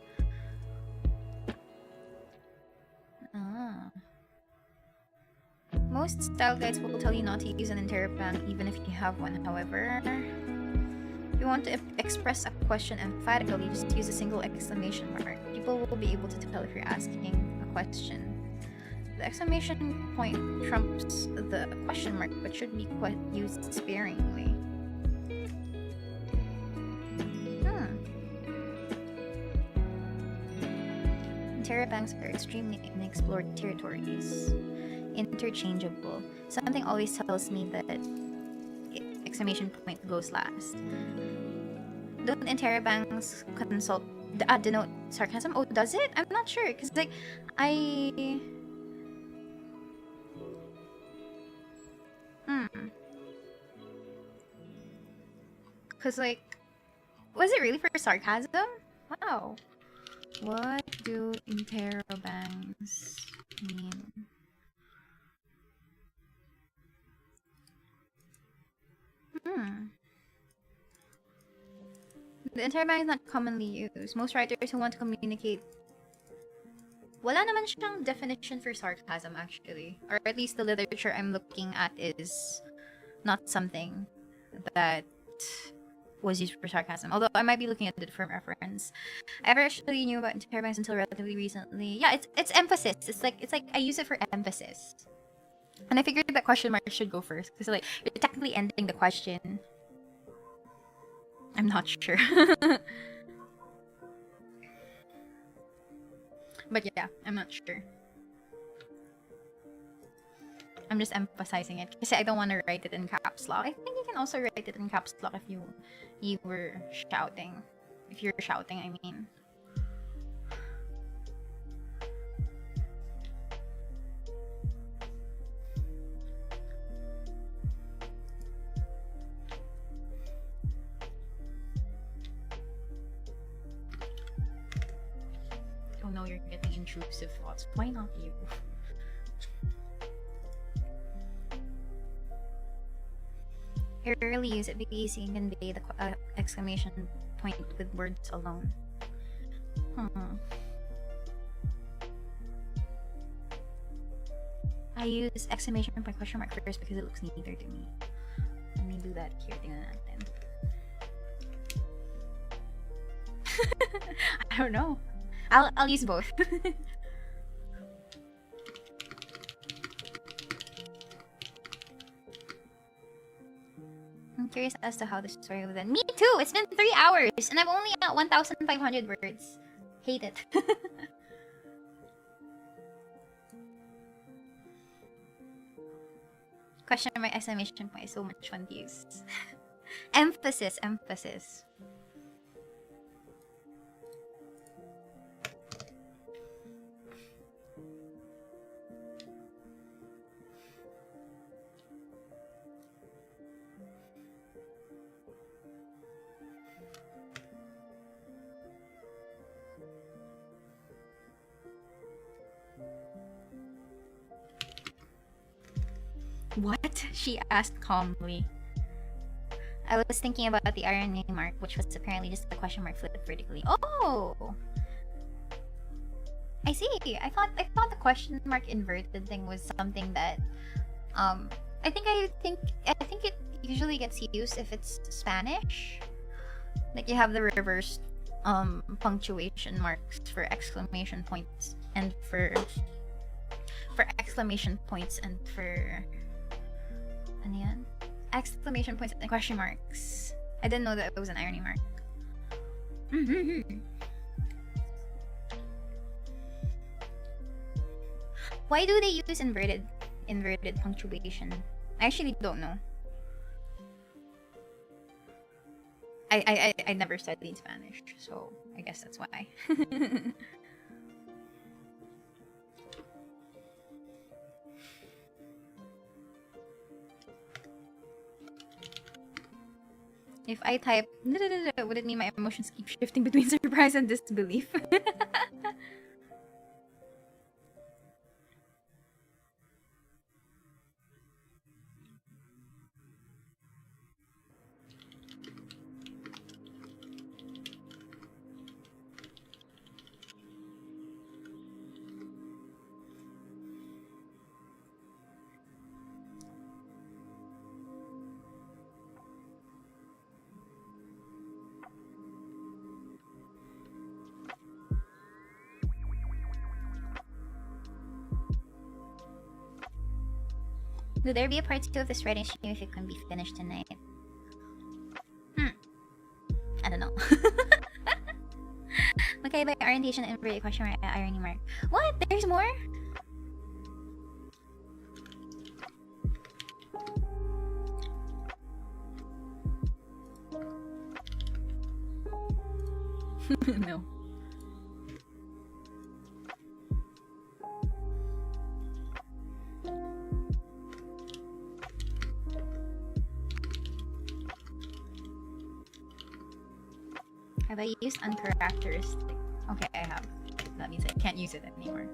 Most style guides will tell you not to use an interrobang even if you have one. However, if you want to express a question emphatically, just use a single exclamation mark. People will be able to tell if you're asking a question. The exclamation point trumps the question mark, but should be used sparingly. Interrobangs are extremely unexplored territories. Interchangeable. Something always tells me that exclamation point goes last. Don't interrobangs denote sarcasm? Oh, does it? I'm not sure, because like because like, was it really for sarcasm? Wow. What do interrobangs mean? The interrobang is not commonly used. Most writers who want to communicate, wala naman siyang definition for sarcasm actually. Or at least the literature I'm looking at is not something that was used for sarcasm. Although I might be looking at it for reference. I never actually knew about interrobangs until relatively recently. Yeah, it's emphasis. It's like I use it for emphasis. And I figured that question mark should go first, because like you're technically ending the question. I'm not sure. But yeah, I'm not sure. I'm just emphasizing it because I don't want to write it in caps lock. I think you can also write it in caps lock if you were shouting. If you're shouting, I mean. Oh no, you're getting intrusive thoughts. Why not you? I rarely use it because you can convey the exclamation point with words alone. I use exclamation point question mark first because it looks neater to me. Let me do that here. Tingnan natin. I don't know. I'll use both. I'm curious as to how this story would end. Me too! It's been 3 hours and I'm only at 1,500 words. Hate it. Question mark exclamation point is so much fun to use. Emphasis, emphasis. What? She asked calmly. I was thinking about the irony mark, which was apparently just a question mark flipped vertically. Oh! I see. I thought the question mark inverted thing was something that I think it usually gets used if it's Spanish. Like you have the reversed punctuation marks for exclamation points and for exclamation points and for ano yan? Exclamation points and question marks. I didn't know that it was an irony mark. Why do they use inverted punctuation? I actually don't know. I never studied Spanish, so I guess that's why. If I type, would it mean my emotions keep shifting between surprise and disbelief? Will there be a part 2 of this writing stream if it can be finished tonight? I don't know. Okay, by orientation and inverted question mark irony mark. What? There's more? No. Have I used uncharacteristic? Okay, I have. That means I can't use it anymore.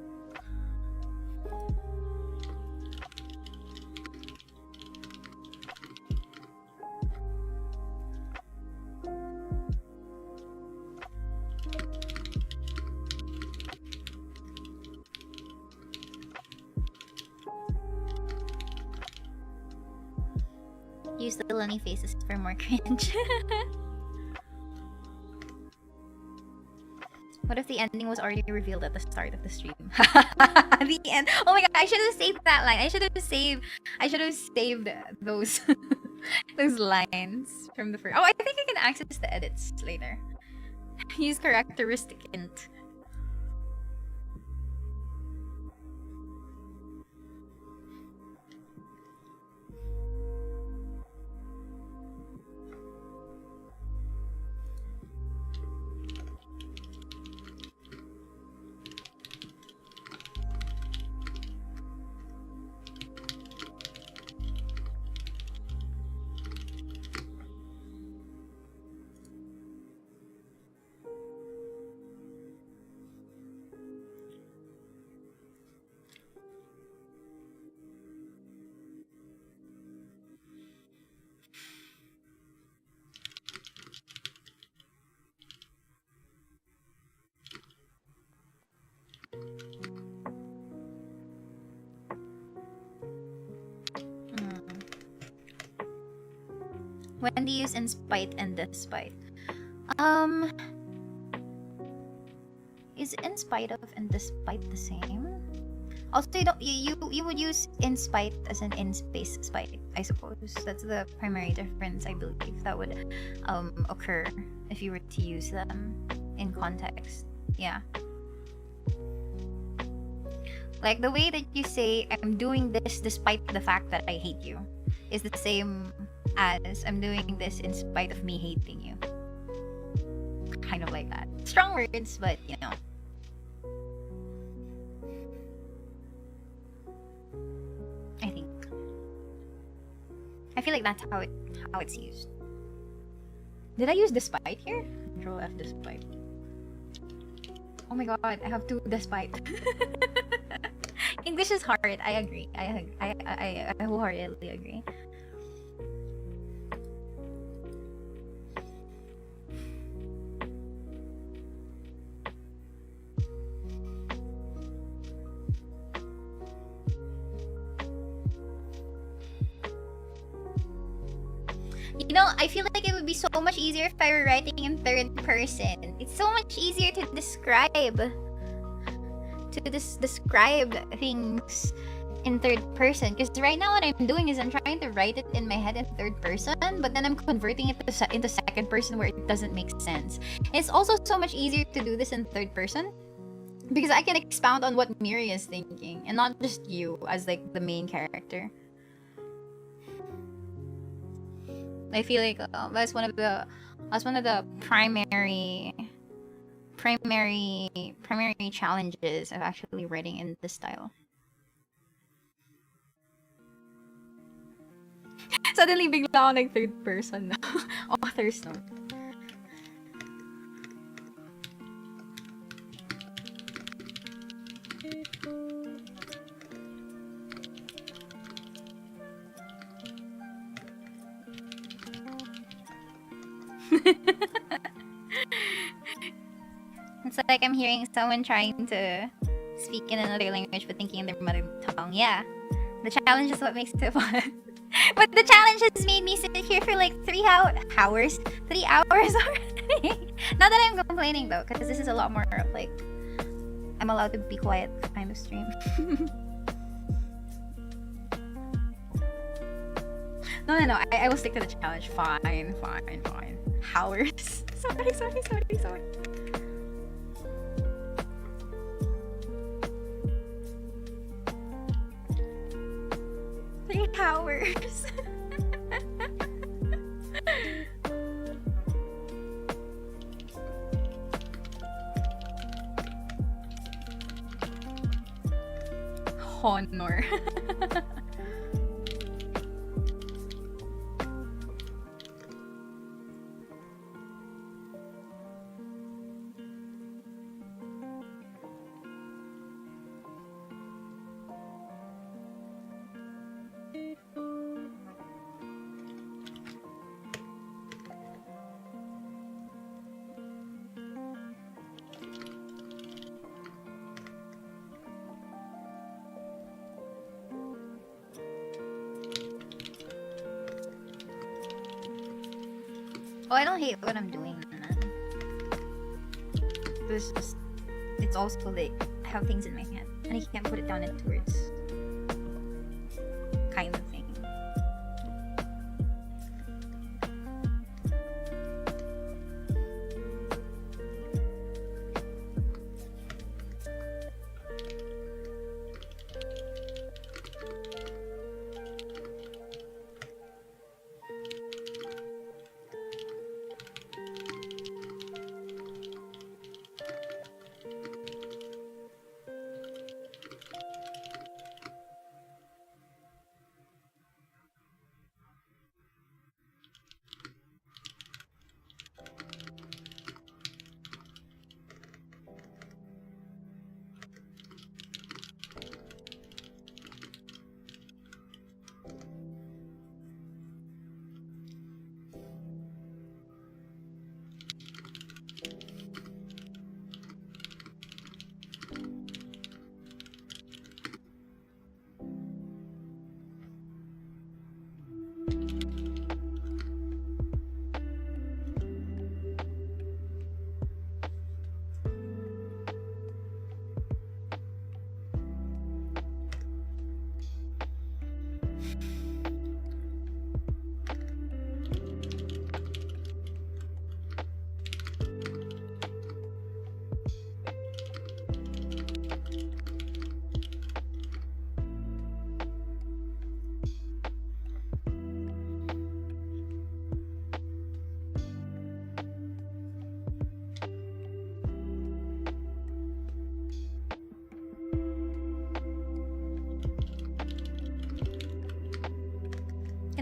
Use the lonely faces for more cringe. What if the ending was already revealed at the start of the stream? The end. Oh my god, I should have saved that line. I should have saved those those lines from the first. Oh, I think I can access the edits later. Use characteristic int. When do you use in spite and despite? Is in spite of and despite the same? Also, you would use in spite as an in space spite, I suppose. That's the primary difference, I believe, that would occur if you were to use them in context. Yeah. Like the way that you say I'm doing this despite the fact that I hate you is the same as I'm doing this in spite of me hating you. Kind of like that. Strong words, but you know. I think. I feel like that's how it's used. Did I use despite here? Control F despite. Oh my god, I have to despite. English is hard. I agree. I wholeheartedly agree. You know, I feel like it would be so much easier if I were writing in third person. It's so much easier to describe things in third person. Because right now what I'm doing is I'm trying to write it in my head in third person, but then I'm converting it into second person where it doesn't make sense. It's also so much easier to do this in third person because I can expound on what Miria is thinking and not just you as like the main character. I feel like that's one of the primary challenges of actually writing in this style. Suddenly bigla ako nag third person na. Authors no. It's like I'm hearing someone trying to speak in another language but thinking in their mother tongue. Yeah. The challenge is what makes it fun. But the challenge has made me sit here for like 3 hours. 3 hours already. Not that I'm complaining though, because this is a lot more of like I'm allowed to be quiet kind of stream. No. I will stick to the challenge. Fine. Hours. Sorry. 3 hours. Honor. Oh, I don't hate what I'm doing. It's also like I have things in my hand and I can't put it down into words. Kind of thing.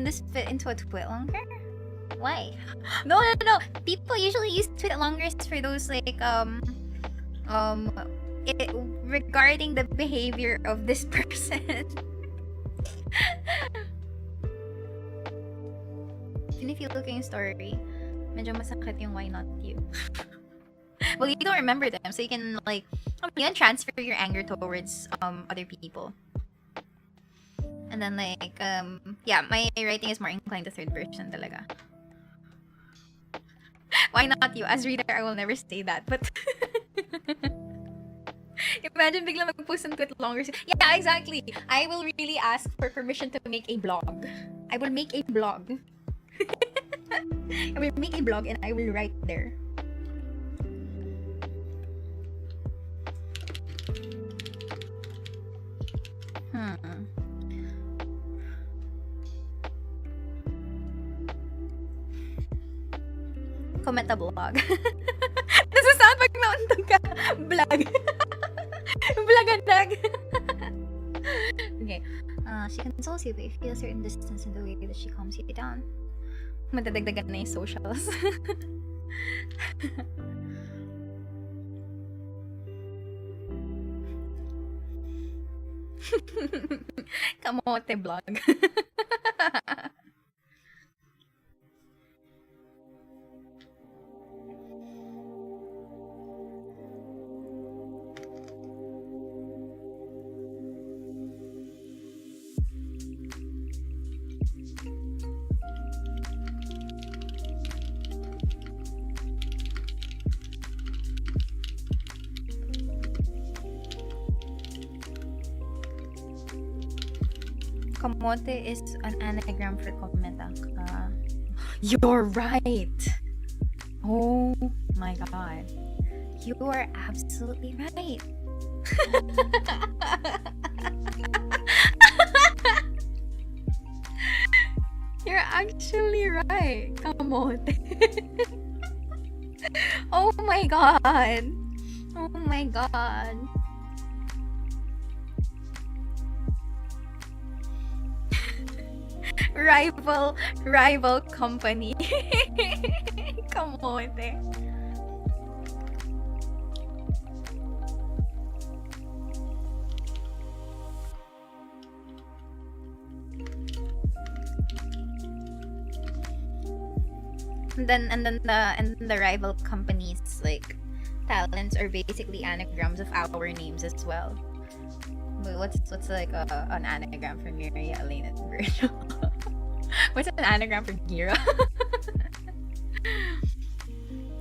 Can this fit into a twit longer? Why? No. People usually use twit longers for those like regarding the behavior of this person. Even if you look in story, medyo masakit yung why not you. Well, you don't remember them, so you can like you can transfer your anger towards other people. And then like yeah, my writing is more inclined to third person talaga. Why not you? As reader, I will never say that, but imagine biglang mag-post ng tweet longer. Yeah, exactly. I will really ask for permission to make a blog. I will make a blog. I will make a blog and I will write there. Comment a blog. Nasasaan pag nauntog ka. Vlog. Vlogadag. Okay. She consoles you, but you feel a certain distance in the way that she calms you down. Madadagdagan na yung socials. Kamote blog. Kamote is an anagram for kometaka. You're right! Oh my god. You are absolutely right. You're actually right. Kamote. Oh my god. Oh my god. Rival company. Kamote. And then the rival companies like talents are basically anagrams of our names as well. But what's like an anagram for Miria, ELAINE, and VIRGIL? What's an anagram for Gira?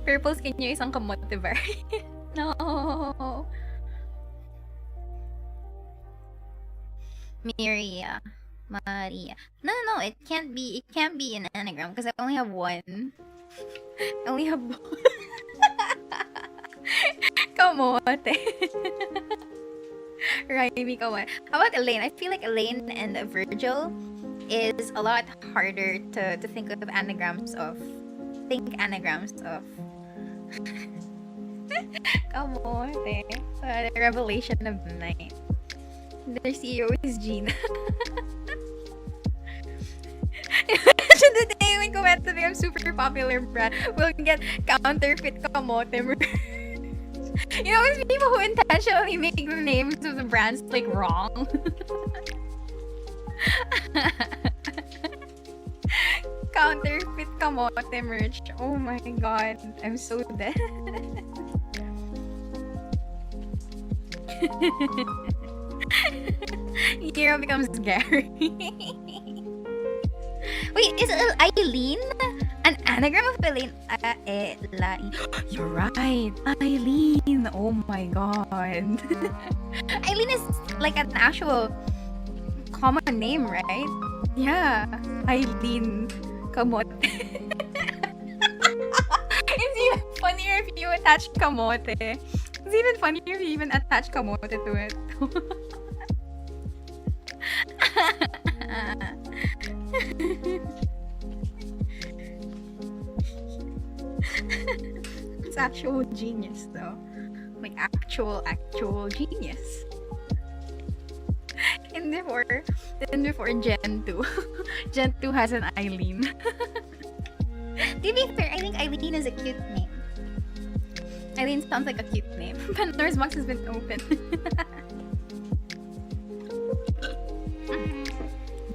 Purple skin yung isang kamote bar. No. Miria. Maria. No, it can't be an anagram because I only have one. I only have one. Kamote. Raimi kamote. How about ELAINE? I feel like ELAINE and VIRGIL is a lot harder to think of anagrams of. Kamote. The revelation of the night. Their CEO is Gina. Imagine the day when Kometa becomes super popular brand, we'll get counterfeit kamote merch. You know, it's people who intentionally make the names of the brands like wrong. Counterfeit kamote merch. Oh my god, I'm so dead. Hero becomes Gary. Wait, is ELAINE an anagram of ELAINE? ELAINE. You're right, ELAINE. Oh my god. ELAINE is like an actual common name, right? Yeah, ELAINE Kamote. It's even funnier if you attach kamote. It's even funnier if you even attach kamote to it. It's actual genius though. Like actual genius. Then before Gen 2. Gen 2 has an Eileen. To be fair, I think Eileen is a cute name. Eileen sounds like a cute name. Pandora's box has been opened.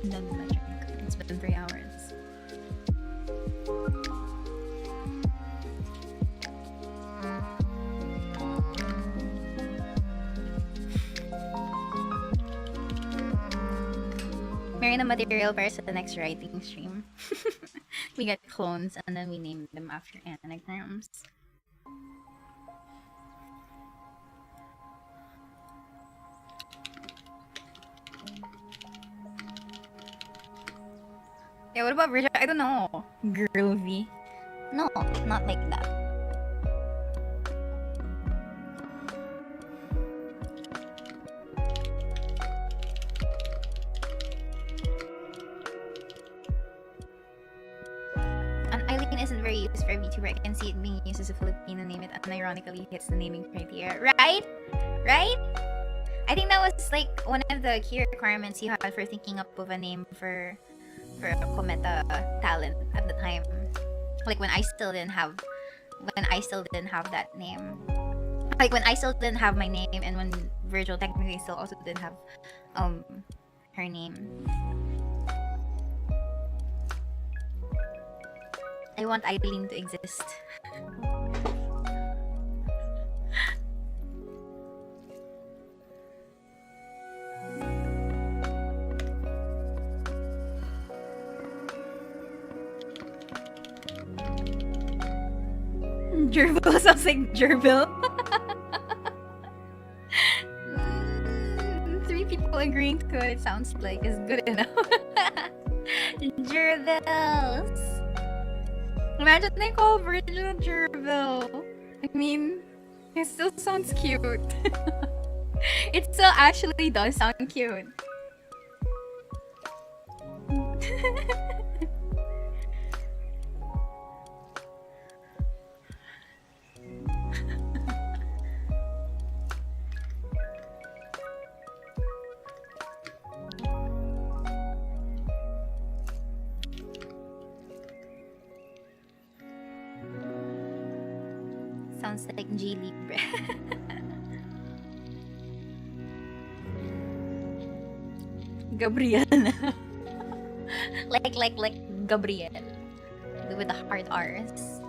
Done with my drink. It's been 3 hours. Marry the material for the next writing stream. We get clones and then we name them after anagrams. Yeah, what about Virgil? I don't know. Groovy. No, not like that. Eileen isn't very used for a VTuber. I can see it being used as a Filipino name. It unironically hits the naming criteria. Right? Right? I think that was like one of the key requirements you had for thinking up of a name for a Cometa talent at the time. Like when I still didn't have that name. Like when I still didn't have my name and when Virgil technically still also didn't have her name. I want Eileen to exist. Gerbil sounds like gerbil. 3 people agreeing to it sounds like is good enough. Gerbils. Imagine they call Virgil Gerbil. I mean, it still sounds cute. It still actually does sound cute. Sounds like G Libre. Gabriel. like Gabriel. With the hard R's.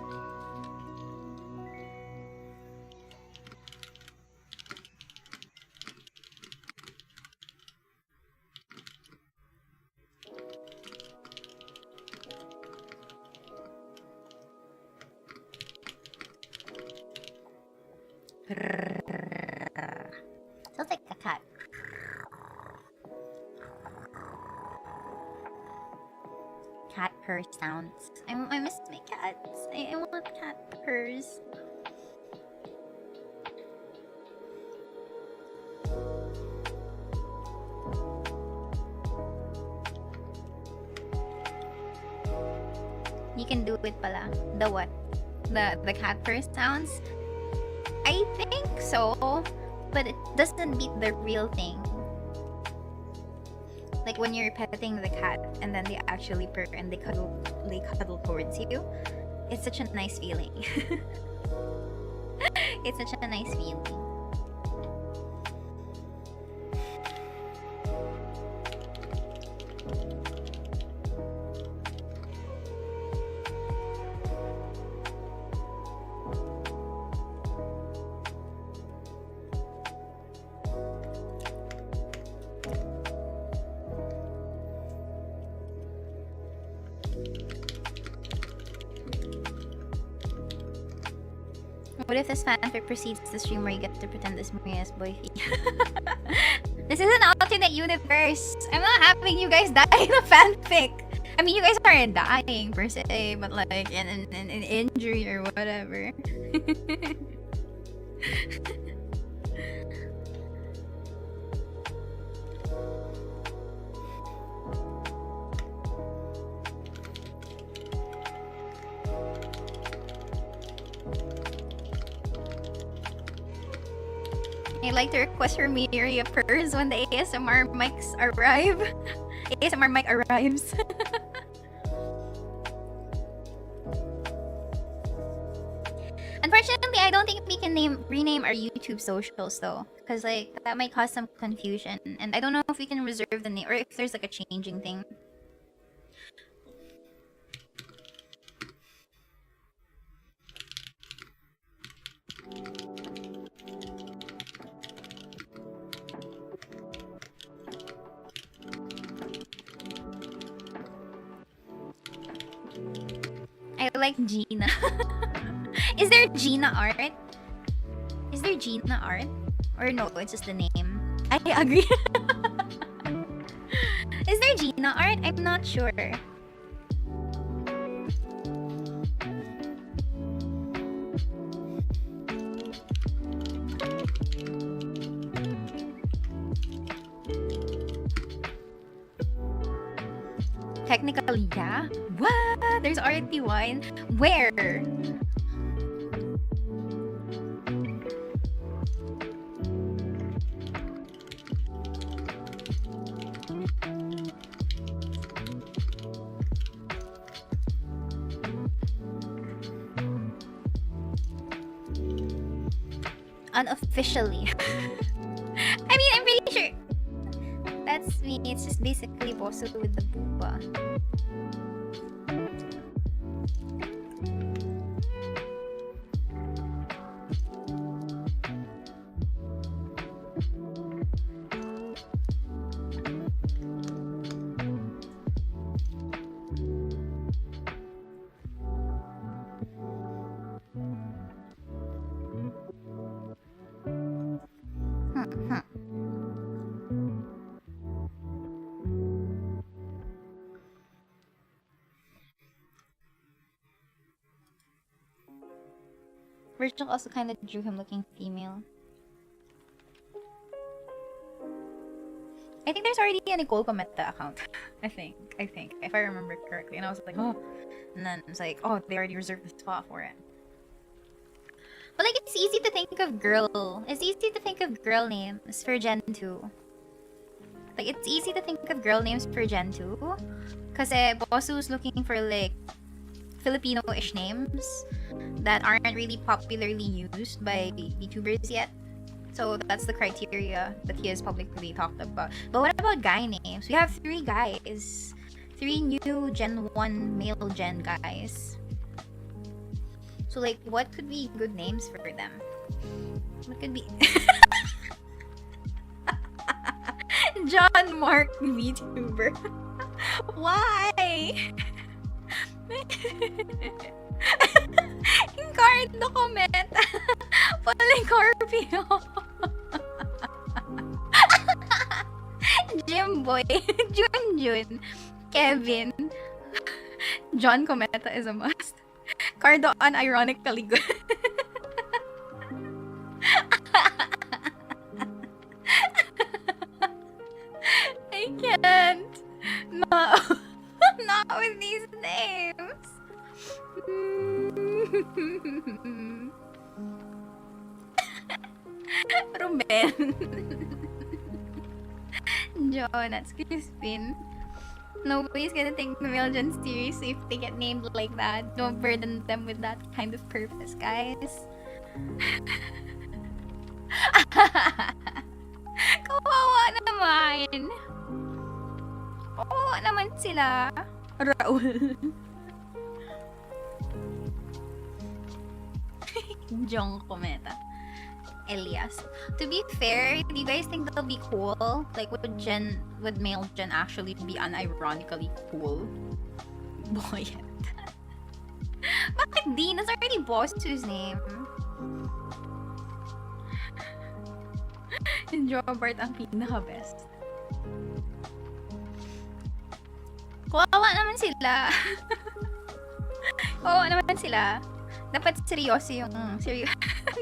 Sounds like a cat. Cat purr sounds. I miss my cats. I want cat purrs. You can do it pala. The what? The cat purr sounds? I think so, but it doesn't beat the real thing. Like when you're petting the cat and then they actually purr and they cuddle towards you. It's such a nice feeling. It's such a nice feeling. What if this fanfic precedes the stream where you get to pretend this Maria's boyfriend? This is an alternate universe. I'm not having you guys die in a fanfic. I mean, you guys aren't dying per se, but like in an injury or whatever. I'd like to request for Miria purrs when the ASMR mics arrive. ASMR mic arrives. Unfortunately, I don't think we can rename our YouTube socials though, because like that might cause some confusion, and I don't know if we can reserve the name or if there's like a changing thing. I like Gina. Is there Gina art? Is there Gina art? Or no, it's just the name. I agree. Is there Gina art? I'm not sure. Technically, yeah. What? There's already one? Where? Unofficially. I mean, I'm pretty sure that's me. It's just basically Bosu with the booba. Virgil also kind of drew him looking female. I think there's already a Nicole Cometa account. I think, if I remember correctly. And I was like, oh. And then it's like, oh, they already reserved the spot for it. But like, it's easy to think of girl. It's easy to think of girl names for Gen 2. Like, it's easy to think of girl names for Gen 2. Because Bosu's looking for like Filipino-ish names that aren't really popularly used by VTubers yet. So that's the criteria that he has publicly talked about. But what about guy names? We have 3 guys. 3 new Gen 1 male Gen guys. So like, what could be good names for them? What could be... John Mark VTuber. Why? Ricardo Cometa. Polycorpio. Jimboy. Junjun. Kevin. John Cometa is a must. Cardo unironically good. I can't. No. Not with these names. Ruben. Jonas, Crispin. Nobody's gonna take the male Gen seriously if they get named like that. Don't burden them with that kind of purpose, guys. Kawawa naman. Kawawa naman sila. Raul. Jong Cometa. Elias. To be fair, do you guys think that'll be cool? Like, would male Gen actually be unironically cool? Boyet. Bakit di? That's already Bosu's name. Jobert ang pinaka-best. Kawawa naman sila. Kawawa naman sila. Dapat seryoso yung...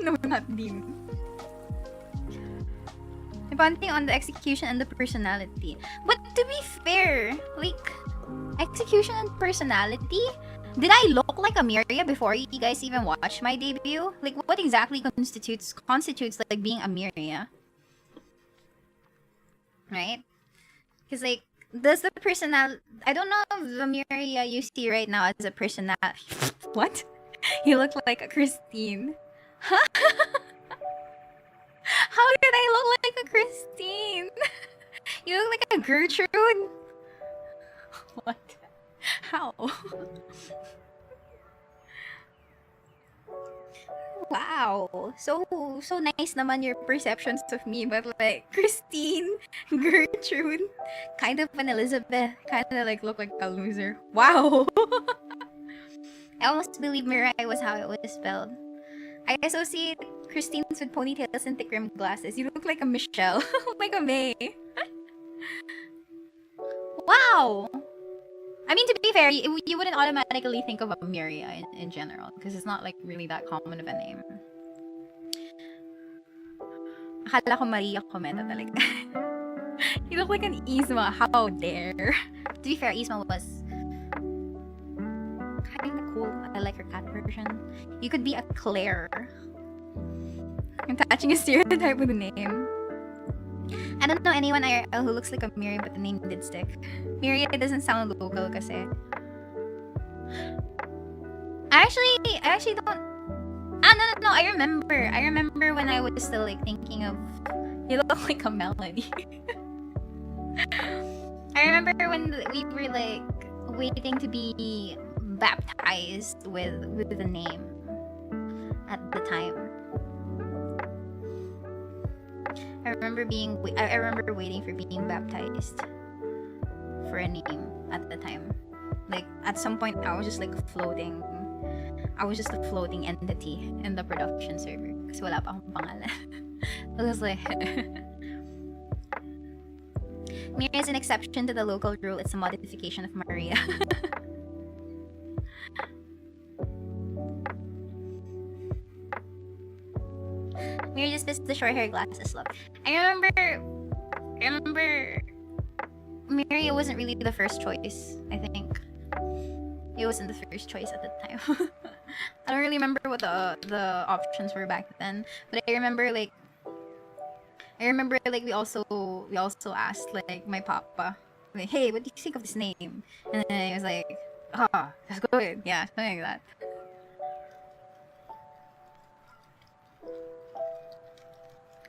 No, not din. Depending on the execution and the personality. But to be fair, like, execution and personality, Did I look like a Miria before you guys even watched my debut? Like, what exactly constitutes like being a Miria? Right? Because like, does the personality... I don't know if the Miria you see right now as a personality... What? You look like a Christine. Huh? How did I look like a Christine? You look like a Gertrude? What? How? Wow. So nice naman your perceptions of me, but like Christine, Gertrude, kind of an Elizabeth, kind of like look like a loser. Wow. I almost believe Mirai was how it was spelled. I associate Christines with ponytails and thick rimmed glasses. You look like a Michelle. Like a May. Wow! I mean, to be fair, you wouldn't automatically think of a Miria in general, because it's not like really that common of a name. Akala ko Maria Cometa talaga. You look like an Isma. How dare? To be fair, Isma was kinda cool. I like her cat version. You could be a Claire. I'm attaching a stereotype with a name. I don't know anyone IRL who looks like a Miria, but the name did stick. Miria doesn't sound local kasi. I actually don't... No, I remember when I was still like thinking of... You look like a Melody. I remember when we were like waiting to be baptized with the name at the time. I remember waiting for being baptized for a name at the time. Like at some point I was just like floating. I was just a floating entity in the production server kasi wala pa akong pangalan. I was like Miria is an exception to the local rule. It's a modification of Maria. Miria just missed the short hair glasses look. I remember Miria wasn't really the first choice, I think. It wasn't the first choice at the time. I don't really remember what the options were back then, but I remember like we also asked like my papa, like, hey, what do you think of this name? And then he was like, that's good. Yeah, something like that.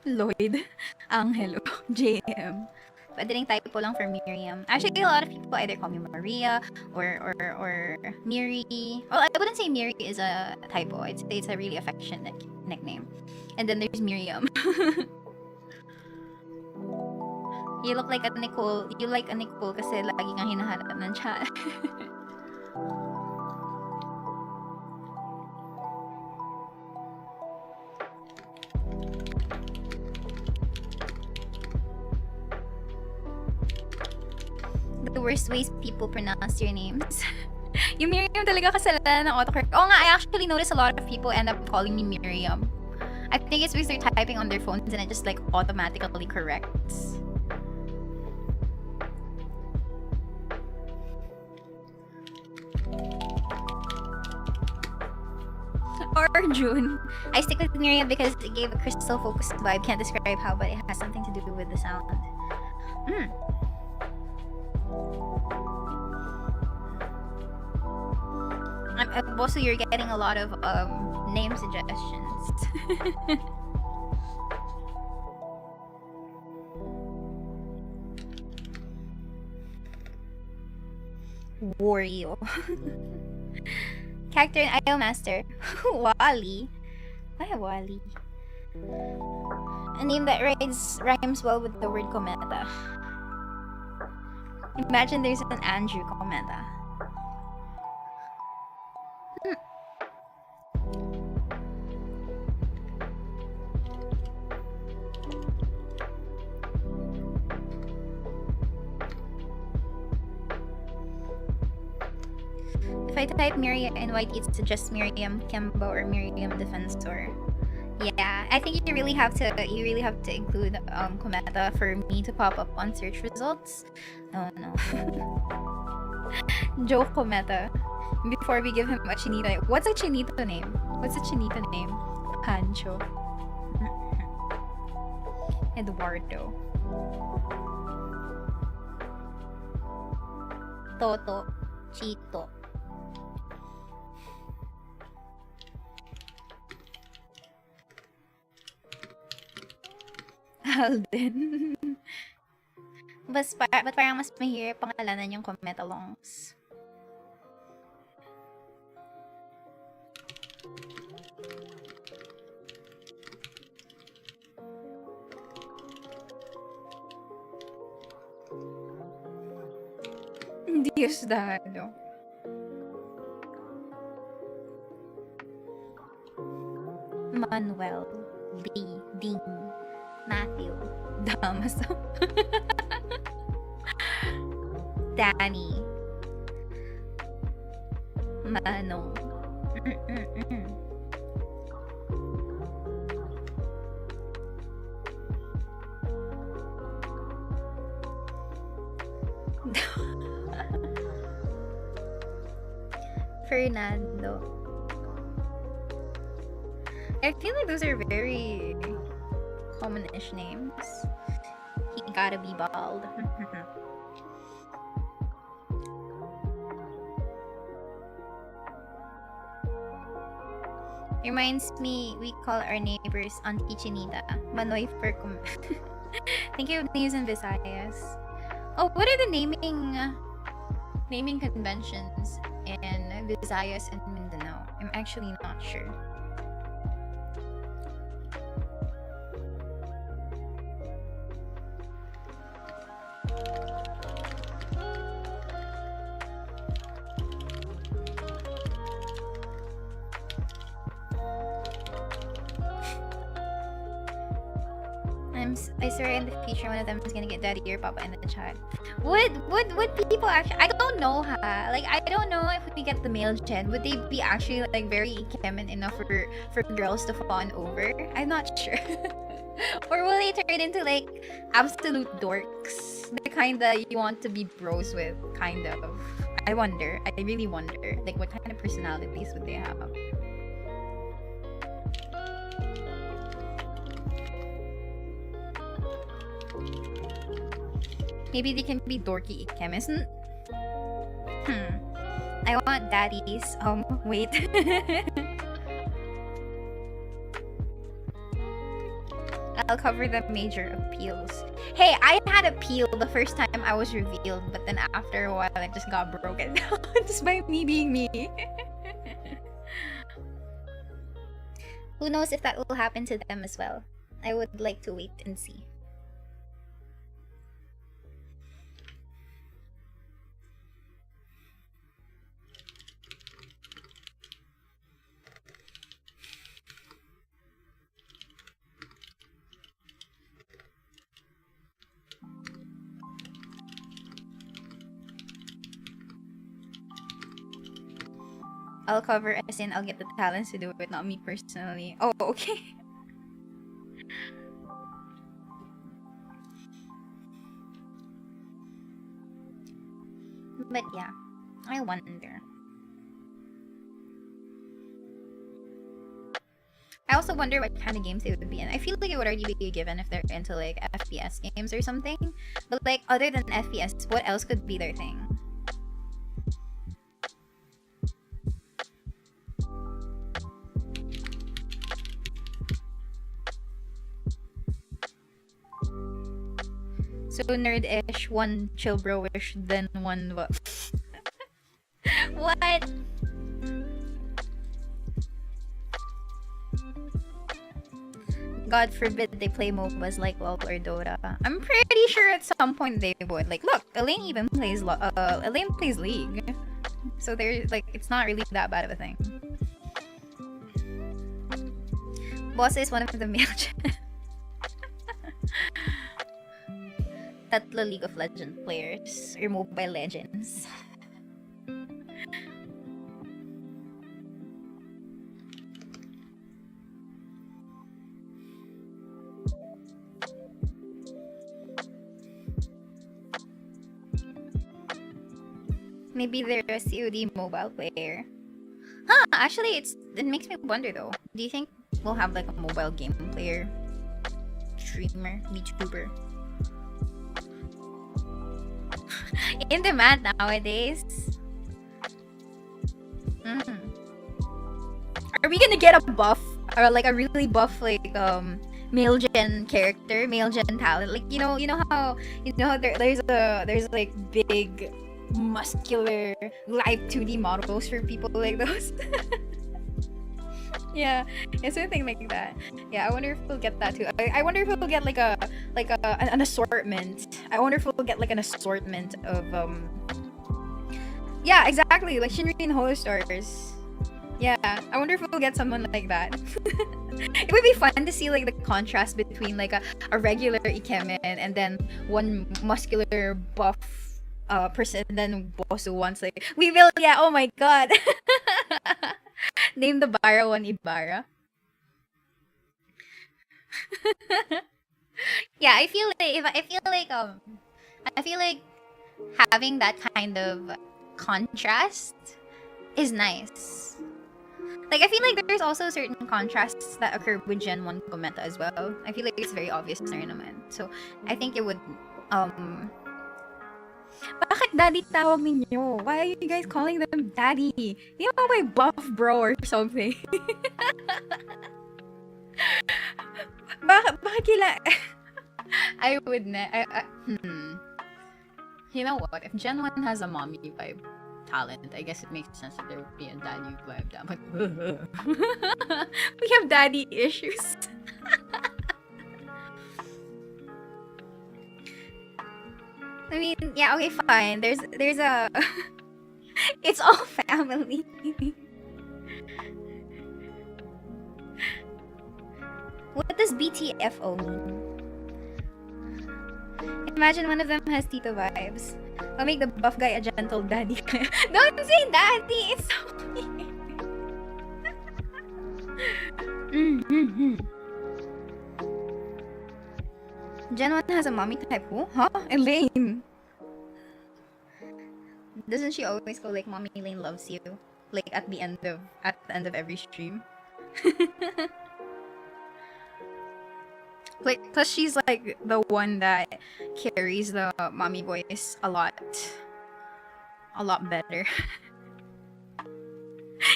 Lloyd, Angelo, JM. Pwede ring typo lang for Miriam. Actually, a lot of people either call me Maria or Miri. Well, I wouldn't say Miri is a typo. I'd say it's a really affectionate nickname. And then there's Miriam. You look like a Nicole. You like a Nicole kasi lagi kang hinahanap ng chat. The worst ways people pronounce your names. Yung Miriam talaga kasalanan ng autocorrect. Oh nga, I actually noticed a lot of people end up calling me Miriam. I think it's because they're typing on their phones and it just like automatically corrects. Or June. I stick with Miriam because it gave a crystal focused vibe. Can't describe how, but it has something to do with the sound. Also, you're getting a lot of name suggestions. Wario. Character in IO Master. Wally. Why Wally? A name that rhymes well with the word Cometa. Imagine there's an Andrew Cometa. If I type Miria in white, it suggests Miriam Kembo or Miriam Defensor. Yeah, I think you really have to include Cometa for me to pop up on search results. Oh no. Joke Cometa. Before we give him a chinito. What's a chinito name? What's a chinito name? Pancho. Eduardo. Toto. Chito. Alden. Ba't parang mas mahirap pangalanan yung cometalongs? Diosdado. Manuel. Dean. Matthew. Damaso. Danny. Manong. Fernando. I feel like those are very common-ish names. He gotta be bald. Reminds me, we call our neighbors Auntie Chinita. Manoy for Thank you, names in Visayas. Oh, what are the naming conventions in Visayas and Mindanao? I'm actually not sure. I swear in the future one of them is gonna get daddy or papa in the chat. Would people actually? I don't know, Like I don't know if we get the male gen. Would they be actually like very feminine enough for girls to fawn over? I'm not sure. Or will they turn into like absolute dorks? The kind that you want to be bros with, kind of. I wonder. I really wonder. Like what kind of personalities would they have? Maybe they can be dorky chemists. I want daddies. Wait. I'll cover the major appeals. Hey, I had appeal the first time I was revealed, but then after a while it just got broken down just by me being me. Who knows if that will happen to them as well? I would like to wait and see. I'll cover as in I'll get the talents to do it, not me personally. Oh, okay. But yeah, I wonder. I also wonder what kind of games they would be in. I feel like it would already be given if they're into like FPS games or something. But like other than FPS, what else could be their thing? So nerd-ish, one chill bro-ish, then one what? What? God forbid they play MOBAs like LoL or Dota. I'm pretty sure at some point they would. Like, look, ELAINE even plays ELAINE plays League. So there's like, it's not really that bad of a thing. Boss is one of the male Tatlo League of Legends players or Mobile Legends. Maybe they're a COD mobile player. Huh, actually, it makes me wonder though. Do you think we'll have like a mobile game player? Streamer? VTuber? In demand nowadays. Are we gonna get a buff? Or like a really buff like male gen character, male gen talent? Like you know how there's like big muscular live 2D models for people like those. Yeah, something like that. Yeah, I wonder if we'll get that too. I wonder if we'll get like an assortment. I wonder if we'll get like an assortment of yeah, exactly, like Shinri and Holo Stars. Yeah, I wonder if we'll get someone like that. It would be fun to see like the contrast between like a regular ikemen and then one muscular buff person, and then boss who wants like we will, yeah, oh my god. Name the Bara one Ibara. Yeah, I feel like having that kind of contrast is nice. Like I feel like there's also certain contrasts that occur with Gen 1 Kometa as well. I feel like it's very obvious na rin naman. So I think it would bakit daddy tawag ninyo? Why are you guys calling them daddy? Di ba may buff bro or something? bakit kila... I would You know what? If Gen 1 has a mommy vibe talent, I guess it makes sense that there would be a daddy vibe. We have daddy issues. I mean, yeah, okay, fine. There's a... It's all family. What does BTFO mean? Imagine one of them has Tito vibes. I'll make the buff guy a gentle daddy. Don't say daddy! It's so weird. Gen 1 has a mommy type. Who? Huh? Elaine. Doesn't she always go like, Mommy Elaine loves you? Like at the end of every stream. Like, plus she's like the one that carries the mommy voice a lot better.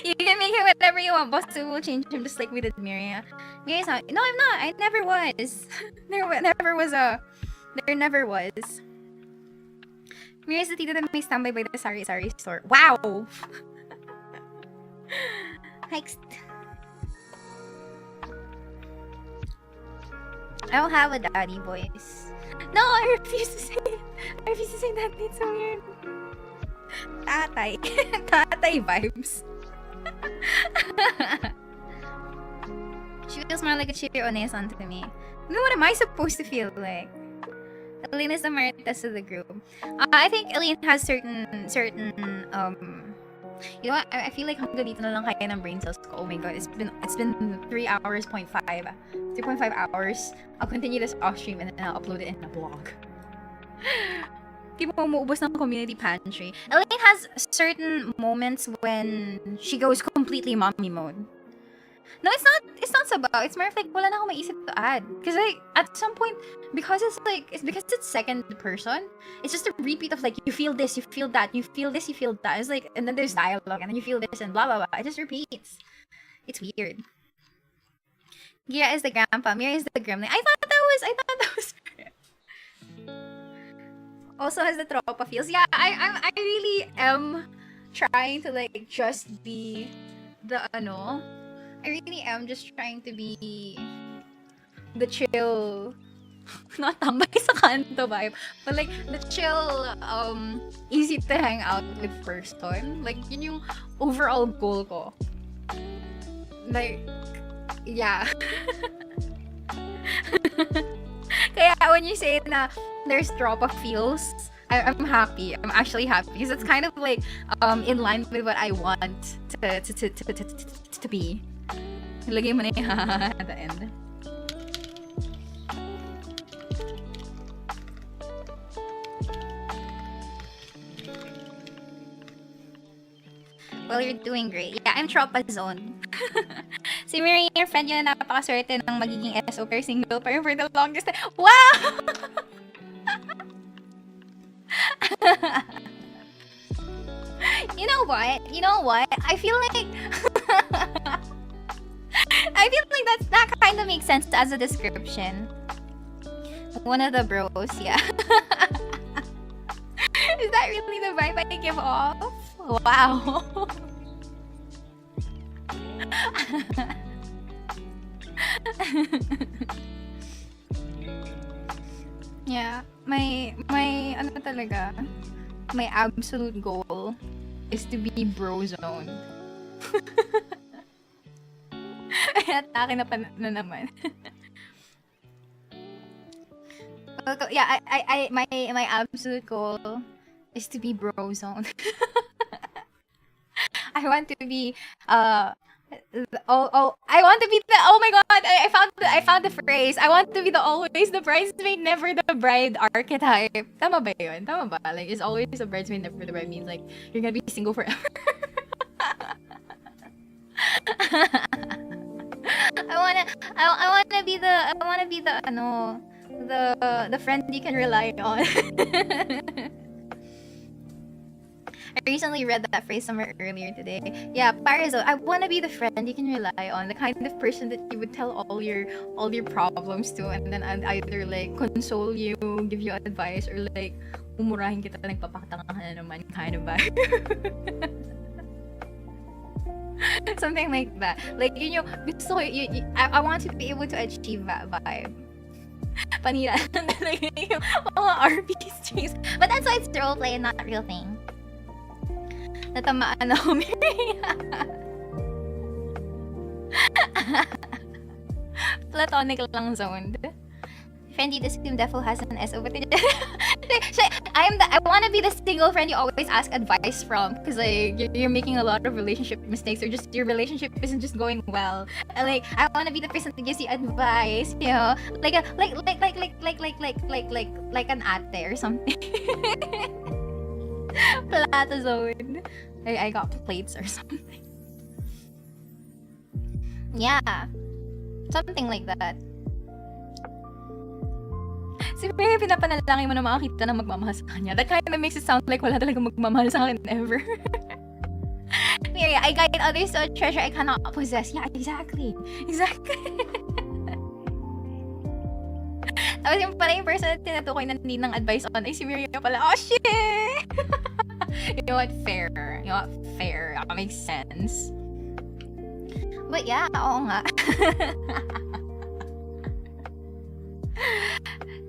You can make him whatever you want, boss. Will change him just like we did Miria. Miria's not. No, I'm not. I never was. There never was. Miria's the tita that may standby by the sari store. Wow. Hikes. I don't have a daddy voice. No, I refuse to say it. I refuse to say that. It's so weird. Tatay. Tatay vibes. She feels more like a Chiri Onesan to me. Then what am I supposed to feel like? Elaine is the Marites of the group. I think Elaine has certain you know what? I feel like hanggang dito na lang kaya ng brain cells ko. Oh my god, it's been 3 hours, 3.5 hours. I'll continue this off stream and then I'll upload it in a blog. Di mo umuubos ng community pantry. Elaine has certain moments when she goes completely mommy mode. No, it's not sabaw. It's more of like wala na akong maisip to add. Because like at some point, because it's second person, it's just a repeat of like you feel this, you feel that, you feel this, you feel that. It's like, and then there's dialogue and then you feel this and blah blah blah. It just repeats. It's weird. Gira is the grandpa, Miria is the gremlin. I thought that was also has the tropa feels. Yeah, I really am trying to like just be the I really am just trying to be the chill, not tambay sa kanto vibe, but like the chill, easy to hang out with person. Like yun yung overall goal ko. Like, yeah. Kaya when you say na there's tropa feels, I'm happy. I'm actually happy because it's kind of like in line with what I want to be. Lagay mo na yung at the end. Well, you're doing great. Yeah, I'm tropa zone. Si Miria, your friend yun na napakaswerte ng magiging SO pero single pa rin for the longest time. Wow! You know what? You know what? I feel like I feel like that kind of makes sense as a description. One of the bros, yeah. Is that really the vibe I give off? Wow. Yeah, my ano talaga, my absolute goal is to be bro zoned. Ay, atake na pa na naman. Yeah, my absolute goal is to be bro zone. I want to be I want to be the, oh my god, I found the phrase. I want to be the always the bridesmaid, never the bride archetype. Tama ba yun? Tama ba? Like, it's always the bridesmaid, never the bride means like you're gonna be single forever. I wanna be the ano, the friend you can rely on. I recently read that phrase somewhere earlier today. Yeah, Parizo, I wanna be the friend you can rely on, the kind of person that you would tell all your problems to, and then I'd either like console you, give you advice, or like umurahin kita, nagpapakatanga ka na naman kind of vibe. Something like that. Like, you know, gusto ko, I want to be able to achieve that vibe. Panira lang talaga yung mga RPGs. But that's why it's roleplay and not a real thing. Natamaan ako, Miria. Platonic lang zoned. Friendly, this team defo has an SO, but I want to be the single friend you always ask advice from, because like you're making a lot of relationship mistakes, or just your relationship isn't just going well. And like I want to be the person that gives you advice, you know, like an ate or something. Plata zone. I got plates or something. Yeah, something like that. Si Miria, pinapanalangin mo na makakita na magmamahal sa kanya. That kind of makes it sound like wala talagang magmamahal sa akin ever. Miria, I guide others to a treasure I cannot possess. Yeah, exactly. Exactly. Tapos yung pala yung person na tinatukoy na need ng advice on, ay si Miria pala, oh shit! You know what? Fair. You know what? Fair. That makes sense. But yeah, oo nga.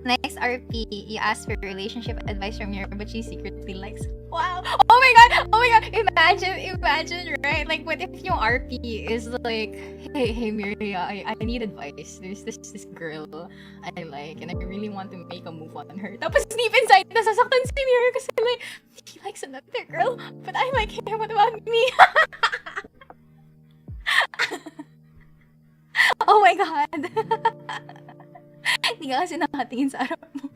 Next RP, you ask for relationship advice from her, but she secretly likes. Wow! Oh my god! Oh my god! Imagine, right? Like, what if yung RP is like, hey Miria, I need advice. There's this girl I like, and I really want to make a move on her. Tapos deep inside, nasasaktan si Miria kasi like, he likes another girl, but I like him. What about me? Oh my god! Hindi ka kasi nakatingin sa harap mo.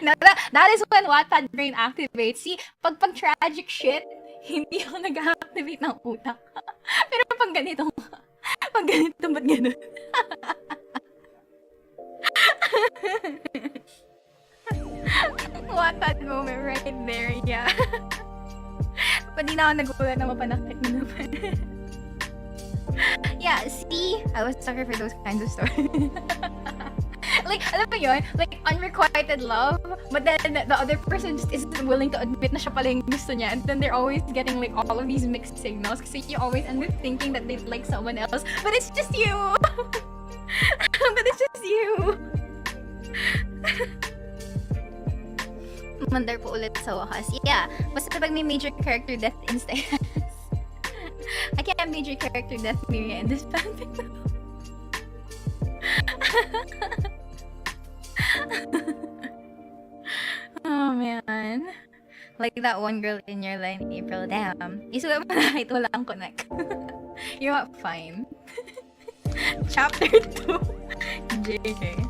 That is when Wattpad brain activates. See, pag tragic shit, hindi ako nag-activate ng utak. Pero pag ganito, ba't ganun? Wattpad moment right there, yeah. Pag di na ako nagulat na mapanakit mo naman. Yeah, see? I was sucker for those kinds of stories. Like, alam mo yun? Like, unrequited love, but then the other person just isn't willing to admit na siya pala yung gusto niya, and then they're always getting like all of these mixed signals kasi you always end up thinking that they like someone else, but it's just you! But it's just you! Mandar po ulit sa wakas. Yeah, basta pag may major character death instance. I can't have major character death Miria in this fanfic though. Oh man. Like that one girl in your line, April. Damn. Isulat mo na kahit wala ang connect. You're not fine. Chapter 2. JK.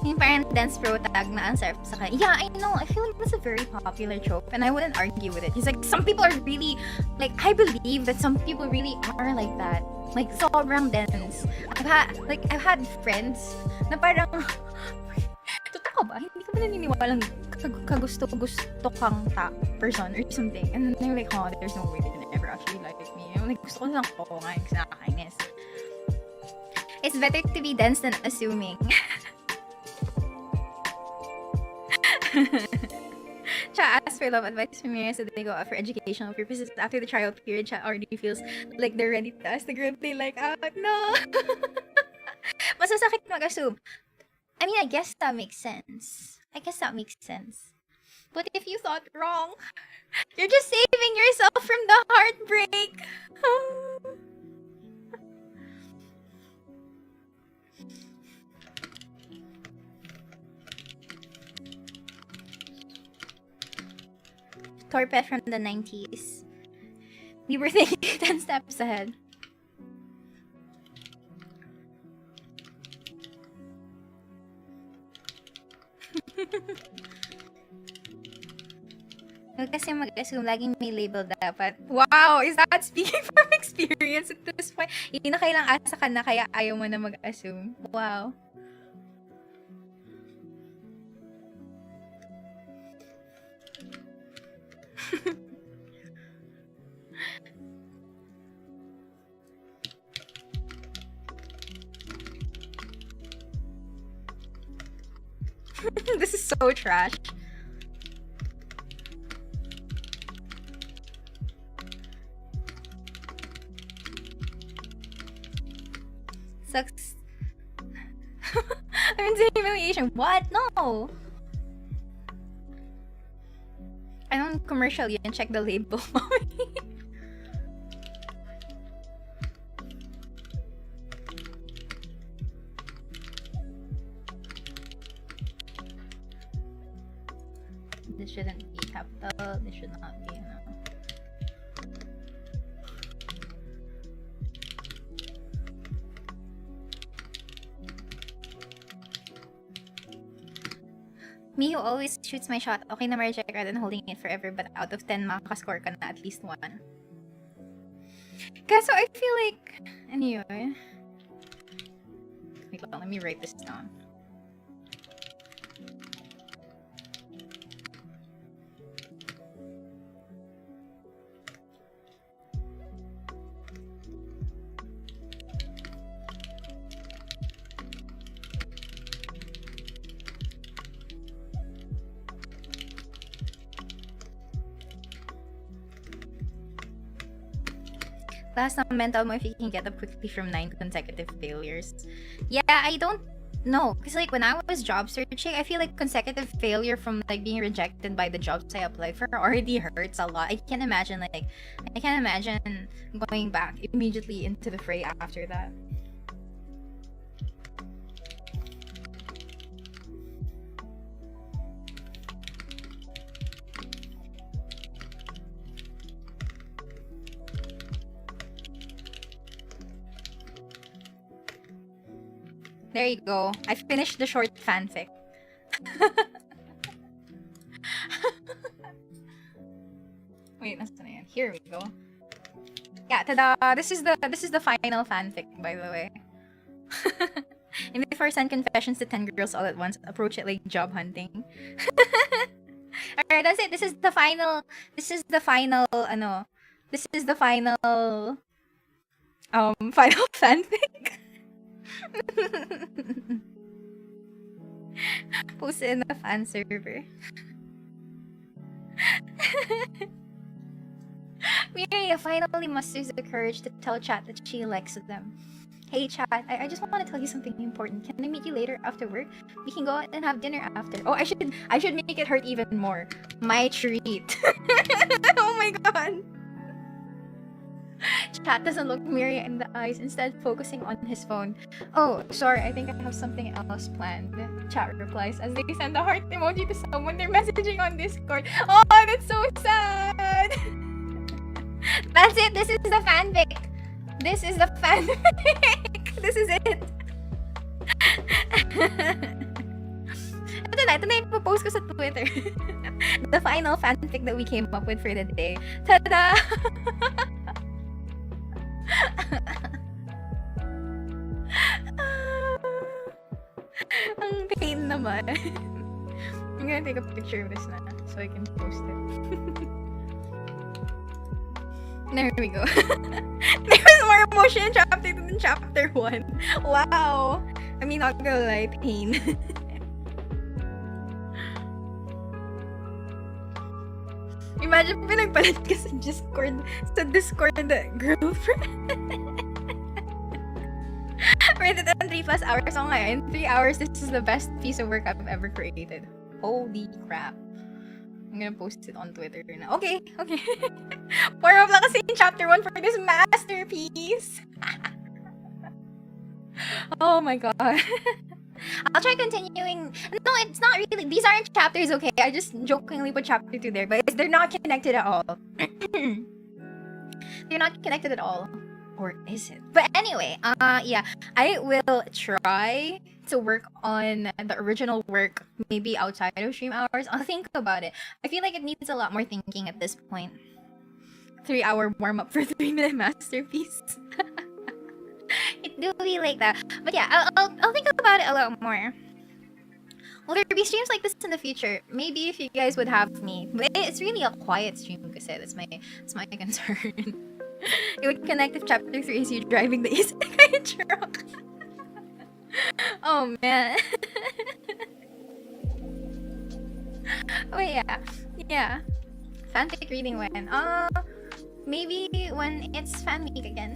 Yung parang dance pro tag na answer sa kanya. Yeah, I know. I feel like that's a very popular trope, and I wouldn't argue with it. He's like, some people are really, like, I believe that some people really are like that. Like, sobrang dance. I've had friends na parang, totoo ba? Hindi ka ba naniniwalang kagusto kang person or something? And then they're like, oh, there's no way they can ever actually like me. I'm like, gusto ko lang ko nga yung nakakainis. It's better to be dense than assuming. Cha asked for love advice from Miria so they go out for educational purposes. After the trial period, Cha already feels like they're ready to ask the girl they like out. No! Masasakit mag-assume. I mean, I guess that makes sense. But if you thought wrong, you're just saving yourself from the heartbreak. Torped from the 90s. We were thinking 10 steps ahead. Huwag kasi mag-assume, laging may label dapat. Wow! Is that speaking from experience at this point? Hindi na kailang asa ka na kaya ayaw mo na mag-assume. Wow. This is so trash. Sucks. I'm in humiliation. What? No! I don't commercial yun. Check the label. This shouldn't be capital. This should not be, no. Me who always shoots my shot, okay na ma-reject rather than holding it forever, but out of 10, makakascore ka na at least 1. Kaso I feel like, anyway. Wait lang, let me write this down. Last na mental mo if you can get up quickly from 9 consecutive failures. Yeah, I don't know. Because like when I was job searching, I feel like consecutive failure from like being rejected by the jobs I applied for already hurts a lot. I can't imagine going back immediately into the fray after that. There you go. I finished the short fanfic. Wait, nasa na yan? Here we go. Yeah, tada! This is the final fanfic, by the way. And before send confessions to 10 girls all at once, approach it like job hunting. Alright, that's it. This is the final final fanfic. Post it in the fan server. Miria finally musters the courage to tell chat that she likes them. Hey chat, I just want to tell you something important. Can I meet you later after work? We can go out and have dinner after. Oh, I should make it hurt even more. My treat. Oh my god. Chat doesn't look Miria in the eyes, instead focusing on his phone. Oh, sorry, I think I have something else planned. Chat replies as they send a heart emoji to someone they're messaging on Discord. Oh, that's so sad! That's it, this is the fanfic! This is the fanfic! This is it! post ko sa Twitter. The final fanfic that we came up with for the day. Ta-da! Ang pain naman. I'm gonna take a picture of this na so I can post it. There we go. There was more emotion in chapter 2 than chapter 1. Wow! I mean, not gonna lie, pain. Imagine pinagpalit ka sa Discord girlfriend. Rated on 3+ hours. So ngayon, 3 hours, this is the best piece of work I've ever created. Holy crap. I'm gonna post it on Twitter now. Okay. Pour up lang kasi in chapter 1 for this masterpiece. Oh my god. I'll try continuing. No, it's not really. These aren't chapters, okay? I just jokingly put chapter 2 there, but they're not connected at all. They're not connected at all. Or is it? But anyway, yeah, I will try to work on the original work maybe outside of stream hours. I'll think about it. I feel like it needs a lot more thinking at this point. 3-hour warm-up for 3-minute masterpiece. It do be like that. But yeah, I'll think about it a lot more. Will there be streams like this in the future? Maybe if you guys would have me. But it's really a quiet stream, because that's my concern. It would connect if chapter 3 is you driving the isekai truck. Oh man. Oh yeah. Fanfic reading when? Maybe when it's fan week again.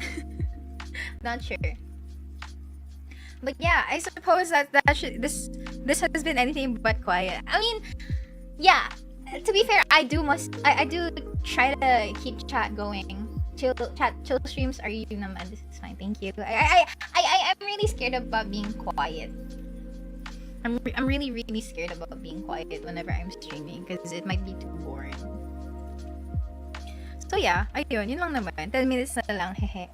Not sure. But yeah, I suppose that this has been anything but quiet. I mean, yeah. To be fair, I do try to keep chat going. Chill streams are you naman. This is fine, thank you. I'm really scared about being quiet. I'm really scared about being quiet whenever I'm streaming because it might be too boring. So yeah, ayun, yun lang naman. 10 minutes na lang, hehe.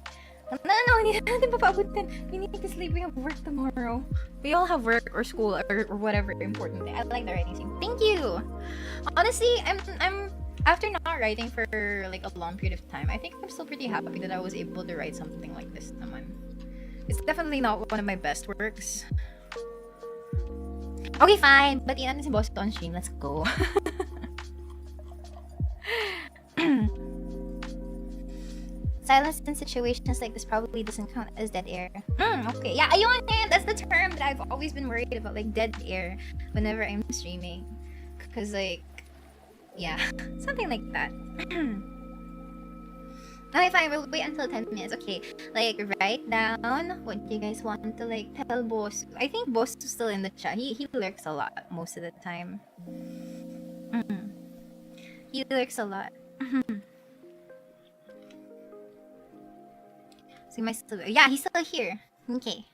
No, hindi natin papaabutin. We need to sleep, we have work tomorrow. We all have work or school or whatever important thing. I like the writing scene. Thank you! Honestly, I'm after not writing for like a long period of time, I think I'm still pretty happy that I was able to write something like this naman. It's definitely not one of my best works. Okay, fine. Batiin natin si Boss on stream. Let's go. Silence in situations like this probably doesn't count as dead air. Okay. Yeah, ayun, that's the term that I've always been worried about, like dead air whenever I'm streaming. Because like, yeah, something like that. Okay, fine, we'll wait until 10 minutes. Okay, like write down what you guys want to like tell Boss. I think Boss is still in the chat. He lurks a lot most of the time. He lurks a lot. So my still, yeah, he's still here. Okay.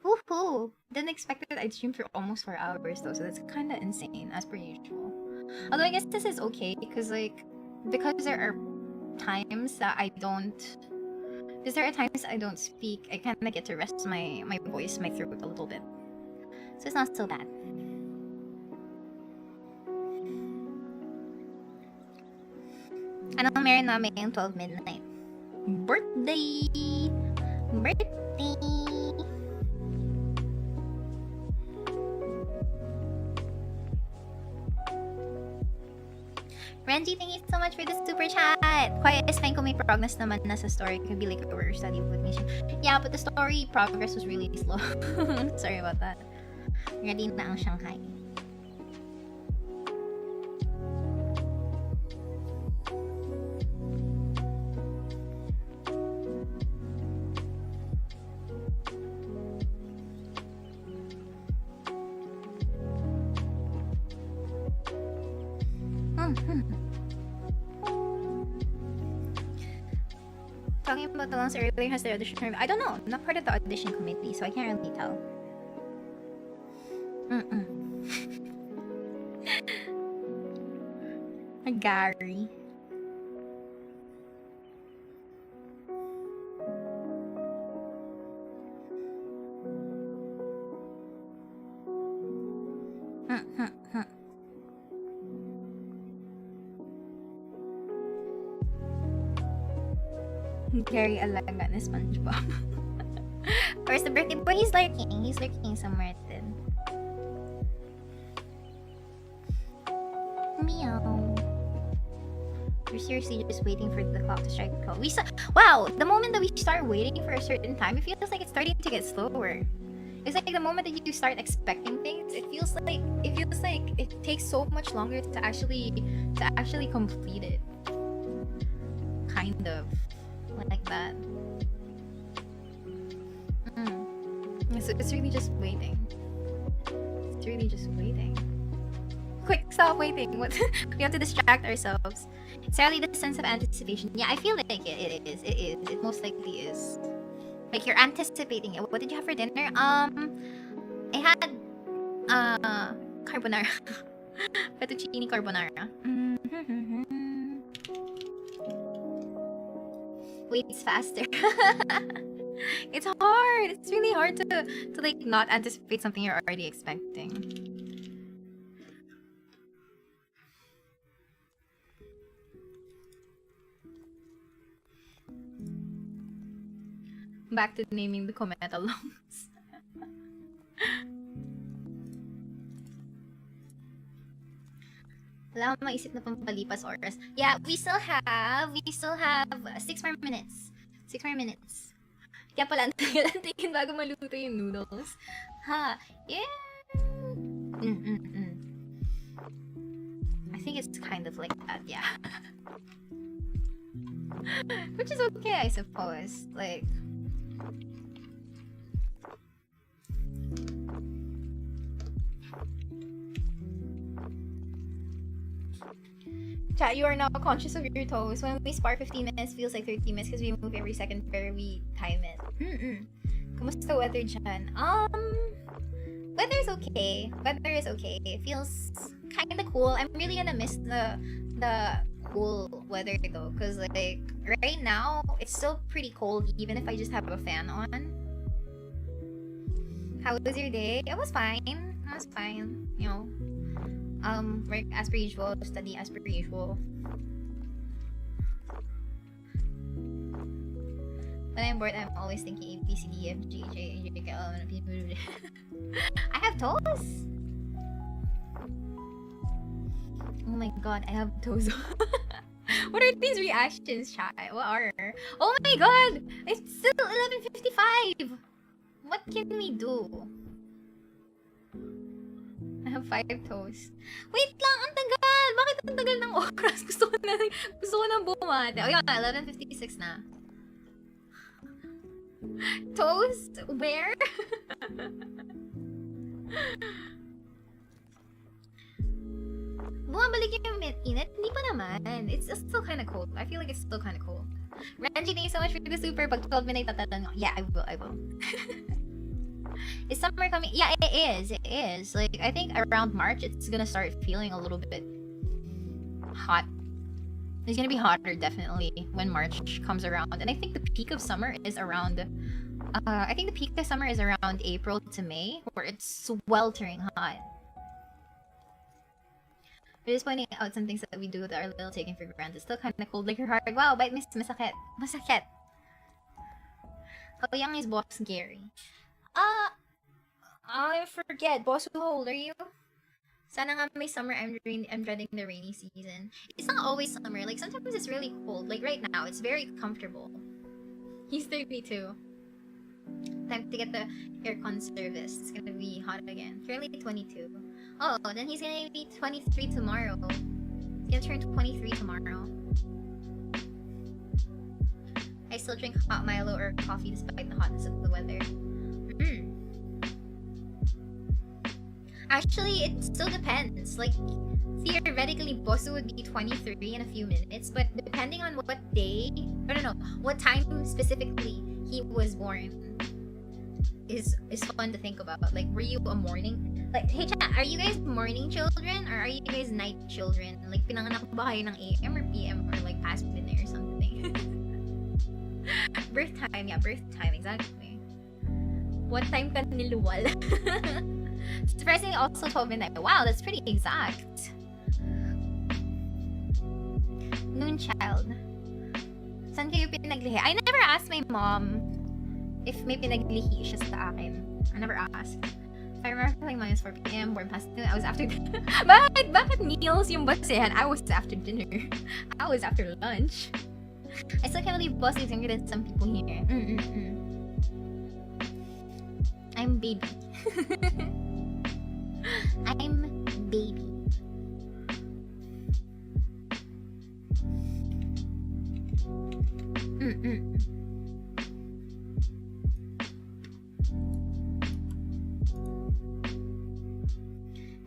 Woohoo! Didn't expect that I'd stream for almost 4 hours though, so that's kind of insane as per usual. Although I guess this is okay because there are times that I don't speak, I kind of get to rest my voice, my throat a little bit. So it's not so bad. Anong meron namin yung 12 midnight? Birthday! Renji, thank you so much for the super chat. Quiet is fine kung may progress naman na sa story. It could be like a work study with me. Yeah, but the story progress was really slow. Sorry about that. Ready na ang Shanghai. Talking about the ones earlier, has the audition? I don't know. I'm not part of the audition committee, so I can't really tell. Gary. Gary Alaga na SpongeBob. Where's the birthday boy? He's lurking. He's lurking somewhere then. Meow. We're seriously just waiting for the clock to strike 12. Wow, the moment that we start waiting for a certain time, it feels like it's starting to get slower. It's like the moment that you start expecting things, it feels like it takes so much longer to actually complete it. Kind of like that. So it's really just waiting. It's really just waiting. Quick, stop waiting. What? We have to distract ourselves. It's really the sense of anticipation. Yeah, I feel like it is. It most likely is. Like you're anticipating it. What did you have for dinner? I had carbonara. Fettuccine carbonara. Wait, it's faster. It's hard. It's really hard to like not anticipate something you're already expecting. Back to naming the cometa longs. Wala akong maisip na pampalipas oras. Yeah, we still have 6 more minutes. 6 more minutes. Kaya pala, antayin bago maluto yung noodles. Ha, yeah. I think it's kind of like that, yeah. Which is okay, I suppose. Like, chat, you are now conscious of your toes. When we spar 15 minutes, feels like 30 minutes because we move every second where we time it. Kumusta weather dyan? Weather's okay. Weather is okay. It feels kind of cool. I'm really gonna miss the cool weather though, because like right now it's still pretty cold even if I just have a fan on. How was your day? It was fine. It was fine. You know, work as per usual, study as per usual. When I'm bored, I'm always thinking A, B, C, D, F, G, H, I, J, K, L, M, N, P, I have toes? Oh my god, I have toes. What are these reactions, chat? What are? Oh my god! It's still 11:55! What can we do? I have 5 toes. Wait lang! Ang tagal! Bakit ang tagal ng oras? Gusto ko na bumate. Oh yun, 11:56 na. Toes? Where? Bumabalik yung init? Hindi pa naman. It's still kind of cold. I feel like it's still kind of cold. Ranji, thank you so much for the super. Pag 12 minutes tatatanong. Yeah, I will. Is summer coming? Yeah, it is. It is. Like, I think around March, it's gonna start feeling a little bit hot. It's gonna be hotter, definitely, when March comes around. And I think the peak of summer is around... I think the peak of summer is around April to May, where it's sweltering hot. We're just pointing out some things that we do that are a little taken for granted. It's still kind of cold, like your heart. Wow, bite miss, masakit. Masakit. How young is Boss Gary? I forget. Boss, how old are you? Sana nga may summer. I'm dreading the rainy season. It's not always summer. Like, sometimes it's really cold. Like, right now, it's very comfortable. He's 32. Time to get the aircon service. It's gonna be hot again. Currently 22. Oh, then he's gonna be 23 tomorrow. He's gonna turn 23 tomorrow. I still drink hot Milo or coffee despite the hotness of the weather. Actually, it still depends. Like, theoretically, Bosu would be 23 in a few minutes, but depending on what day, what time specifically he was born is fun to think about. Like, were you a morning? Like, hey chat, are you guys morning children or are you guys night children? Like, pinanganak ba kayo ng AM or PM or like past midnight or something? Birth time, yeah, birth time, exactly. What time ka niluwal? Surprisingly, also 12 midnight. Wow, that's pretty exact. Noonchild. Saan kayo pinaglihi? I never asked my mom if may pinaglihi siya sa akin. I never asked. If I remember like minus 4 p.m. born past noon, I was after bakit meals yung basehan? I was after dinner. I was after lunch. I still can't believe boss is younger than some people here. I'm baby. I'm baby.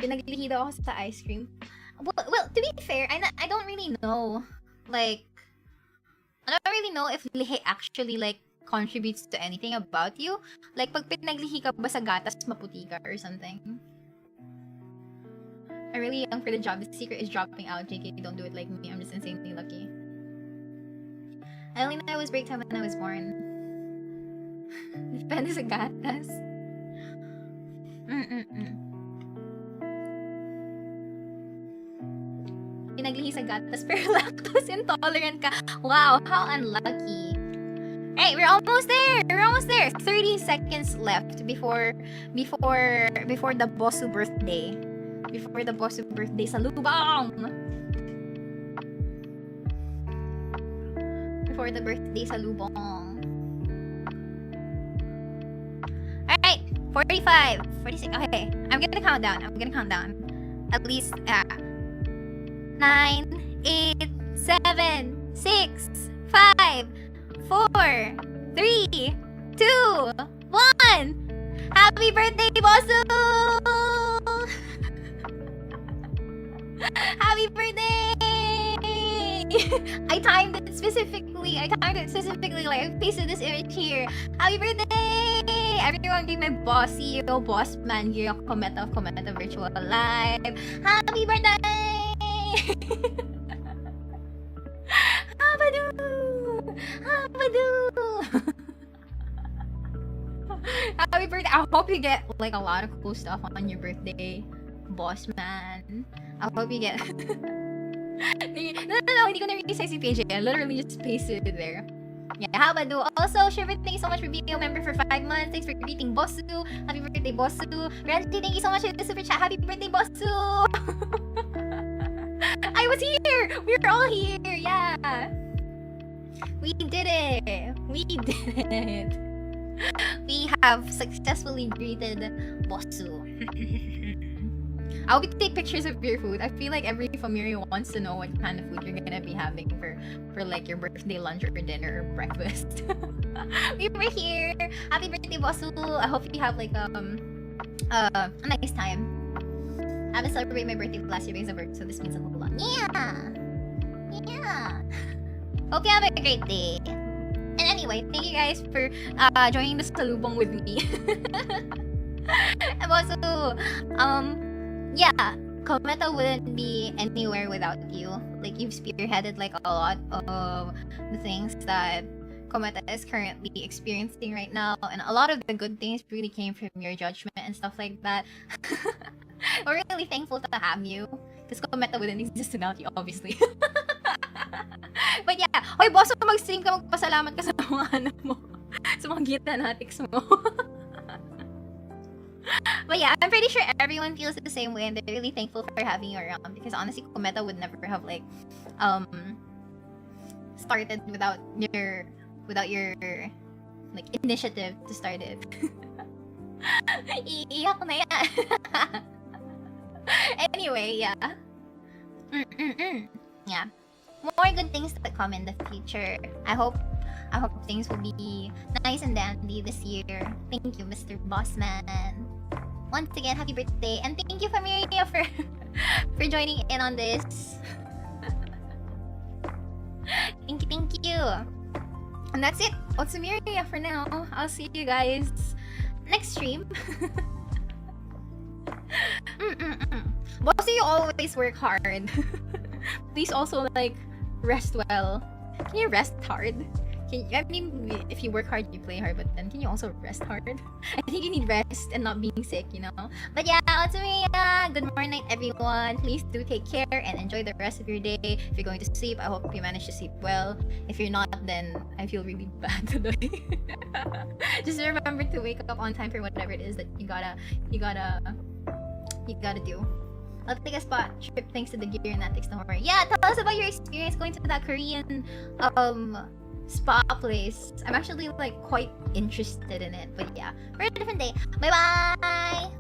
Pinaglihi daw ako sa ice cream. Well, to be fair, I don't really know. Like, I don't really know if lihi actually like contributes to anything about you. Like, pag pinaglihi ka ba sa gatas, maputi ka or something. I'm really young for the job. The secret is dropping out. JK, don't do it like me. I'm just insanely lucky. I only know I was break time when I was born. Depende sa gatas. Pinaglihi sa gatas pero lactose intolerant ka. Wow, how unlucky. Hey, we're almost there. We're almost there. 30 seconds left before the Bosu birthday. Before the Bosu birthday sa Lubang. Before the birthday sa Lubang. Alright, 45, 46. Okay, I'm gonna count down. At least 9, 8, 7, 6, 5, 4, 3, 2, 1. Happy birthday, Bosu! Happy birthday! I timed it specifically. Like, I pasted this image here. Happy birthday! Everyone give my boss CEO, boss man here, comment of virtual live. Happy birthday! Habadoo! Happy birthday! I hope you get like a lot of cool stuff on your birthday, boss man. I hope you get. No, hindi ko na-resize si PJ. I literally just pasted it there. Yeah, habadoo. Also, Shiver, thank you so much for being a member for 5 months. Thanks for greeting Bosu. Happy birthday, Bosu. Randy, thank you so much for the super chat. Happy birthday, Bosu! I was here! We were all here! Yeah! We did it! We have successfully greeted Bosu. I hope you take pictures of your food. I feel like every familiar wants to know what kind of food you're gonna be having for like your birthday lunch or dinner or breakfast. We were here! Happy birthday, Bosu! I hope you have like a nice time. I haven't celebrated my birthday last year because of work, so this means a whole lot. Yeah! Hope you have a great day. And anyway, thank you guys for joining the salubong with me. And also, yeah, Kometa wouldn't be anywhere without you. Like, you've spearheaded like a lot of the things that Kometa is currently experiencing right now, and a lot of the good things really came from your judgment and stuff like that. We're really thankful to have you, because Kometa wouldn't exist without you, obviously. But yeah, hoy boss, mag-stream ka, magpasalamat ka sa mga ano mo, sa mga gitanatics mo. But yeah, I'm pretty sure everyone feels the same way, and they're really thankful for having you around, because honestly, Kometa would never have like started without your like initiative to start it. Iiyak na yan. Anyway, yeah. Yeah. More good things to come in the future. I hope things will be nice and dandy this year. Thank you, Mr. Bossman. Once again, happy birthday, and thank you, Miria, for joining in on this. Thank you. And that's it. What's Miria for now? I'll see you guys next stream. Boss, you always work hard. Please also like rest well. Can you rest hard? I mean, if you work hard, you play hard, but then can you also rest hard? I think you need rest and not being sick, you know? But yeah, to me, good morning, everyone. Please do take care and enjoy the rest of your day. If you're going to sleep, I hope you manage to sleep well. If you're not, then I feel really bad today. Just remember to wake up on time for whatever it is that you gotta do. I'll take a spot trip thanks to the gear and ethics, don't worry. Yeah, tell us about your experience going to that Korean spa place. I'm actually like quite interested in it, but yeah, for a different day. Bye bye.